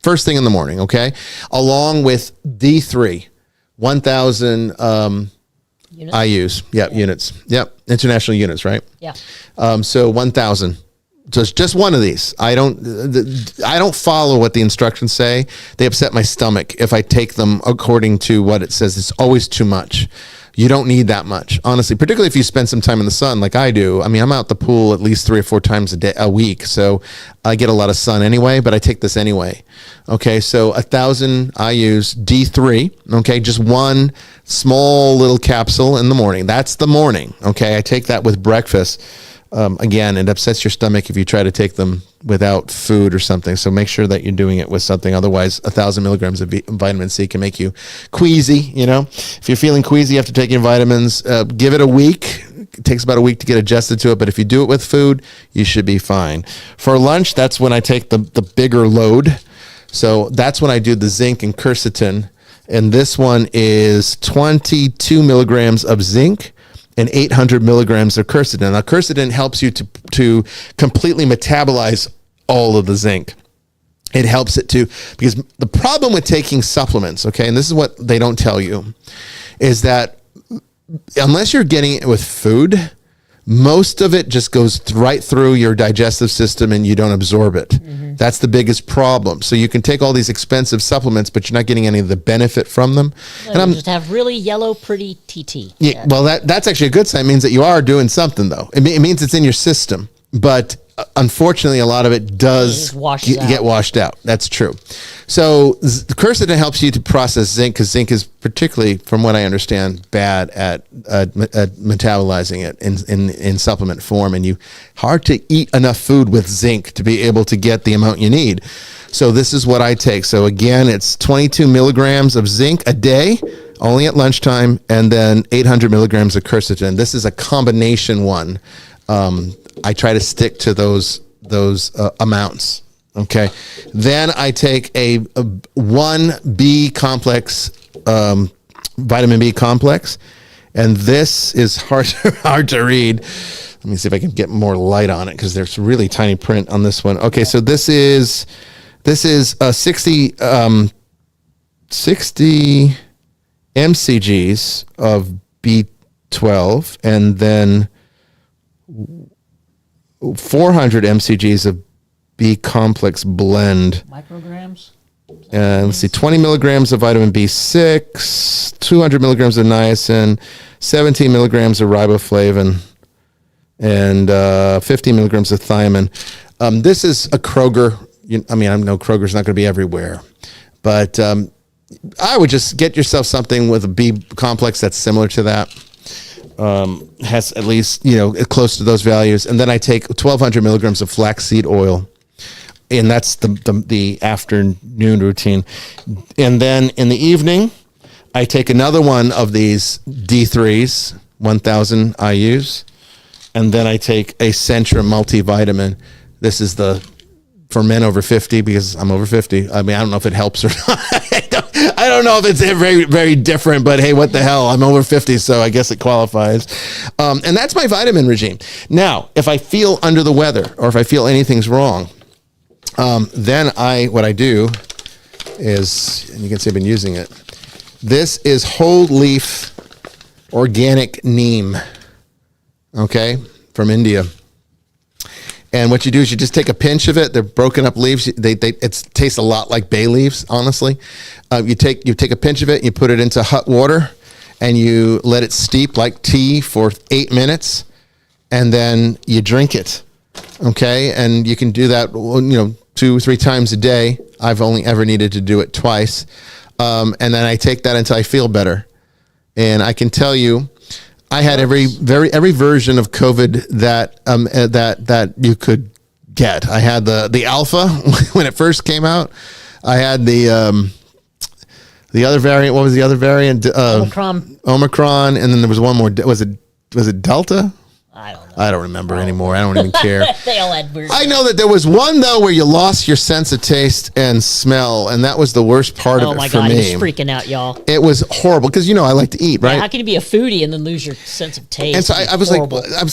first thing in the morning, okay? Along with D3, 1,000 IUs. Yep, units. Yep, international units, right? Yeah. So 1,000. Just one of these. I don't follow what the instructions say. They upset my stomach if I take them according to what it says. It's always too much. You don't need that much, honestly, particularly if you spend some time in the sun like I do. I mean, I'm out the pool at least 3 or 4 times a week, so I get a lot of sun anyway, but I take this anyway. Okay, so 1,000 IUs, D3, okay, just one small little capsule in the morning. That's the morning, okay? I take that with breakfast. Again, it upsets your stomach if you try to take them without food or something. So make sure that you're doing it with something. Otherwise, 1,000 milligrams of vitamin C can make you queasy. You know, if you're feeling queasy after taking vitamins, give it a week. It takes about a week to get adjusted to it. But if you do it with food, you should be fine. For lunch, that's when I take the bigger load. So that's when I do the zinc and quercetin. And this one is 22 milligrams of zinc and 800 milligrams of quercetin. Now, quercetin helps you to completely metabolize all of the zinc. It helps it to, because the problem with taking supplements, okay, and this is what they don't tell you, is that unless you're getting it with food, most of it just goes right through your digestive system and you don't absorb it. Mm-hmm. That's the biggest problem. So you can take all these expensive supplements, but you're not getting any of the benefit from them. No, and you just have really yellow, pretty TT. Yeah, well, that's actually a good sign. It means that you are doing something, though. It means it's in your system. But unfortunately, a lot of it does get washed out. That's true. So quercetin helps you to process zinc because zinc is particularly, from what I understand, bad at metabolizing it in supplement form, and hard to eat enough food with zinc to be able to get the amount you need. So this is what I take. So again, it's 22 milligrams of zinc a day, only at lunchtime, and then 800 milligrams of quercetin. This is a combination one. I try to stick to those amounts. Okay. Then I take a 1B complex, vitamin B complex, and this is hard to read. Let me see if I can get more light on it because there's really tiny print on this one. Okay, so this is 60 mcgs of B12, and then 400 mcgs of B complex blend. Micrograms? Let's see, 20 milligrams of vitamin B6, 200 milligrams of niacin, 17 milligrams of riboflavin, and 50 milligrams of thiamine. This is a Kroger. I know Kroger's not going to be everywhere, but I would just get yourself something with a B complex that's similar to that. Has at least, close to those values. And then I take 1,200 milligrams of flaxseed oil, and that's the afternoon routine. And then in the evening, I take another one of these D3s, 1,000 IUs, and then I take a Centra multivitamin. This is for men over 50, because I'm over 50. I don't know if it helps or not. I don't know if it's very, very different, but hey, what the hell? I'm over 50, so I guess it qualifies. And that's my vitamin regime. Now, if I feel under the weather or if I feel anything's wrong, then what I do is, and you can see I've been using it, this is whole leaf organic neem, okay, from India. And what you do is you just take a pinch of it. They're broken up leaves. It tastes a lot like bay leaves, honestly. You take a pinch of it, you put it into hot water, and you let it steep like tea for 8 minutes, and then you drink it. Okay, and you can do that, 2 or 3 times a day. I've only ever needed to do it twice, and then I take that until I feel better. And I can tell you, I had every version of COVID that you could get. I had the alpha when it first came out. I had the other variant. What was the other variant? Omicron, and then there was one more. Was it Delta? I don't know. I don't remember anymore. I don't even care. They all had weird. I know that there was one though where you lost your sense of taste and smell, and that was the worst part of it for me. Oh my God, he was freaking out, y'all. It was horrible because I like to eat, right? Yeah, how can you be a foodie and then lose your sense of taste? And so I was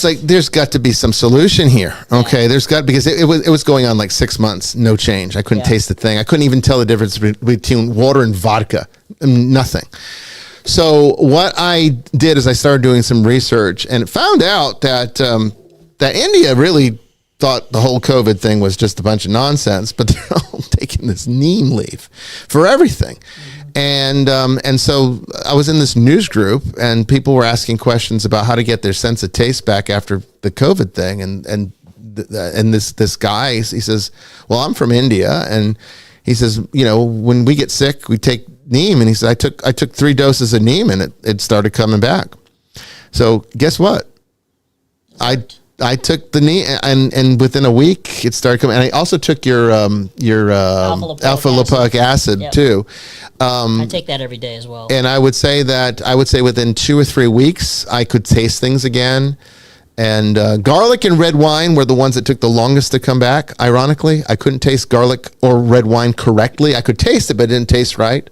like, there's got to be some solution here. Okay, there's got, because it was going on like 6 months, no change. I couldn't taste the thing. I couldn't even tell the difference between water and vodka. Nothing. So what I did is I started doing some research and found out that India really thought the whole COVID thing was just a bunch of nonsense, but they're all taking this neem leaf for everything. Mm-hmm. And so I was in this news group, and people were asking questions about how to get their sense of taste back after the COVID thing. And this guy, he says, well, I'm from India, and he says, when we get sick, we take neem. And he said, I took 3 doses of neem, and it started coming back. So guess what? I took the neem, and within a week it started coming. And I also took your alpha lipoic acid too. I take that every day as well. And I would say within 2 or 3 weeks I could taste things again. And garlic and red wine were the ones that took the longest to come back. Ironically, I couldn't taste garlic or red wine correctly. I could taste it, but it didn't taste right.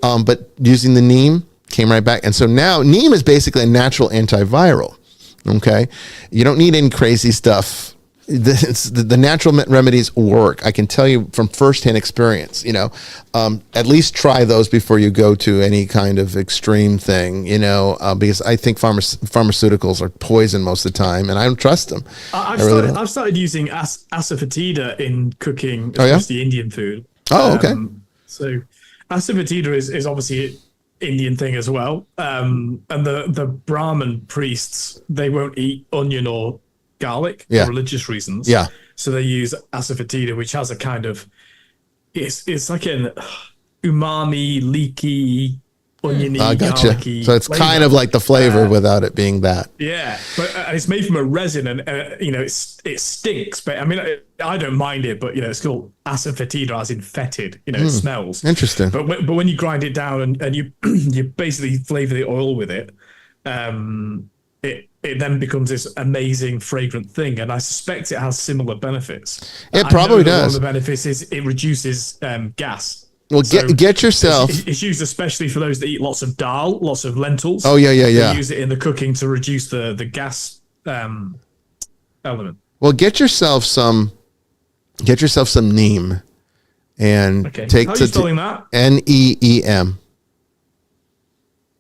But using the neem came right back. And so now neem is basically a natural antiviral. Okay, you don't need any crazy stuff. The natural remedies work. I can tell you from firsthand experience. At least try those before you go to any kind of extreme thing. Because I think pharmaceuticals are poison most of the time, and I don't trust them. I've started using asafoetida in cooking, especially Indian food. Oh, okay. So asafoetida is obviously Indian thing as well. And the Brahmin priests, they won't eat onion or garlic for religious reasons. Yeah. So they use asafoetida, which has a kind of it's like an umami, leaky, oniony, garlicky. So it's flavor. kind of like the flavor without it being that. Yeah, but it's made from a resin, and it stinks. But I mean, I don't mind it. But it's called asafoetida, as in fetid. It smells interesting. But when you grind it down and you you basically flavor the oil with it, it then becomes this amazing fragrant thing. And I suspect it has similar benefits. It probably does. One of the benefits is it reduces gas. Well, get yourself. It's used especially for those that eat lots of dal, lots of lentils. Oh yeah. They use it in the cooking to reduce the gas element. Well, get yourself some neem, and take How are you spelling that? NEEM.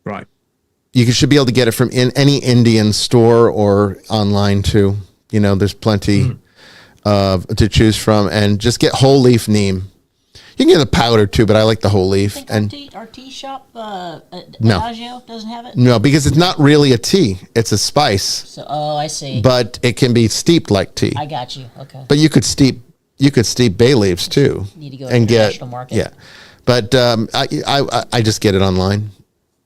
Right. You should be able to get it from any Indian store or online too. There's plenty to choose from, and just get whole leaf neem. You can get the powder too, but I like the whole leaf. Our tea shop, Adagio, doesn't have it? No, because it's not really a tea. It's a spice. So, I see. But it can be steeped like tea. I got you. Okay. But you could steep bay leaves too. Need to go to the international market. Yeah. But I just get it online.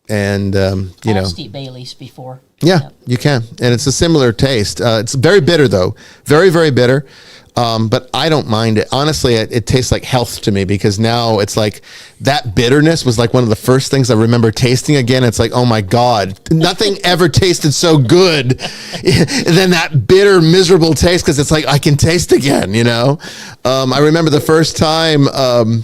And, I've steeped bay leaves before. Yeah, you can. And it's a similar taste. It's very bitter though. Very, very bitter. But I don't mind it. Honestly, it tastes like health to me, because now it's like that bitterness was like one of the first things I remember tasting again. It's like, oh my God, nothing ever tasted so good than that bitter, miserable taste. Cause it's like, I can taste again, I remember the first time, I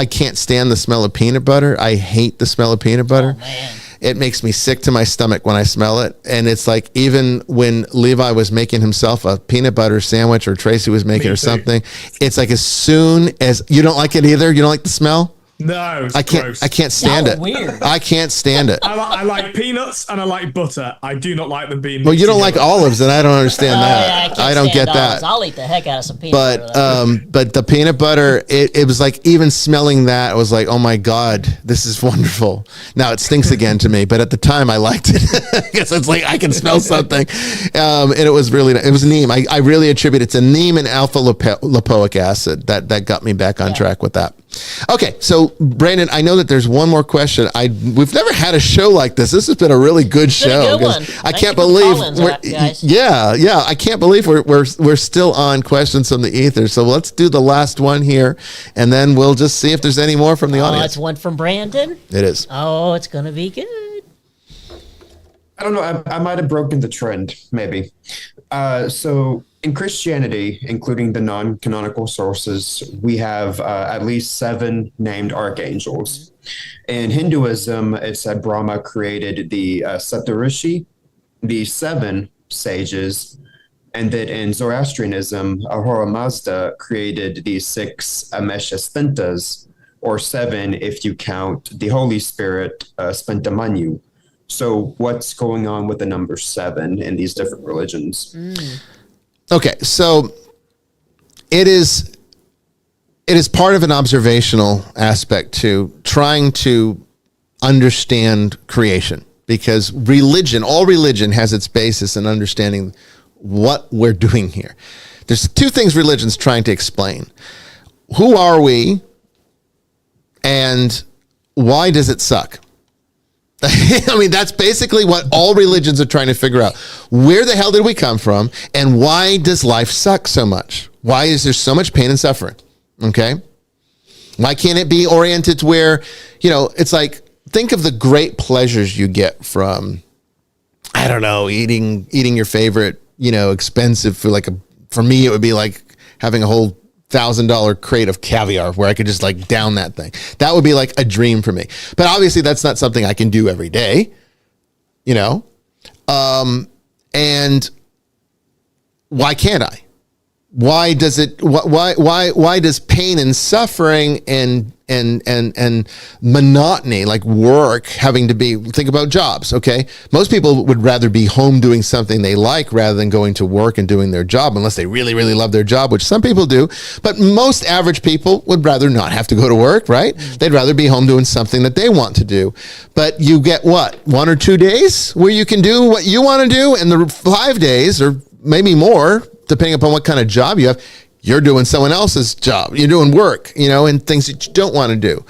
can't stand the smell of peanut butter. I hate the smell of peanut butter. Oh, man. It makes me sick to my stomach when I smell it. And it's like, even when Levi was making himself a peanut butter sandwich, or Tracy was making something, it's like, as soon as you don't like it either, you don't like the smell. No, I can't. gross. I can't stand it. Weird. I can't stand it. I like peanuts and I like butter. I do not like them being. Well, you don't like olives, and I don't understand that. Yeah, I don't get olives. that. I'll eat the heck out of some peanut butter. But the peanut butter, it was like, even smelling that, I was like, oh my God, this is wonderful. Now it stinks again to me, but at the time I liked it, because it's like, I can smell something. And it was neem. I really attribute it to neem and alpha lipoic acid that got me back on track with that. Okay, so Brandon, I know that there's one more question. We've never had a show like this. This has been a really good show. I can't believe I can't believe we're still on questions from the ether. So let's do the last one here, and then we'll just see if there's any more from the audience. It's one from Brandon. It is. Oh, it's gonna be good. I don't know. I might have broken the trend, maybe. So in Christianity, including the non-canonical sources, we have at least 7 named archangels. In Hinduism, it said Brahma created the Saptarishi, the 7 sages, and that in Zoroastrianism, Ahura Mazda created the 6 Ameshaspentas, or 7 if you count the Holy Spirit, Spentamanu. So what's going on with the number 7 in these different religions? Okay, so it is part of an observational aspect to trying to understand creation, because all religion has its basis in understanding what we're doing here. There's 2 things religion's trying to explain. Who are we, and why does it suck? I mean, that's basically what all religions are trying to figure out. Where the hell did we come from, and why does life suck so much? Why is there so much pain and suffering? Okay? Why can't it be oriented to where, it's like, think of the great pleasures you get from, I don't know, eating your favorite, expensive food. For me, it would be like having a whole $1,000 crate of caviar where I could just like down that thing. That would be like a dream for me. But obviously that's not something I can do every day, and why can't I? Why does pain and suffering and monotony, like work, having to be, think about jobs, okay? Most people would rather be home doing something they like rather than going to work and doing their job, unless they really, really love their job, which some people do. But most average people would rather not have to go to work, right? They'd rather be home doing something that they want to do. But you get what? 1 or 2 days where you can do what you want to do, and the 5 days or maybe more, depending upon what kind of job you have. You're doing someone else's job. You're doing work, and things that you don't want to do.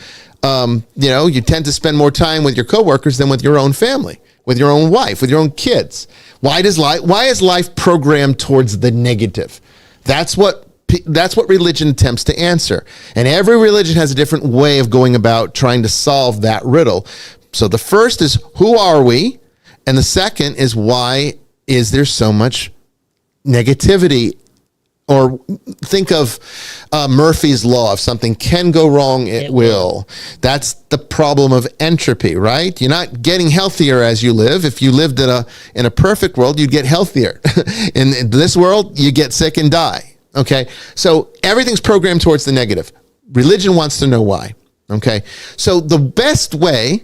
You tend to spend more time with your coworkers than with your own family, with your own wife, with your own kids. Why is life programmed towards the negative? That's what religion attempts to answer. And every religion has a different way of going about trying to solve that riddle. So the first is, who are we? And the second is, why is there so much negativity? Or think of Murphy's Law. If something can go wrong, it will. That's the problem of entropy, right? You're not getting healthier as you live. If you lived in a perfect world, you'd get healthier. In this world, you get sick and die, okay? So everything's programmed towards the negative. Religion wants to know why, okay? So the best way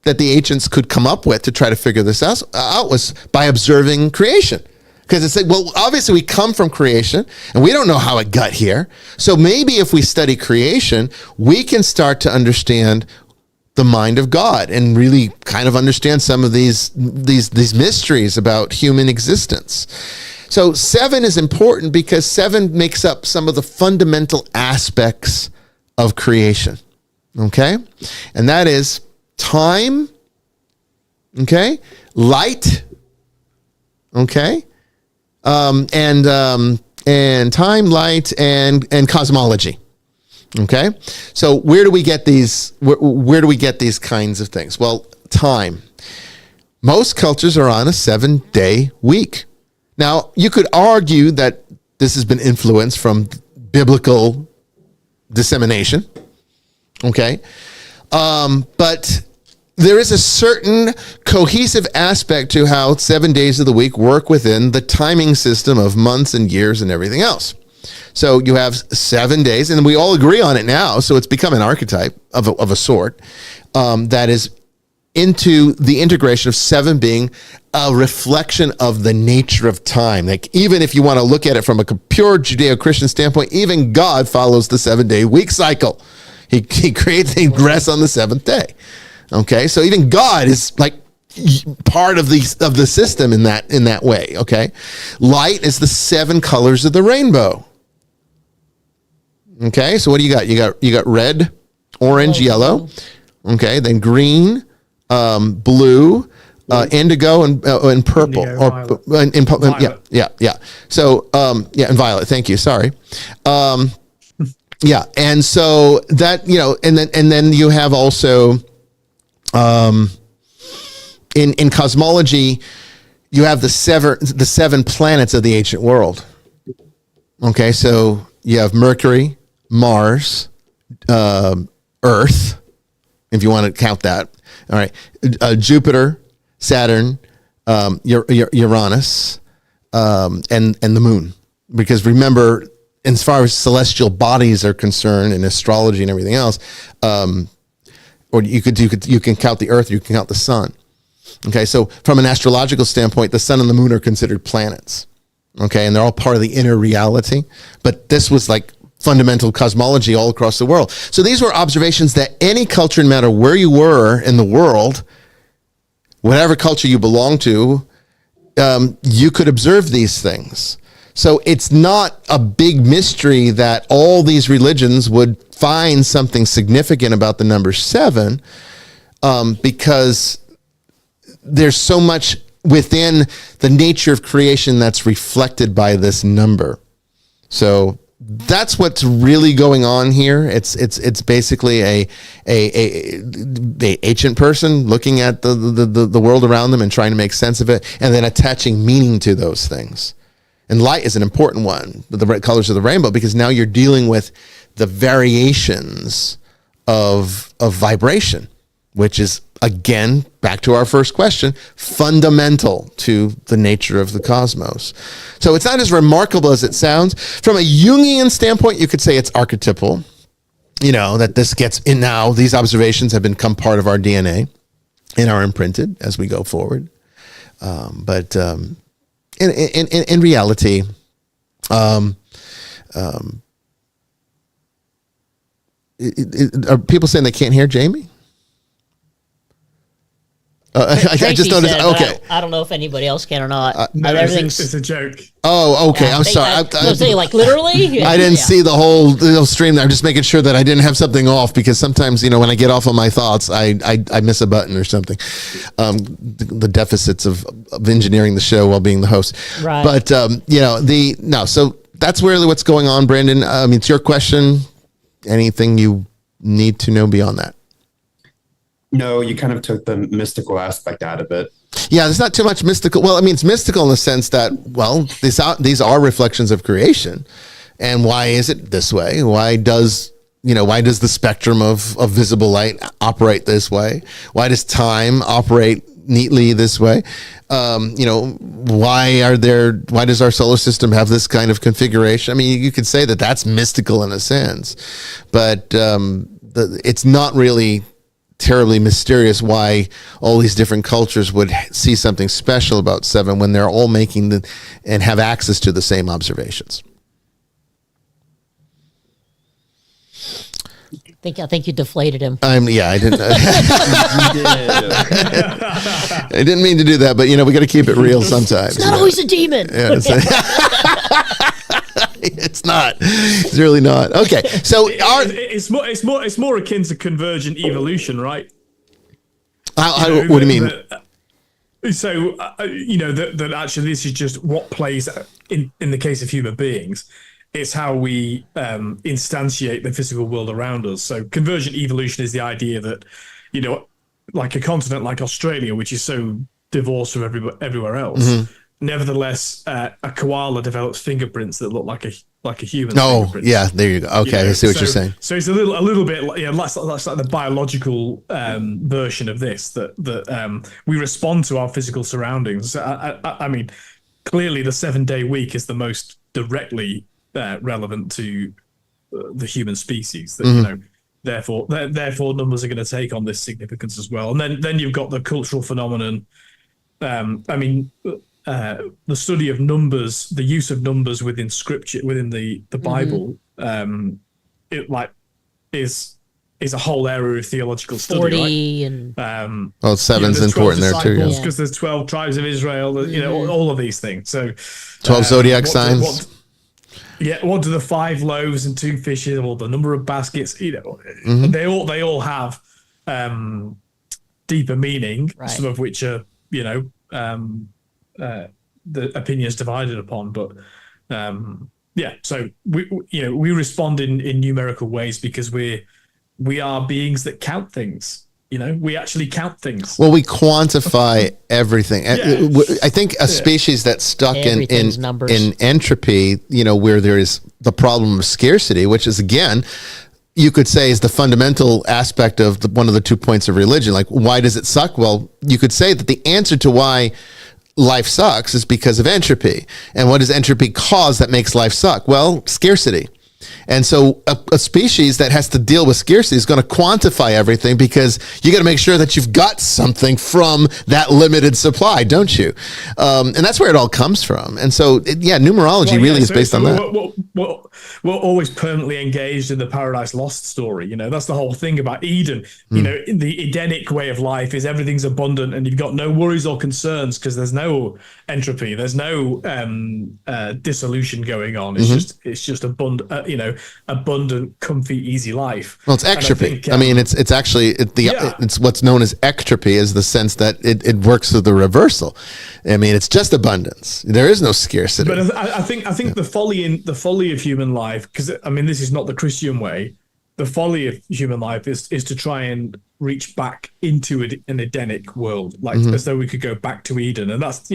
that the ancients could come up with to try to figure this out was by observing creation. Because it's like, well, obviously we come from creation and we don't know how it got here. So maybe if we study creation, we can start to understand the mind of God and really kind of understand some of these mysteries about human existence. So 7 is important because 7 makes up some of the fundamental aspects of creation. Okay? And that is time, okay? Light, okay? And time, light, and cosmology. Okay, so where do we get these? Where do we get these kinds of things? Well, time. Most cultures are on a 7-day week. Now, you could argue that this has been influenced from biblical dissemination. Okay, but there is a certain cohesive aspect to how 7 days of the week work within the timing system of months and years and everything else. So you have 7 days, and we all agree on it now, so it's become an archetype of a sort that is into the integration of 7 being a reflection of the nature of time. Like, even if you want to look at it from a pure Judeo-Christian standpoint, even God follows the 7-day week cycle. He creates a rest on the 7th day. Okay, so even God is like part of the system in that way. Okay, light is the 7 colors of the rainbow. Okay, so what do you got? You got red, orange, yellow. Okay, then green, blue, indigo, and purple. Indigo, violet. Yeah. So and violet. Thank you. Sorry. Yeah, and so that and then you have also. In cosmology, you have the 7 planets of the ancient world. Okay, so you have Mercury, Mars, Earth, if you want to count that. All right, Jupiter, Saturn, Uranus, and the Moon. Because remember, as far as celestial bodies are concerned, and astrology and everything else. Or you can count the Earth, you can count the sun. Okay, so from an astrological standpoint, the sun and the moon are considered planets. Okay, and they're all part of the inner reality. But this was like fundamental cosmology all across the world. So these were observations that any culture, no matter where you were in the world, whatever culture you belong to, you could observe these things. So it's not a big mystery that all these religions would find something significant about the number 7, because there's so much within the nature of creation that's reflected by this number. So that's what's really going on here. It's basically a ancient person looking at the world around them and trying to make sense of it, and then attaching meaning to those things. And light is an important one, the colors of the rainbow, because now you're dealing with the variations of vibration, which is, again, back to our first question, fundamental to the nature of the cosmos. So it's not as remarkable as it sounds. From a Jungian standpoint, you could say it's archetypal, that this gets in now. These observations have become part of our DNA and are imprinted as we go forward. But in reality, are people saying they can't hear Jamie? I just noticed. Okay. I don't know if anybody else can or not. No, Everything's it's a joke. Oh, okay. I'm sorry. I was saying, like, literally? I didn't see the whole stream. I'm just making sure that I didn't have something off, because sometimes, when I get off on my thoughts, I miss a button or something. The deficits of engineering the show while being the host. Right. But, so that's really what's going on, Brandon. It's your question. Anything you need to know beyond that? No, you kind of took the mystical aspect out of it. Yeah, there's not too much mystical. Well, it's mystical in the sense that, these are reflections of creation. And why is it this way? Why does the spectrum of visible light operate this way? Why does time operate neatly this way? Why does our solar system have this kind of configuration? I mean, you could say that that's mystical in a sense, but it's not really terribly mysterious why all these different cultures would see something special about 7 when they're all making and have access to the same observations. I think you deflated him. I didn't. I didn't mean to do that, but we got to keep it real sometimes. It's not always a demon. Yeah, it's not. It's really not. Okay, so it's more akin to convergent evolution, right? What do you mean? That actually this is just what plays in the case of human beings. It's how we instantiate the physical world around us. So convergent evolution is the idea that, like a continent like Australia, which is so divorced from everywhere else, nevertheless, a koala develops fingerprints that look like a human. Oh, yeah, there you go. Okay, I see what you're saying. So it's a little bit like that's like the biological version of this that we respond to our physical surroundings. I mean, clearly the 7-day week is the most directly relevant to the human species. That therefore numbers are going to take on this significance as well. And then you've got the cultural phenomenon. The study of numbers, the use of numbers within scripture, within the Bible, is a whole area of theological study. 40 right? And 7's important there too, because there's 12 tribes of Israel. All of these things. So 12 zodiac signs. What do the 5 loaves and 2 fishes, or the number of baskets? They all have deeper meaning. Right. Some of which are the opinions divided upon, but so we respond in numerical ways because we are beings that count things. We actually count things. Well, we quantify everything. I think a species that's stuck in entropy, where there is the problem of scarcity, which is, again, you could say is the fundamental aspect of one of the 2 points of religion. Like, why does it suck? Well, you could say that the answer to why life sucks is because of entropy. And what does entropy cause that makes life suck? Well, scarcity. And so a species that has to deal with scarcity is going to quantify everything, because you got to make sure that you've got something from that limited supply, don't you? And that's where it all comes from. And so, numerology really is based on that. We're always permanently engaged in the Paradise Lost story. That's the whole thing about Eden. The Edenic way of life is everything's abundant and you've got no worries or concerns because there's no entropy, there's no dissolution going on. It's just abundant. Abundant, comfy, easy life. Well, it's extropy. It's actually it's what's known as ectropy, is the sense that it works through the reversal. It's just abundance. There is no scarcity. But I think the folly of human life, because this is not the Christian way. The folly of human life is to try and reach back into an Edenic world, as though we could go back to Eden. And that's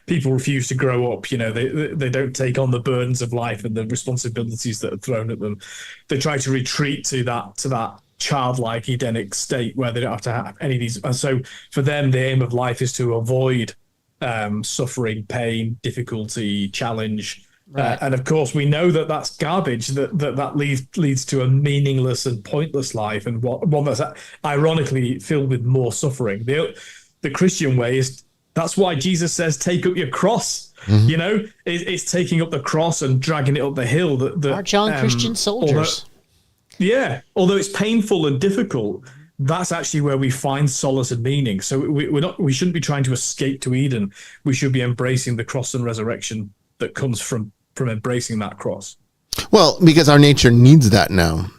people refuse to grow up. They don't take on the burdens of life and the responsibilities that are thrown at them. They try to retreat to that childlike Edenic state where they don't have to have any of these. And so for them, the aim of life is to avoid suffering, pain, difficulty, challenge. Right. And of course, we know that that's garbage. That leads to a meaningless and pointless life, and one that's ironically filled with more suffering. The Christian way that's why Jesus says, "Take up your cross." It's taking up the cross and dragging it up the hill. That March on, Christian soldiers. Although it's painful and difficult, that's actually where we find solace and meaning. So we shouldn't be trying to escape to Eden. We should be embracing the cross and resurrection that comes from embracing that cross. Well, because our nature needs that now.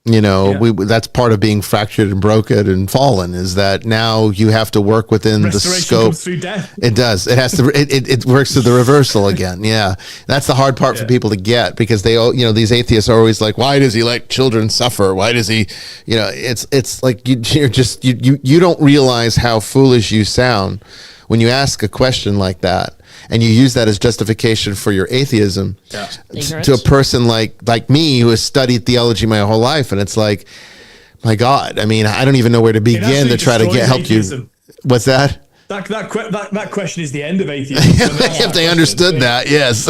You know, that's part of being fractured and broken and fallen, is that now you have to work within the scope. Comes through death. It does. It has to. It works through the reversal again. Yeah, that's the hard part for people to get, because they, these atheists are always like, why does he let children suffer? Why does he? It's like you don't realize how foolish you sound when you ask a question like that, and you use that as justification for your atheism to a person like me, who has studied theology my whole life. And it's like, my God, I mean, I don't even know where to begin to try to help you. What's that? That question is the end of atheism. If they understood that, yes.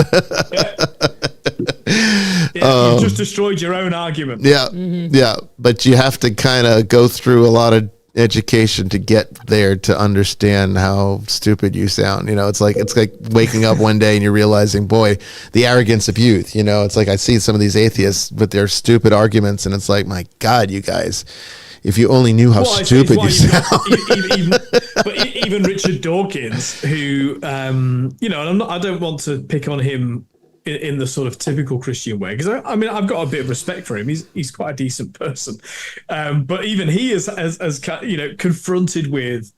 You just destroyed your own argument. Yeah, yeah. But you have to kind of go through a lot of education to get there to understand how stupid you sound. It's like waking up one day and you're realizing, boy, the arrogance of youth. It's like I see some of these atheists with their stupid arguments, and it's like, my God, you guys, if you only knew how stupid you sound. Even Richard Dawkins, who I don't want to pick on him in the sort of typical Christian way, because I mean, I've got a bit of respect for him. He's quite a decent person, but even he is as confronted with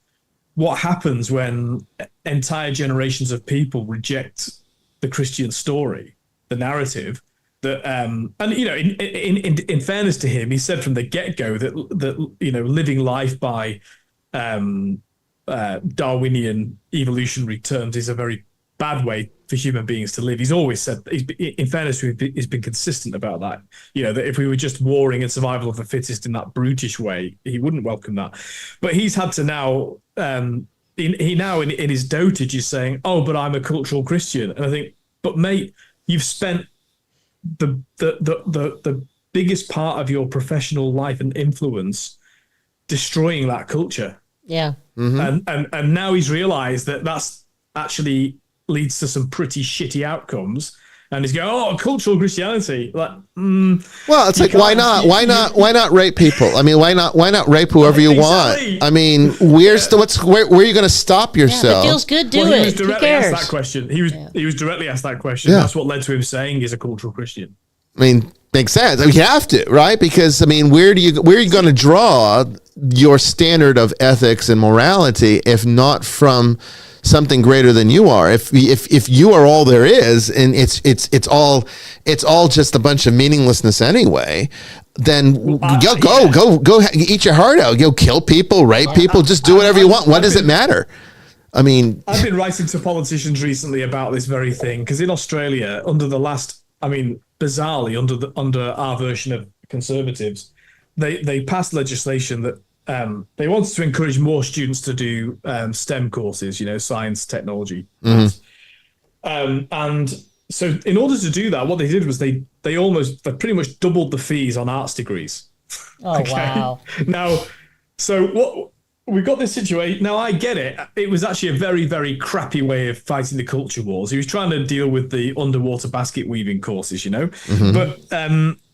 what happens when entire generations of people reject the Christian story, the narrative. That and in fairness to him, he said from the get-go that living life by Darwinian evolutionary terms is a very bad way for human beings to live. He's always said, in fairness to him, he's been consistent about that. That if we were just warring and survival of the fittest in that brutish way, he wouldn't welcome that. But he's had to now, he now in his dotage is saying, "Oh, but I'm a cultural Christian." And I think, but mate, you've spent the biggest part of your professional life and influence destroying that culture. Yeah. Mm-hmm. And now he's realized that that's actually leads to some pretty shitty outcomes, and he's going, "Oh, cultural Christianity." Well, it's like, why not rape people? I mean, why not rape whoever you want? I mean, where are you going to stop yourself? Yeah, if it feels good, do it. He was directly asked that question. He was directly asked that question. Yeah. That's what led to him saying he's a cultural Christian. I mean, makes sense. I mean, you have to, right? Because I mean, where are you going to draw your standard of ethics and morality if not from something greater than you are? If you are all there is, and it's all just a bunch of meaninglessness anyway, then go eat your heart out. Go kill people, rape people, just do whatever you want. What does it matter? I mean, I've been writing to politicians recently about this very thing, because in Australia, bizarrely under our version of Conservatives, they passed legislation that they wanted to encourage more students to do STEM courses, science, technology. Mm-hmm. And so in order to do that, what they did was they pretty much doubled the fees on arts degrees. Oh, okay? Wow. Now, so what we got this situation. Now, I get it. It was actually a very, very crappy way of fighting the culture wars. He was trying to deal with the underwater basket weaving courses, Mm-hmm.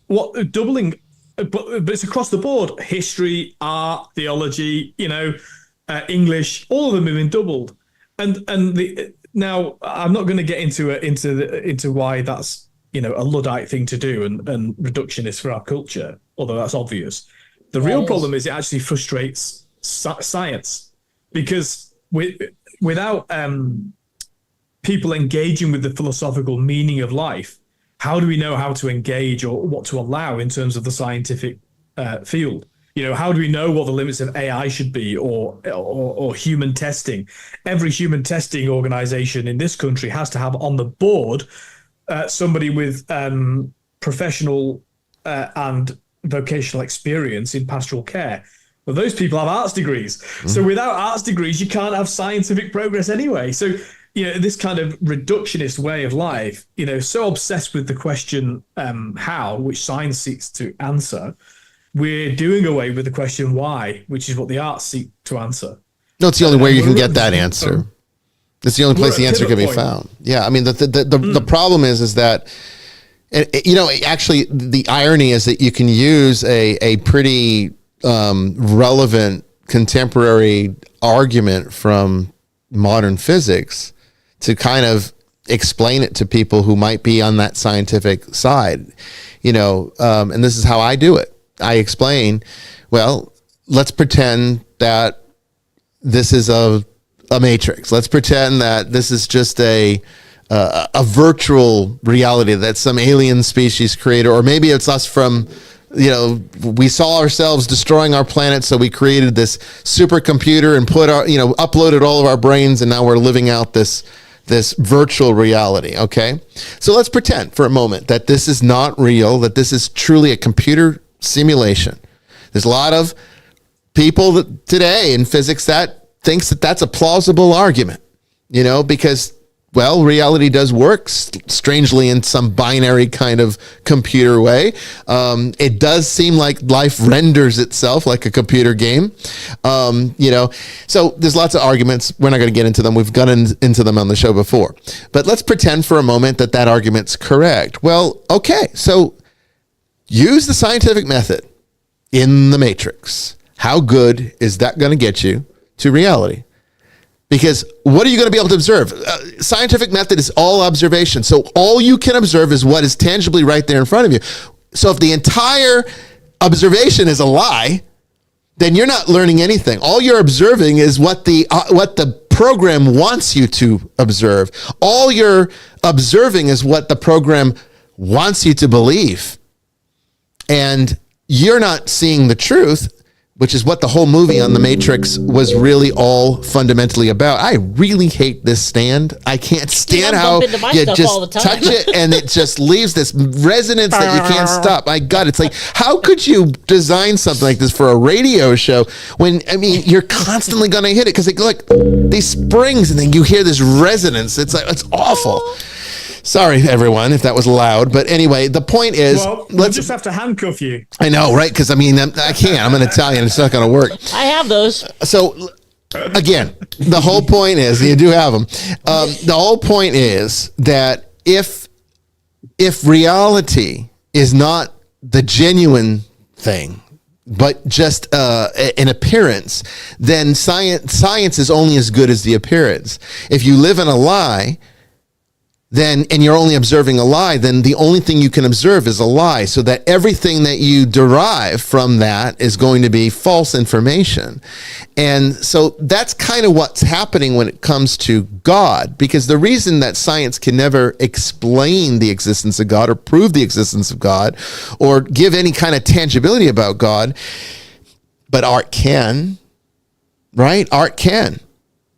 But doubling... But it's across the board: history, art, theology, English. All of them have been doubled, now I'm not going to get into why that's a Luddite thing to do and reductionist for our culture, although that's obvious. The real problem is it actually frustrates science, because without people engaging with the philosophical meaning of life, how do we know how to engage or what to allow in terms of the scientific field? How do we know what the limits of AI should be, or human testing? Every human testing organization in this country has to have on the board somebody with professional and vocational experience in pastoral care. Well, those people have arts degrees. Mm-hmm. So without arts degrees, you can't have scientific progress anyway. So this kind of reductionist way of life, so obsessed with the question how, which science seeks to answer, we're doing away with the question why, which is what the arts seek to answer. No, it's the only way you can get that answer. It's the only place the answer can be found. Yeah, I mean, the problem is that, actually the irony is that you can use a pretty relevant contemporary argument from modern physics to kind of explain it to people who might be on that scientific side, and this is how I do it. I explain, well, let's pretend that this is a matrix. Let's pretend that this is just a virtual reality that some alien species created, or maybe it's us from, we saw ourselves destroying our planet, so we created this supercomputer and uploaded all of our brains, and now we're living out this virtual reality. Okay, so let's pretend for a moment that this is not real, that this is truly a computer simulation. There's a lot of people today in physics that thinks that that's a plausible argument, because, well, reality does work strangely in some binary kind of computer way. It does seem like life renders itself like a computer game, So there's lots of arguments. We're not going to get into them. We've gone into them on the show before. But let's pretend for a moment that argument's correct. Well, okay, so use the scientific method in the matrix. How good is that going to get you to reality? Because what are you going to be able to observe? Scientific method is all observation. So all you can observe is what is tangibly right there in front of you. So if the entire observation is a lie, then you're not learning anything. All you're observing is what the program wants you to observe. All you're observing is what the program wants you to believe. And you're not seeing the truth, which is what the whole movie on The Matrix was really all fundamentally about. I really hate this stand. I can't stand how you just touch it and it just leaves this resonance that you can't stop. My God, it's like, how could you design something like this for a radio show when, you're constantly going to hit it because like these springs and then you hear this resonance. It's like, it's awful. Sorry, everyone, if that was loud. But anyway, the point is... Well, let's just have to handcuff you. I know, right? Because, I can't. I'm an Italian. It's not going to work. I have those. So, again, the whole point is... You do have them. The whole point is that if reality is not the genuine thing, but just an appearance, then science is only as good as the appearance. If you live in a lie... and you're only observing a lie, then the only thing you can observe is a lie, so that everything that you derive from that is going to be false information. And so that's kind of what's happening when it comes to God, because the reason that science can never explain the existence of God or prove the existence of God or give any kind of tangibility about God, but art can, right? Art can.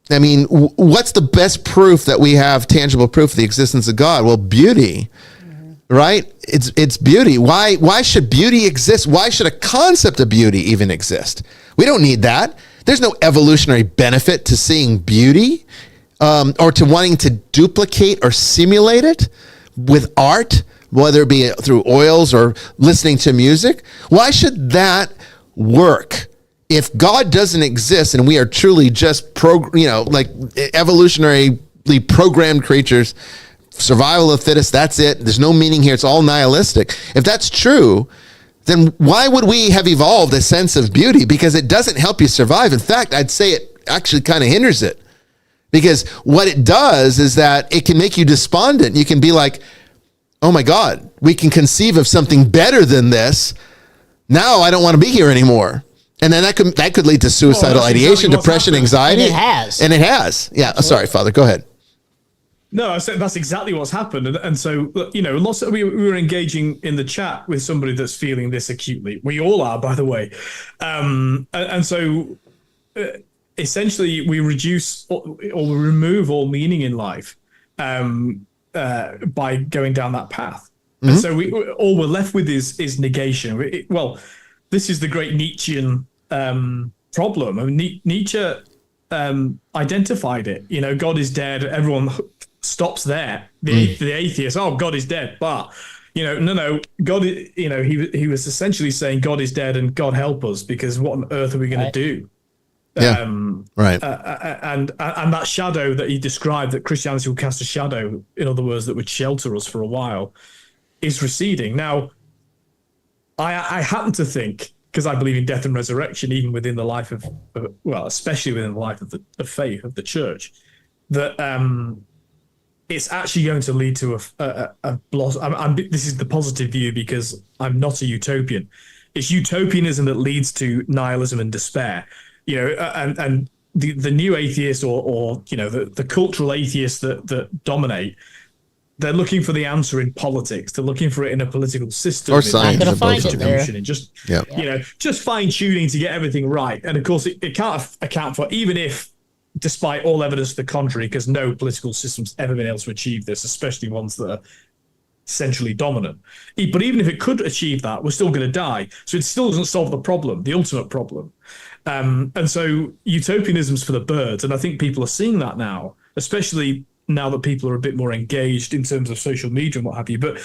What's the best proof that we have tangible proof of the existence of God? Well, beauty, right? It's beauty. Why should beauty exist? Why should a concept of beauty even exist? We don't need that. There's no evolutionary benefit to seeing beauty or to wanting to duplicate or simulate it with art, whether it be through oils or listening to music. Why should that work? If God doesn't exist and we are truly just like evolutionarily programmed creatures, survival of the fittest, that's it. There's no meaning here. It's all nihilistic. If that's true, then why would we have evolved a sense of beauty? Because it doesn't help you survive. In fact, I'd say it actually kind of hinders it. Because what it does is that it can make you despondent. You can be like, oh my God, we can conceive of something better than this. Now I don't want to be here anymore. And then that could lead to suicidal ideation, depression, anxiety. And it has. Yeah. Sorry, Father. Go ahead. No, I said that's exactly what's happened. And so, lots of we were engaging in the chat with somebody that's feeling this acutely. We all are, by the way. And so essentially we reduce or we remove all meaning in life by going down that path. Mm-hmm. And so all we're left with is negation. This is the great Nietzschean problem. Nietzsche identified it. God is dead. Everyone stops there. The atheist, God is dead. But no, God. He was essentially saying God is dead and God help us, because what on earth are we going to do? Yeah. Right. And that shadow that he described, that Christianity will cast a shadow, in other words, that would shelter us for a while, is receding. Now, I happen to think because I believe in death and resurrection, even within the life of well, especially within the life of the faith of the church, that it's actually going to lead to a blossom. This is the positive view because I'm not a utopian. It's utopianism that leads to nihilism and despair. You know, and the new atheists or you know the cultural atheists that dominate, they're looking for the answer in politics. They're looking for it in a political system or science, and just you know, just fine tuning to get everything right. And of course, it can't account for, even if, despite all evidence to the contrary, because no political system's ever been able to achieve this, especially ones that are centrally dominant. But even if it could achieve that, we're still going to die. So it still doesn't solve the problem, the ultimate problem. And so utopianism's for the birds. And I think people are seeing that now, especially now that people are a bit more engaged in terms of social media and what have you. But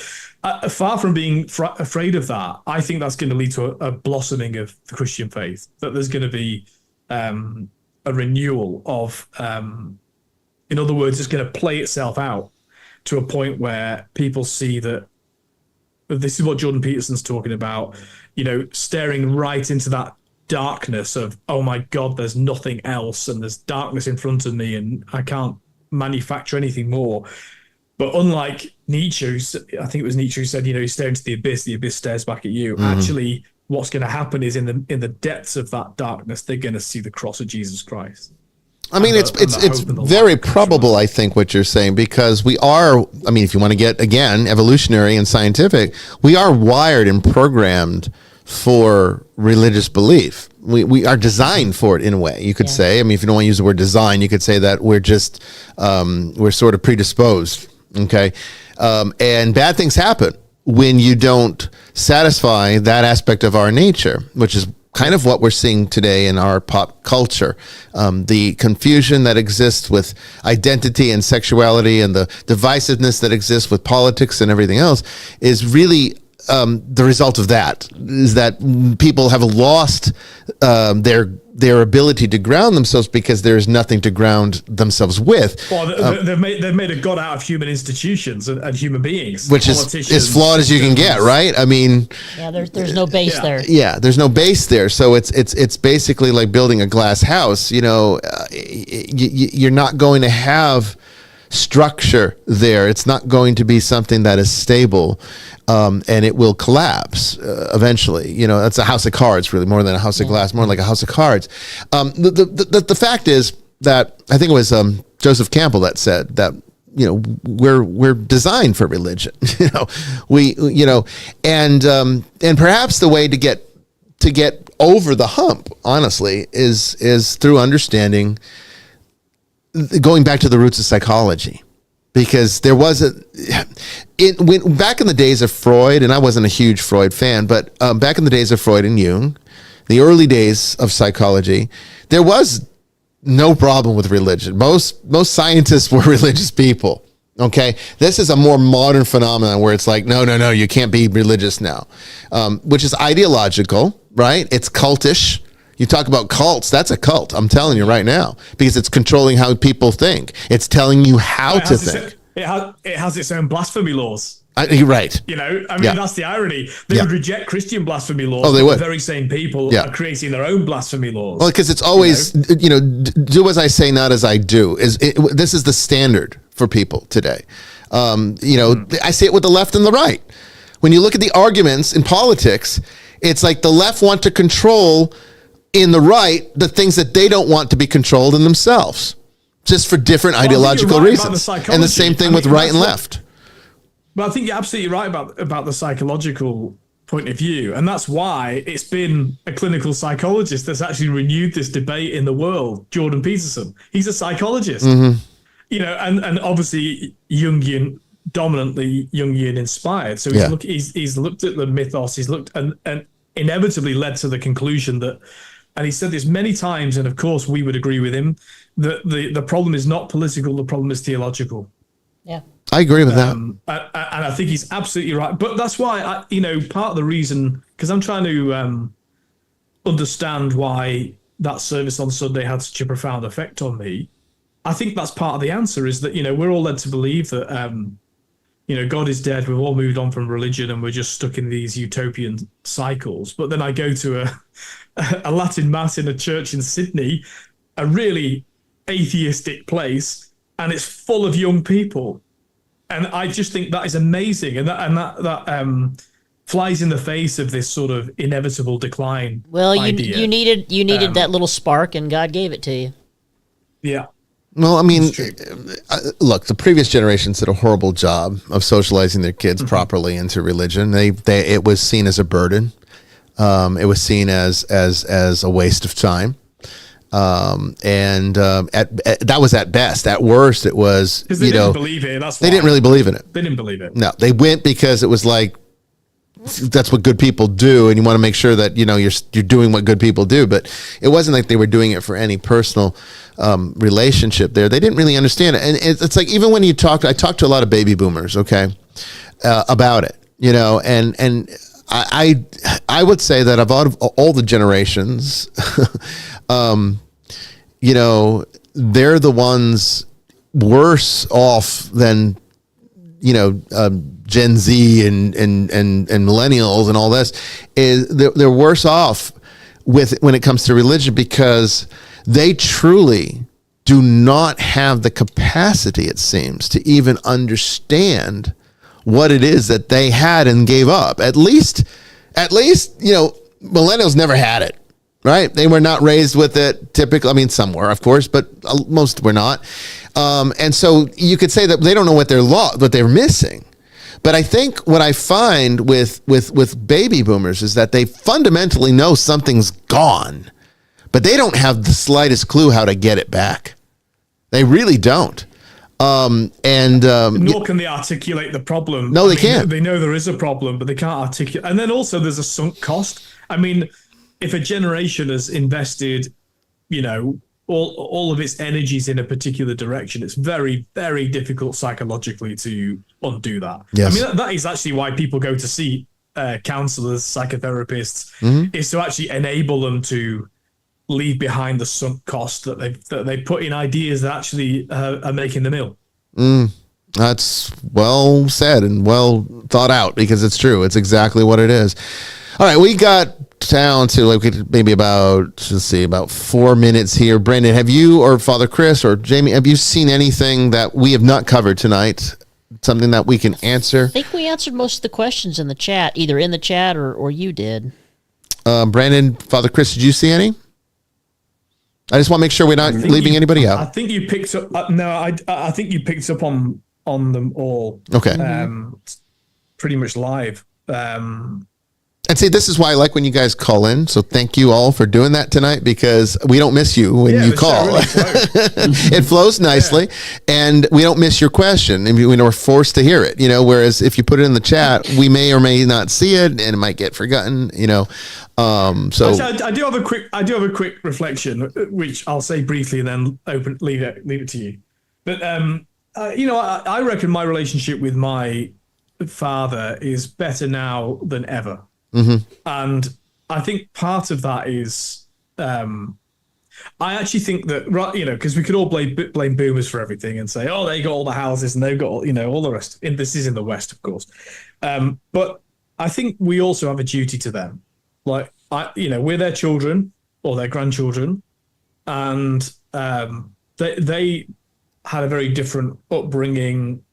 far from being afraid of that, I think that's going to lead to a blossoming of the Christian faith, that there's going to be a renewal of, in other words, it's going to play itself out to a point where people see that this is what Jordan Peterson's talking about, you know, staring right into that darkness of, oh my God, there's nothing else, and there's darkness in front of me, and I can't manufacture anything more. But unlike Nietzsche, I think it was Nietzsche who said, you know, you stare into the abyss stares back at you. Actually, what's going to happen is in the depths of that darkness, they're going to see the cross of Jesus Christ. I mean, it's very probable, I think, what you're saying, because we are, I mean, if you want to get, again, evolutionary and scientific, we are wired and programmed for religious belief. We are designed for it in a way, you could say. I mean, if you don't want to use the word design, you could say that we're just, we're sort of predisposed, okay? And bad things happen when you don't satisfy that aspect of our nature, which is kind of what we're seeing today in our pop culture. The confusion that exists with identity and sexuality, and the divisiveness that exists with politics and everything else, is really the result of that, is that people have lost their ability to ground themselves because there is nothing to ground themselves with. Well, they've made a god out of human institutions and human beings, which is as flawed as you can get, right? I mean, there's no base there. Yeah, there's no base there. So it's basically like building a glass house. You know, you're not going to have structure there. It's not going to be something that is stable, and it will collapse eventually. You know, it's a house of cards, really, more than a house of glass, more like a house of cards. The fact is that I think it was Joseph Campbell that said that, you know, we're designed for religion. And perhaps the way to get over the hump, honestly, is through understanding, going back to the roots of psychology, because there was back in the days of Freud, and I wasn't a huge Freud fan, but back in the days of Freud and Jung, the early days of psychology, there was no problem with religion. Most scientists were religious people. Okay, this is a more modern phenomenon where it's like, no, you can't be religious now, which is ideological, right? It's cultish. You talk about cults, that's a cult, I'm telling you right now, because it's controlling how people think. It's telling you how to think. It has its own blasphemy laws. You're right. You know, I mean, that's the irony. They would reject Christian blasphemy laws. Oh, they would. The very same people are creating their own blasphemy laws. Well, because it's always, do as I say, not as I do. This is the standard for people today. I see it with the left and the right. When you look at the arguments in politics, it's like the left want to control in the right the things that they don't want to be controlled in themselves, just for different ideological reasons. And the same thing with right and left. But I think you're absolutely right about the psychological point of view, and that's why it's been a clinical psychologist that's actually renewed this debate in the world. Jordan Peterson, he's a psychologist, you know, and obviously Jungian, dominantly Jungian inspired. So he's looked at the mythos, he's looked and inevitably led to the conclusion that. And he said this many times, and of course we would agree with him, that the problem is not political, the problem is theological. Yeah. I agree with that. And I think he's absolutely right. But that's why, part of the reason, because I'm trying to understand why that service on Sunday had such a profound effect on me, I think that's part of the answer, is that, we're all led to believe that, God is dead. We've all moved on from religion and we're just stuck in these utopian cycles. But then I go to a Latin mass in a church in Sydney, a really atheistic place, and it's full of young people. And I just think that is amazing. And that flies in the face of this sort of inevitable decline. Well, idea. you needed that little spark, and God gave it to you. Yeah. Well, I mean, look, the previous generations did a horrible job of socializing their kids properly into religion. It was seen as a burden. It was seen as a waste of time. That was at best. At worst, it was, because they didn't believe it. That's why. They didn't really believe in it. They didn't believe it. No, they went because it was like, that's what good people do, and you want to make sure that you're doing what good people do. But it wasn't like they were doing it for any personal relationship there. They didn't really understand it, and it's like, even when I talked to a lot of baby boomers, okay, about it, and I would say that of all the generations, they're the ones worse off than Gen Z and millennials and all this. They're worse off when it comes to religion, because they truly do not have the capacity, it seems, to even understand what it is that they had and gave up. At least, millennials never had it, right? They were not raised with it typically. I mean, some were, of course, but most were not. And so you could say that they don't know what they're missing. But I think what I find with baby boomers is that they fundamentally know something's gone, but they don't have the slightest clue how to get it back. They really don't. Nor can they articulate the problem. No, they can't. They know there is a problem, but they can't articulate. And then also there's a sunk cost. I mean, if a generation has invested, all of its energies in a particular direction, it's very, very difficult psychologically to undo that. Yes. I mean, that is actually why people go to see counselors, psychotherapists, is to actually enable them to leave behind the sunk cost that they put in ideas that actually are making them ill. That's well said and well thought out, because it's true. It's exactly what it is. All right, we got down to maybe about 4 minutes here. Brandon, have you, or Father Chris, or Jamie, have you seen anything that we have not covered tonight? Something that we can answer? I think we answered most of the questions in the chat, either in the chat or you did. Brandon, Father Chris, did you see any? I just want to make sure we're not leaving anybody out. I think you picked up. I think you picked up on them all. Okay. Pretty much live. And see, this is why I like when you guys call in. So thank you all for doing that tonight, because we don't miss you when you call. Really it flows nicely, and we don't miss your question. And we're forced to hear it. Whereas if you put it in the chat, we may or may not see it, and it might get forgotten. So actually, I do have a quick reflection, which I'll say briefly, and then leave it to you. But I reckon my relationship with my father is better now than ever. And I think part of that is, I actually think that, because we could all blame boomers for everything and say, oh, they got all the houses and they've got all the rest. And this is in the West, of course. But I think we also have a duty to them. We're their children or their grandchildren, and they had a very different upbringing,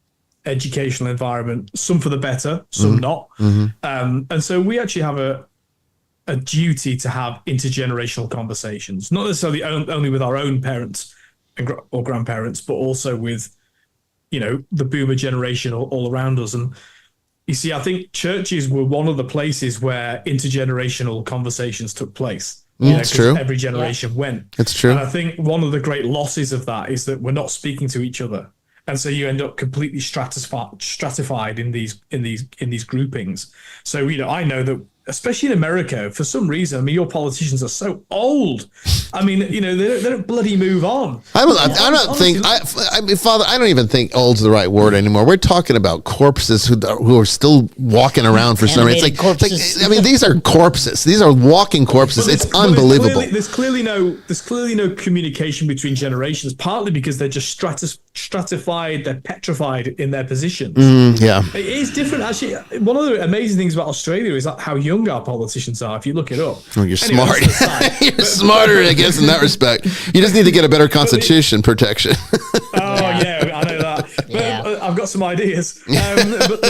educational environment, some for the better, some not. And so we actually have a duty to have intergenerational conversations, not necessarily only with our own parents or grandparents, but also with, the boomer generation all around us. And you see, I think churches were one of the places where intergenerational conversations took place. It's true. Every generation went. It's true. And I think one of the great losses of that is that we're not speaking to each other. And so you end up completely stratified in these groupings. So I know that especially in America, for some reason, I mean, your politicians are so old. I mean, they don't bloody move on. I don't think, Father, I don't even think old's the right word anymore. We're talking about corpses who are still walking around for some reason. It's like, I mean, these are corpses. These are walking corpses. It's unbelievable. There's clearly no communication between generations, partly because they're just stratified, they're petrified in their positions. Yeah. It is different. Actually, one of the amazing things about Australia is how young our politicians are, if you look it up. Oh, you're smart. You're smarter, I guess, in that respect. You just need to get a better constitution protection. Yeah, I know that. But I've got some ideas. But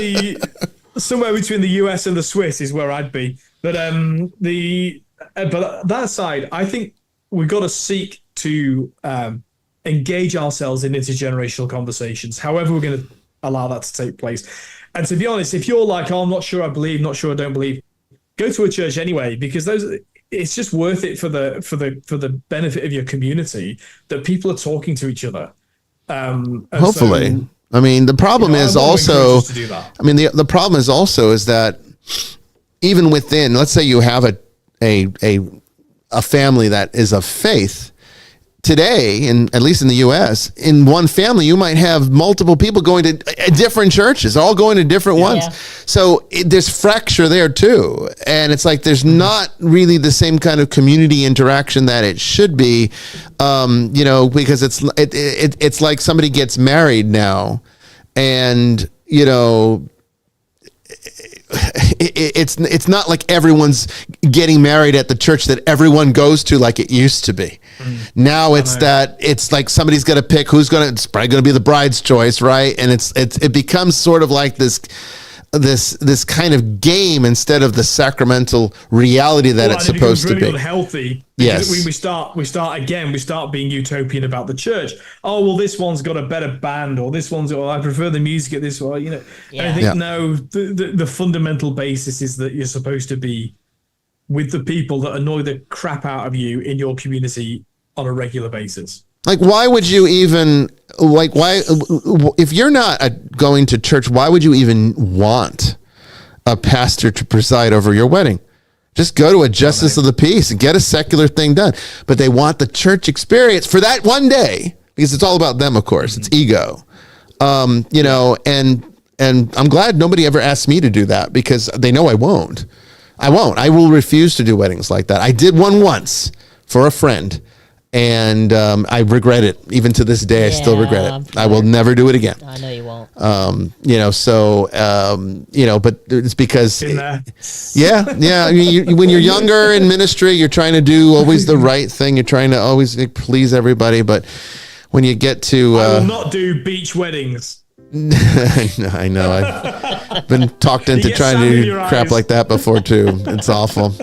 somewhere between the US and the Swiss is where I'd be. But but that aside, I think we've got to seek to engage ourselves in intergenerational conversations, however we're going to allow that to take place. And to be honest, if you're like, oh, I'm not sure I believe, not sure I don't believe, go to a church anyway, because it's just worth it for the benefit of your community that people are talking to each other. Hopefully. So, I mean, the problem is also, I mean, the problem is also is that even within, let's say you have a family that is of faith. Today, at least in the U.S., in one family, you might have multiple people going to different churches, all going to different ones. So there's fracture there too. And it's like there's not really the same kind of community interaction that it should be, because it's like somebody gets married now and, it's not like everyone's getting married at the church that everyone goes to like it used to be. Now it's like somebody's got to pick it's probably going to be the bride's choice, right? And it becomes sort of like this kind of game instead of the sacramental reality that it's supposed to be. Unhealthy. Yes. We start being utopian about the church. Oh, well, this one's got a better band, or this one's, I prefer the music at this one. And I think no, the fundamental basis is that you're supposed to be with the people that annoy the crap out of you in your community on a regular basis. Like, why would you even, if you're not going to church, why would you even want a pastor to preside over your wedding? Just go to a justice of the peace and get a secular thing done. But they want the church experience for that one day, because it's all about them, of course. It's ego. And I'm glad nobody ever asked me to do that, because they know I won't. I will refuse to do weddings like that. I did one once for a friend. And I regret it. Even to this day, I still regret it. I will never do it again. I know you won't. But it's because, I mean, when you're younger in ministry, you're trying to do always the right thing. You're trying to always please everybody. But when you get to... I will not do beach weddings. I know. I've been talked into trying to do crap like that before too. It's awful.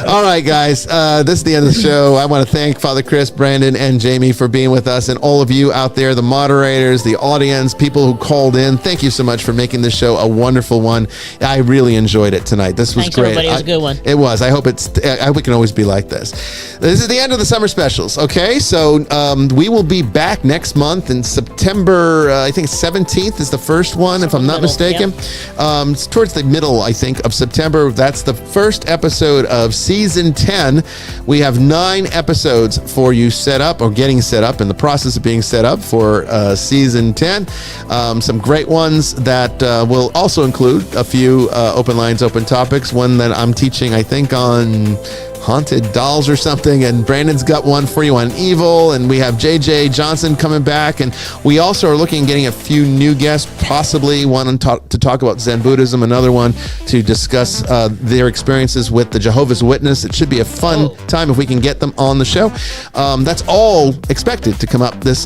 All right, guys. This is the end of the show. I want to thank Father Chris, Brandon, and Jamie for being with us, and all of you out there, the moderators, the audience, people who called in. Thank you so much for making this show a wonderful one. I really enjoyed it tonight. This was great. Everybody. It was a good one. It was. I hope it can always be like this. This is the end of the summer specials. Okay, so we will be back next month in September. I think 17th is the first one, if I'm not mistaken. It's towards the middle, I think, of September. That's the first episode of season 10. We have 9 episodes for you set up, or getting set up, in the process of being set up for season 10. Some great ones that will also include a few open lines, open topics. One that I'm teaching, I think, on haunted dolls or something, and Brandon's got one for you on evil, and we have JJ Johnson coming back, and we also are looking at getting a few new guests, possibly one to talk about Zen Buddhism, another one to discuss their experiences with the Jehovah's Witness. It should be a fun time if we can get them on the show. That's all expected to come up this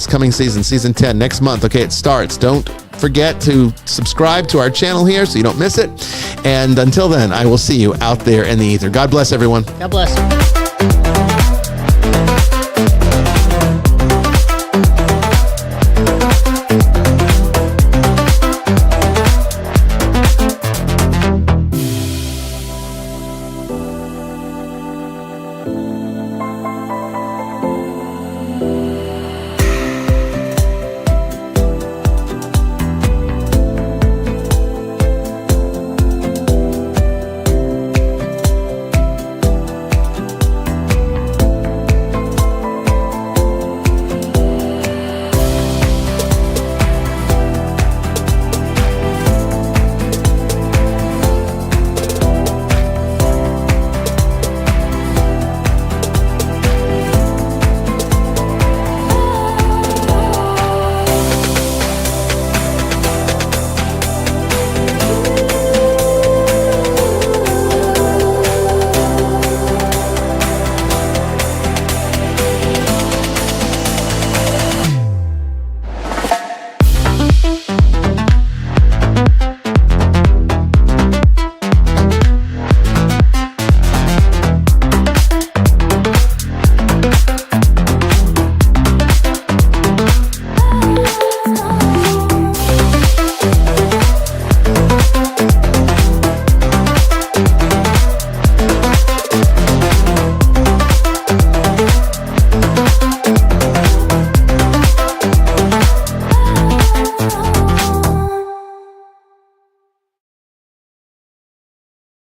coming season, season 10, next month. Okay, it starts. Don't forget to subscribe to our channel here so you don't miss it. And until then, I will see you out there in the ether. God bless everyone. God bless.